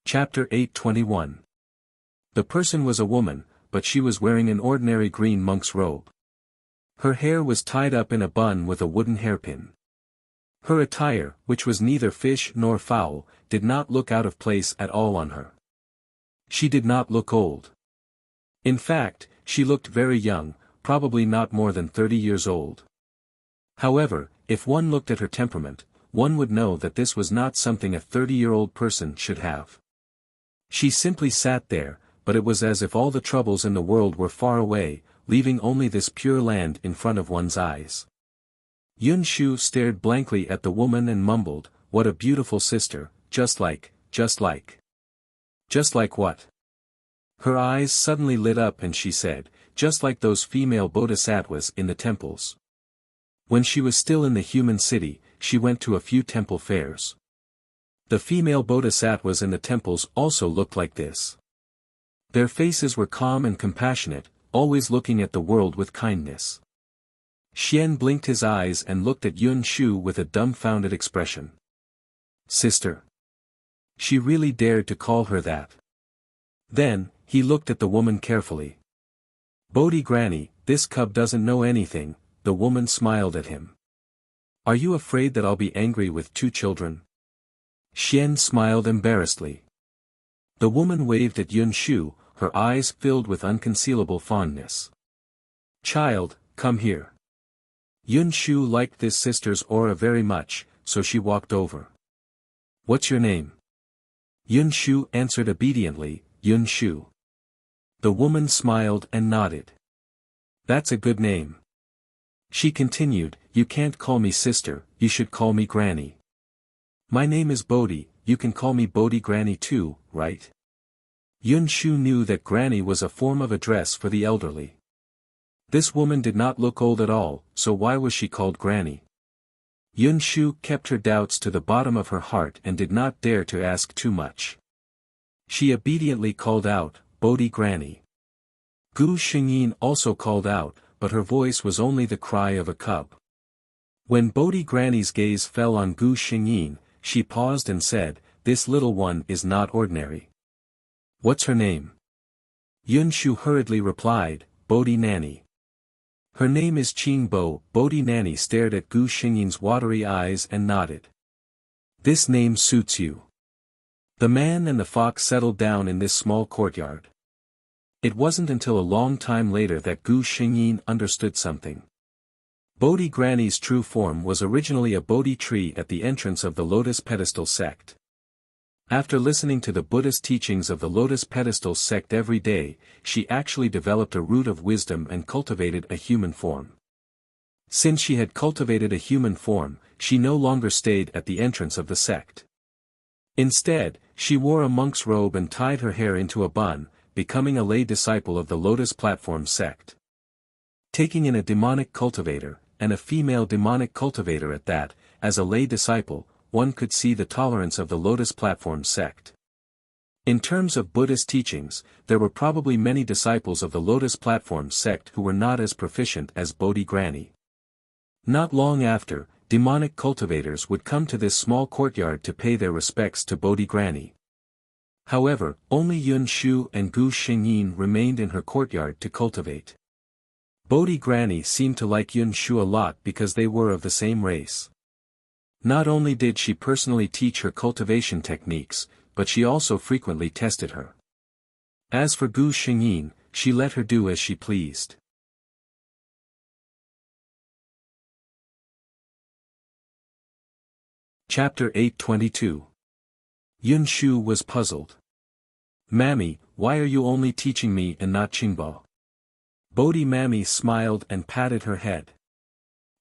Chapter 821. The person was a woman, but she was wearing an ordinary green monk's robe. Her hair was tied up in a bun with a wooden hairpin. Her attire, which was neither fish nor fowl, did not look out of place at all on her. She did not look old. In fact, she looked very young, probably not more than 30 years old. However, if one looked at her temperament, one would know that this was not something a 30-year-old person should have. She simply sat there, but it was as if all the troubles in the world were far away, leaving only this pure land in front of one's eyes. Yun Shu stared blankly at the woman and mumbled, "What a beautiful sister, just like what?" Her eyes suddenly lit up and she said, "Just like those female bodhisattvas in the temples." When she was still in the human city, she went to a few temple fairs. The female bodhisattvas in the temples also looked like this. Their faces were calm and compassionate, always looking at the world with kindness. Xian blinked his eyes and looked at Yun Shu with a dumbfounded expression. "Sister." She really dared to call her that. Then, he looked at the woman carefully. "Bodhi Granny, this cub doesn't know anything," the woman smiled at him. "Are you afraid that I'll be angry with two children?" Xian smiled embarrassedly. The woman waved at Yun Shu, her eyes filled with unconcealable fondness. "Child, come here." Yun Shu liked this sister's aura very much, so she walked over. "What's your name?" Yun Shu answered obediently, "Yun Shu." The woman smiled and nodded. "That's a good name." She continued, "You can't call me sister, you should call me Granny." "My name is Bodhi, you can call me Bodhi Granny too, right?" Yun Shu knew that Granny was a form of address for the elderly. This woman did not look old at all, so why was she called Granny? Yun Shu kept her doubts to the bottom of her heart and did not dare to ask too much. She obediently called out, "Bodhi Granny." Gu Xingyin also called out, but her voice was only the cry of a cub. When Bodhi Granny's gaze fell on Gu Xingyin, she paused and said, "This little one is not ordinary." "What's her name?" Yun Shu hurriedly replied, "Bodhi Nanny." "Her name is Qing Bo." Bodhi Nanny stared at Gu Xingyin's watery eyes and nodded. "This name suits you." The man and the fox settled down in this small courtyard. It wasn't until a long time later that Gu Xingyin understood something. Bodhi Granny's true form was originally a Bodhi tree at the entrance of the Lotus Pedestal sect. After listening to the Buddhist teachings of the Lotus Pedestal sect every day, she actually developed a root of wisdom and cultivated a human form. Since she had cultivated a human form, she no longer stayed at the entrance of the sect. Instead, she wore a monk's robe and tied her hair into a bun, becoming a lay disciple of the Lotus Platform sect. Taking in a demonic cultivator, and a female demonic cultivator at that, as a lay disciple, one could see the tolerance of the Lotus Platform sect. In terms of Buddhist teachings, there were probably many disciples of the Lotus Platform sect who were not as proficient as Bodhi Granny. Not long after, demonic cultivators would come to this small courtyard to pay their respects to Bodhi Granny. However, only Yun Shu and Gu Xingyin remained in her courtyard to cultivate. Bodhi Granny seemed to like Yun Shu a lot because they were of the same race. Not only did she personally teach her cultivation techniques, but she also frequently tested her. As for Gu Xingyin, she let her do as she pleased. Chapter 822. Yun Shu was puzzled. "Mammy, why are you only teaching me and not Qingbo?" Bodhi Mammy smiled and patted her head.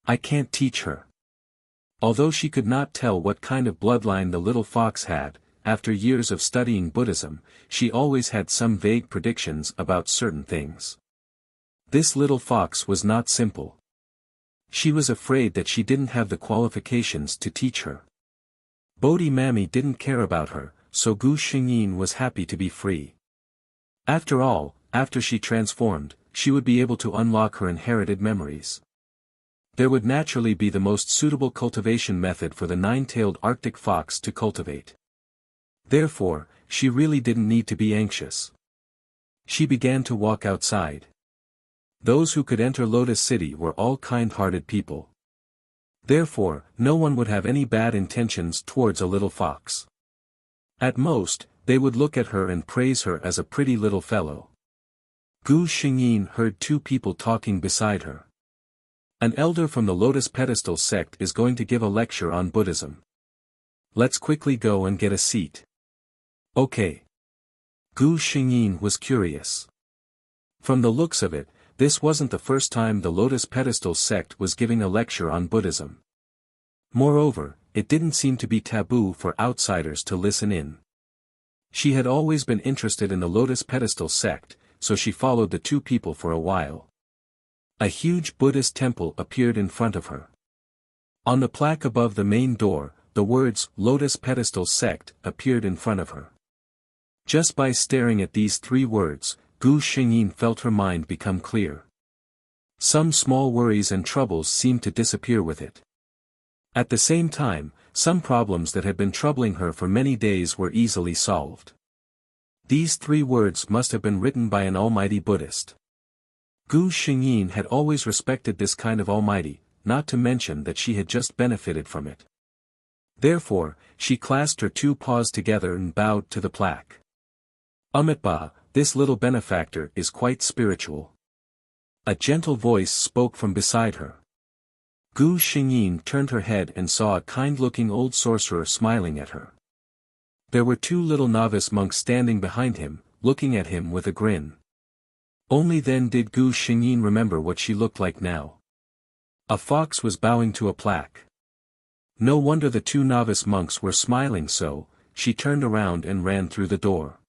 "I can't teach her." Although she could not tell what kind of bloodline the little fox had, after years of studying Buddhism, she always had some vague predictions about certain things. This little fox was not simple. She was afraid that she didn't have the qualifications to teach her. Bodhi Mammy didn't care about her, so Gu Xingyin was happy to be free. After all, after she transformed, she would be able to unlock her inherited memories. There would naturally be the most suitable cultivation method for the nine-tailed Arctic fox to cultivate. Therefore, she really didn't need to be anxious. She began to walk outside. Those who could enter Lotus City were all kind-hearted people. Therefore, no one would have any bad intentions towards a little fox. At most, they would look at her and praise her as a pretty little fellow. Gu Xingyin heard two people talking beside her. An elder from the Lotus Pedestal sect is going to give a lecture on Buddhism. Let's quickly go and get a seat. Okay. Gu Xingyin was curious. From the looks of it, this wasn't the first time the Lotus Pedestal sect was giving a lecture on Buddhism. Moreover, it didn't seem to be taboo for outsiders to listen in. She had always been interested in the Lotus Pedestal sect, so she followed the two people for a while. A huge Buddhist temple appeared in front of her. On the plaque above the main door, the words Lotus Pedestal Sect appeared in front of her. Just by staring at these three words, Gu Xingyin felt her mind become clear. Some small worries and troubles seemed to disappear with it. At the same time, some problems that had been troubling her for many days were easily solved. These three words must have been written by an almighty Buddhist. Gu Xingyin had always respected this kind of almighty, not to mention that she had just benefited from it. Therefore, she clasped her two paws together and bowed to the plaque. Amitabha, this little benefactor is quite spiritual. A gentle voice spoke from beside her. Gu Xingyin turned her head and saw a kind-looking old sorcerer smiling at her. There were two little novice monks standing behind him, looking at him with a grin. Only then did Gu Xingyin remember what she looked like now. A fox was bowing to a plaque. No wonder the two novice monks were smiling so. She turned around and ran through the door.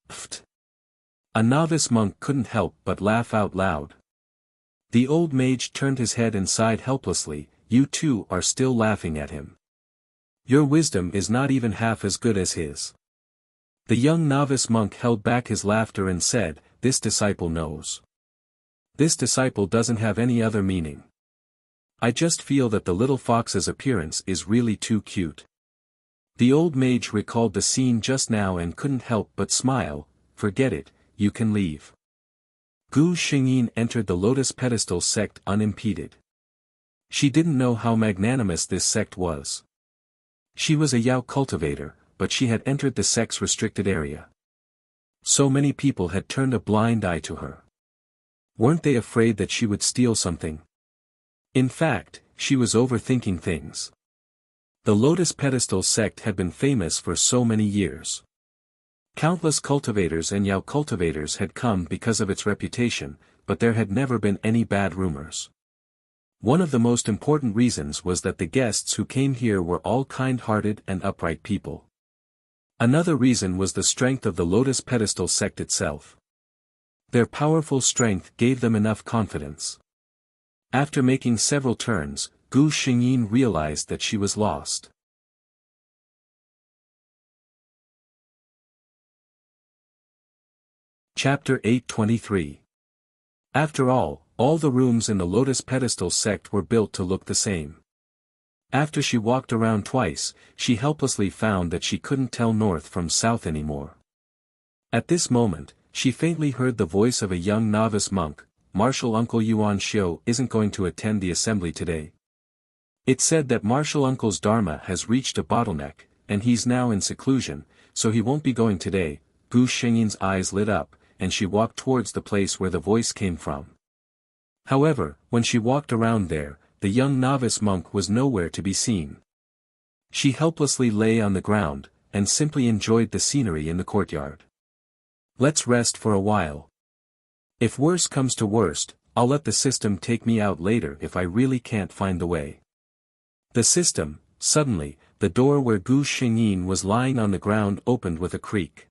Pfft! A novice monk couldn't help but laugh out loud. The old mage turned his head and sighed helplessly. You two are still laughing at him. Your wisdom is not even half as good as his. The young novice monk held back his laughter and said, this disciple knows. This disciple doesn't have any other meaning. I just feel that the little fox's appearance is really too cute. The old mage recalled the scene just now and couldn't help but smile. Forget it, you can leave. Gu Xingyin entered the Lotus Pedestal sect unimpeded. She didn't know how magnanimous this sect was. She was a Yao cultivator, but she had entered the sect's restricted area. So many people had turned a blind eye to her. Weren't they afraid that she would steal something? In fact, she was overthinking things. The Lotus Pedestal sect had been famous for so many years. Countless cultivators and Yao cultivators had come because of its reputation, but there had never been any bad rumors. One of the most important reasons was that the guests who came here were all kind-hearted and upright people. Another reason was the strength of the Lotus Pedestal sect itself. Their powerful strength gave them enough confidence. After making several turns, Gu Xingyin realized that she was lost. Chapter 823. After all the rooms in the Lotus Pedestal sect were built to look the same. After she walked around twice, she helplessly found that she couldn't tell north from south anymore. At this moment, she faintly heard the voice of a young novice monk. Martial Uncle Yuan Xiu isn't going to attend the assembly today. It said that Martial Uncle's Dharma has reached a bottleneck, and he's now in seclusion, so he won't be going today. Gu Xingyin's eyes lit up, and she walked towards the place where the voice came from. However, when she walked around there, the young novice monk was nowhere to be seen. She helplessly lay on the ground, and simply enjoyed the scenery in the courtyard. Let's rest for a while. If worse comes to worst, I'll let the system take me out later if I really can't find the way. The system. Suddenly, the door where Gu Xingyin was lying on the ground opened with a creak.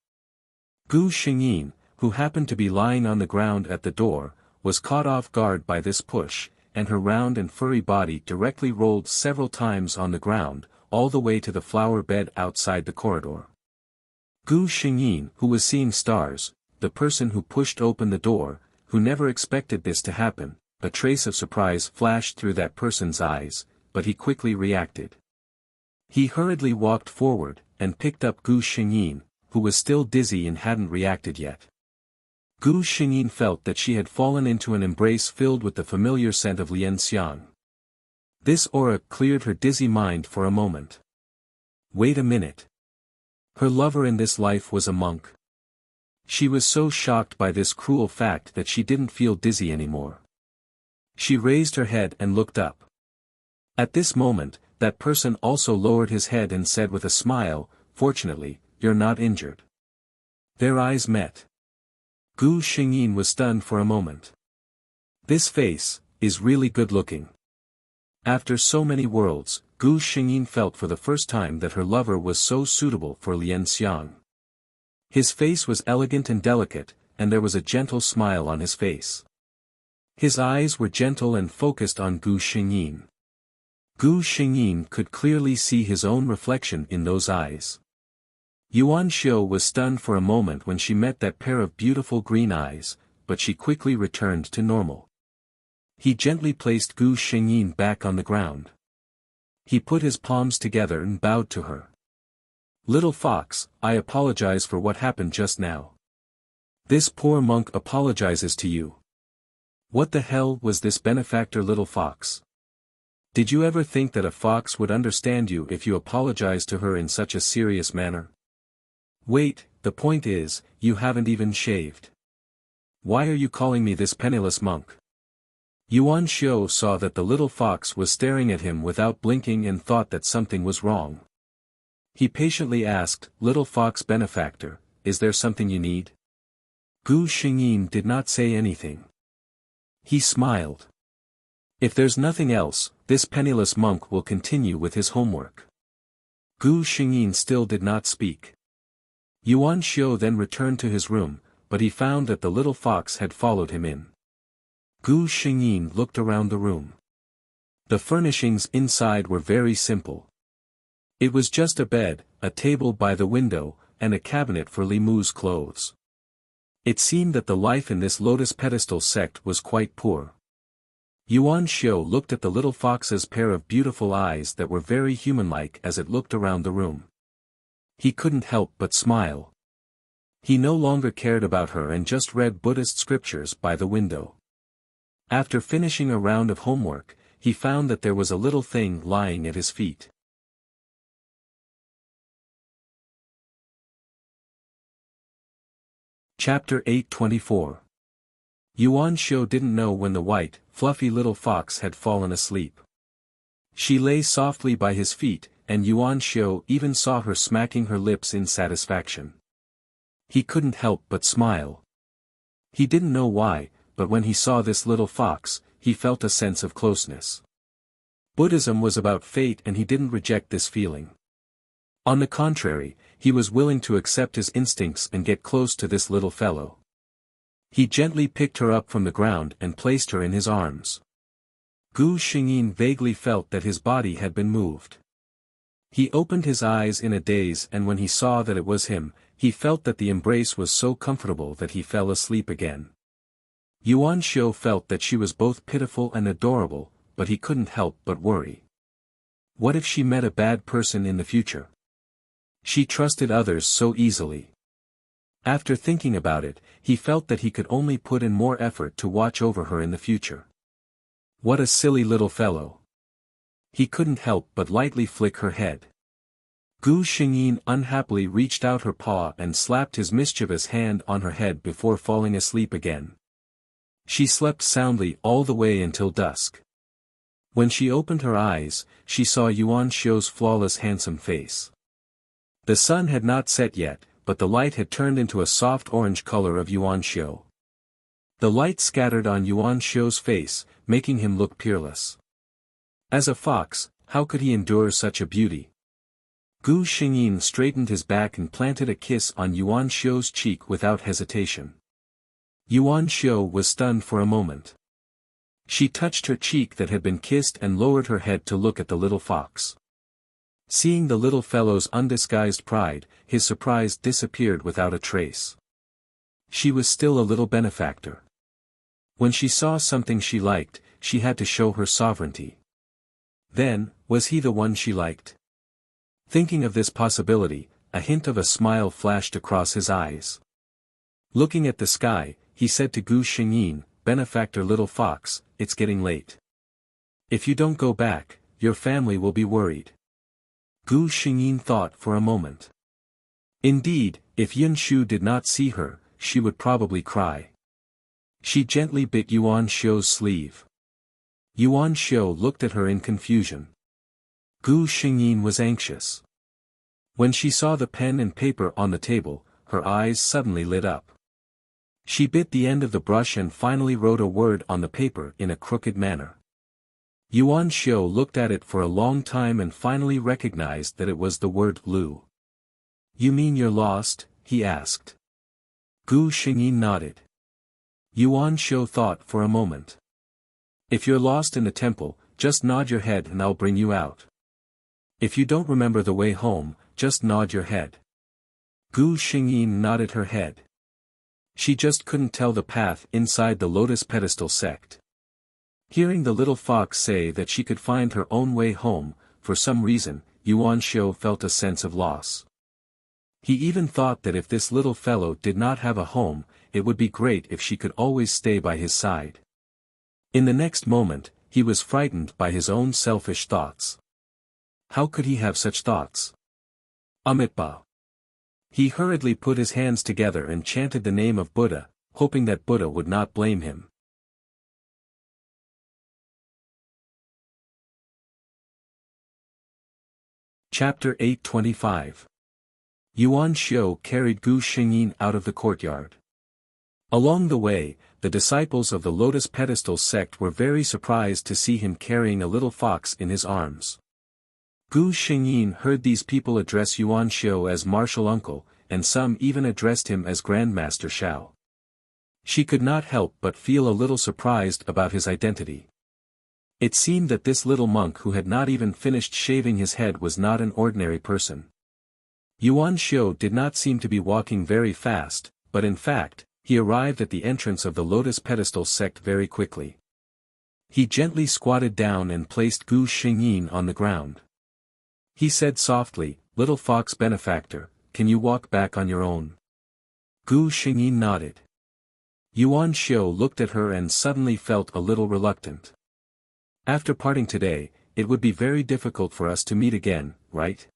Gu Xingyin, who happened to be lying on the ground at the door, was caught off guard by this push, and her round and furry body directly rolled several times on the ground, all the way to the flower bed outside the corridor. Gu Xingyin, who was seeing stars, the person who pushed open the door, who never expected this to happen, a trace of surprise flashed through that person's eyes, but he quickly reacted. He hurriedly walked forward, and picked up Gu Xingyin, who was still dizzy and hadn't reacted yet. Gu Xingyin felt that she had fallen into an embrace filled with the familiar scent of Lianxiang. This aura cleared her dizzy mind for a moment. Wait a minute. Her lover in this life was a monk. She was so shocked by this cruel fact that she didn't feel dizzy anymore. She raised her head and looked up. At this moment, that person also lowered his head and said with a smile, "Fortunately, you're not injured." Their eyes met. Gu Xingyin was stunned for a moment. This face is really good-looking. After so many worlds, Gu Xingyin felt for the first time that her lover was so suitable for Lianxiang. His face was elegant and delicate, and there was a gentle smile on his face. His eyes were gentle and focused on Gu Xingyin. Gu Xingyin could clearly see his own reflection in those eyes. Yuan Xiu was stunned for a moment when she met that pair of beautiful green eyes, but she quickly returned to normal. He gently placed Gu Xingyin back on the ground. He put his palms together and bowed to her. "Little fox, I apologize for what happened just now. This poor monk apologizes to you." What the hell was this benefactor little fox? Did you ever think that a fox would understand you if you apologized to her in such a serious manner? Wait, the point is, you haven't even shaved. Why are you calling me this penniless monk? Yuan Xiu saw that the little fox was staring at him without blinking and thought that something was wrong. He patiently asked, "Little fox benefactor, is there something you need?" Gu Xingyin did not say anything. He smiled. "If there's nothing else, this penniless monk will continue with his homework." Gu Xingyin still did not speak. Yuan Xiu then returned to his room, but he found that the little fox had followed him in. Gu Xingyin looked around the room. The furnishings inside were very simple. It was just a bed, a table by the window, and a cabinet for Li Mu's clothes. It seemed that the life in this lotus pedestal sect was quite poor. Yuan Xiu looked at the little fox's pair of beautiful eyes that were very human-like as it looked around the room. He couldn't help but smile. He no longer cared about her and just read Buddhist scriptures by the window. After finishing a round of homework, he found that there was a little thing lying at his feet. Chapter 824. Yuan Xiu didn't know when the white, fluffy little fox had fallen asleep. She lay softly by his feet, and Yuan Xiu even saw her smacking her lips in satisfaction. He couldn't help but smile. He didn't know why, but when he saw this little fox, he felt a sense of closeness. Buddhism was about fate and he didn't reject this feeling. On the contrary, he was willing to accept his instincts and get close to this little fellow. He gently picked her up from the ground and placed her in his arms. Gu Xingyin vaguely felt that his body had been moved. He opened his eyes in a daze, and when he saw that it was him, he felt that the embrace was so comfortable that he fell asleep again. Yuan Xiu felt that she was both pitiful and adorable, but he couldn't help but worry. What if she met a bad person in the future? She trusted others so easily. After thinking about it, he felt that he could only put in more effort to watch over her in the future. What a silly little fellow. He couldn't help but lightly flick her head. Gu Xingyin unhappily reached out her paw and slapped his mischievous hand on her head before falling asleep again. She slept soundly all the way until dusk. When she opened her eyes, she saw Yuan Xiu's flawless handsome face. The sun had not set yet, but the light had turned into a soft orange color of Yuan Xiu. The light scattered on Yuan Xiu's face, making him look peerless. As a fox, how could he endure such a beauty? Gu Xingyin straightened his back and planted a kiss on Yuan Xiu's cheek without hesitation. Yuan Shou was stunned for a moment. She touched her cheek that had been kissed and lowered her head to look at the little fox. Seeing the little fellow's undisguised pride, his surprise disappeared without a trace. She was still a little benefactor. When she saw something she liked, she had to show her sovereignty. Then, was he the one she liked? Thinking of this possibility, a hint of a smile flashed across his eyes. Looking at the sky, he said to Gu Xingyin, "Benefactor little fox, it's getting late. If you don't go back, your family will be worried." Gu Xingyin thought for a moment. Indeed, if Yun Shu did not see her, she would probably cry. She gently bit Yuan Shou's sleeve. Yuan Shou looked at her in confusion. Gu Xingyin was anxious. When she saw the pen and paper on the table, her eyes suddenly lit up. She bit the end of the brush and finally wrote a word on the paper in a crooked manner. Yuan Shou looked at it for a long time and finally recognized that it was the word Lu. "You mean you're lost?" he asked. Gu Xingyin nodded. Yuan Shou thought for a moment. "If you're lost in the temple, just nod your head and I'll bring you out. If you don't remember the way home, just nod your head." Gu Xingyin nodded her head. She just couldn't tell the path inside the Lotus Pedestal sect. Hearing the little fox say that she could find her own way home, for some reason, Yuan Shou felt a sense of loss. He even thought that if this little fellow did not have a home, it would be great if she could always stay by his side. In the next moment, he was frightened by his own selfish thoughts. How could he have such thoughts? Amitabha. He hurriedly put his hands together and chanted the name of Buddha, hoping that Buddha would not blame him. Chapter 825. Yuan Shou carried Gu Xingyin out of the courtyard. Along the way, the disciples of the Lotus Pedestal sect were very surprised to see him carrying a little fox in his arms. Gu Xingyin heard these people address Yuan Shou as martial uncle, and some even addressed him as Grandmaster Shao. She could not help but feel a little surprised about his identity. It seemed that this little monk who had not even finished shaving his head was not an ordinary person. Yuan Shou did not seem to be walking very fast, but in fact, he arrived at the entrance of the Lotus Pedestal sect very quickly. He gently squatted down and placed Gu Xingyin on the ground. He said softly, "Little fox benefactor, can you walk back on your own?" Gu Xingyin nodded. Yuan Shou looked at her and suddenly felt a little reluctant. "After parting today, it would be very difficult for us to meet again, right?"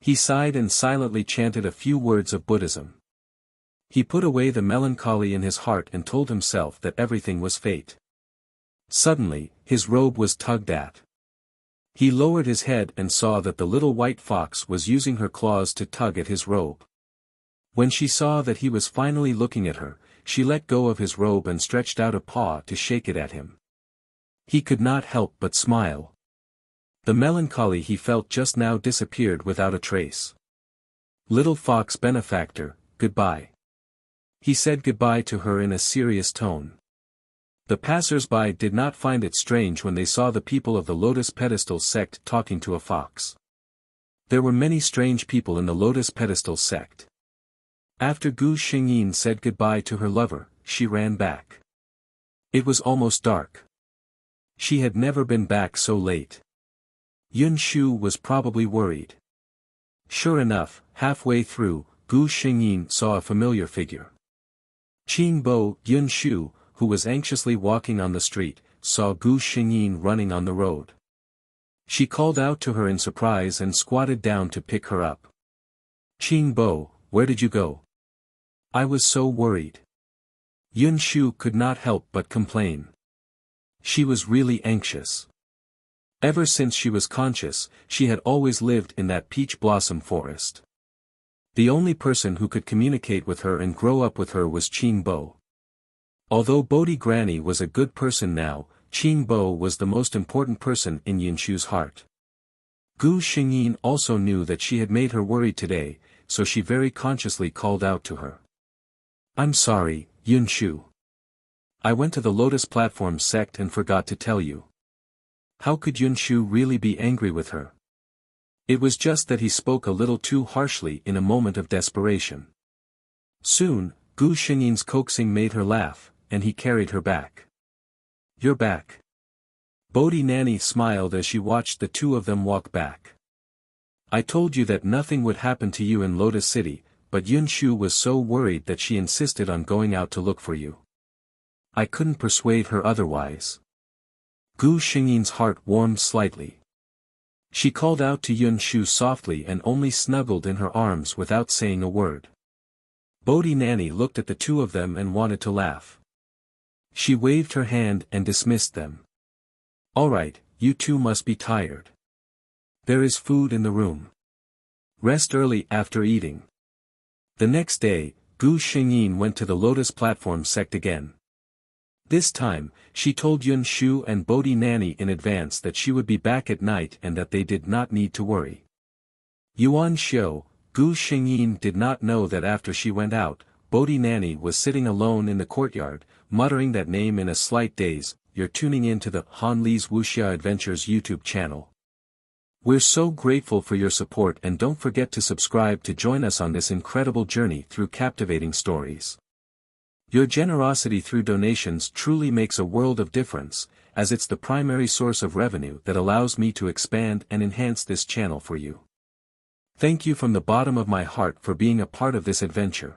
He sighed and silently chanted a few words of Buddhism. He put away the melancholy in his heart and told himself that everything was fate. Suddenly, his robe was tugged at. He lowered his head and saw that the little white fox was using her claws to tug at his robe. When she saw that he was finally looking at her, she let go of his robe and stretched out a paw to shake it at him. He could not help but smile. The melancholy he felt just now disappeared without a trace. "Little fox benefactor, goodbye." He said goodbye to her in a serious tone. The passers-by did not find it strange when they saw the people of the Lotus Pedestal sect talking to a fox. There were many strange people in the Lotus Pedestal sect. After Gu Xingyin said goodbye to her lover, she ran back. It was almost dark. She had never been back so late. Yun Shu was probably worried. Sure enough, halfway through, Gu Xingyin saw a familiar figure. Qingbo, Yun Shu, who was anxiously walking on the street, saw Gu Xingyin running on the road. She called out to her in surprise and squatted down to pick her up. "Qingbo, where did you go? I was so worried." Yun Shu could not help but complain. She was really anxious. Ever since she was conscious, she had always lived in that peach blossom forest. The only person who could communicate with her and grow up with her was Qingbo. Although Bodhi Granny was a good person now, Qingbo was the most important person in Yinshu's heart. Gu Xingyin also knew that she had made her worried today, so she very consciously called out to her. "I'm sorry, Yun Shu. I went to the Lotus Platform sect and forgot to tell you. How could Yun Shu really be angry with her? It was just that he spoke a little too harshly in a moment of desperation. Soon, Gu Xingyin's coaxing made her laugh, and he carried her back. You're back. Bodhi Nanny smiled as she watched the two of them walk back. I told you that nothing would happen to you in Lotus City, but Yun Shu was so worried that she insisted on going out to look for you. I couldn't persuade her otherwise. Gu Xingyin's heart warmed slightly. She called out to Yun Shu softly and only snuggled in her arms without saying a word. Bodhi Nanny looked at the two of them and wanted to laugh. She waved her hand and dismissed them. All right, you two must be tired. There is food in the room. Rest early after eating. The next day, Gu Xingyin went to the Lotus Platform sect again. This time, she told Yun Shu and Bodhi Nanny in advance that she would be back at night and that they did not need to worry. Yuan Xiu, Gu Xingyin did not know that after she went out, Bodhi Nanny was sitting alone in the courtyard, muttering that name in a slight daze. You're tuning in to the Han Li's Wuxia Adventures YouTube channel. We're so grateful for your support and don't forget to subscribe to join us on this incredible journey through captivating stories. Your generosity through donations truly makes a world of difference, as it's the primary source of revenue that allows me to expand and enhance this channel for you. Thank you from the bottom of my heart for being a part of this adventure.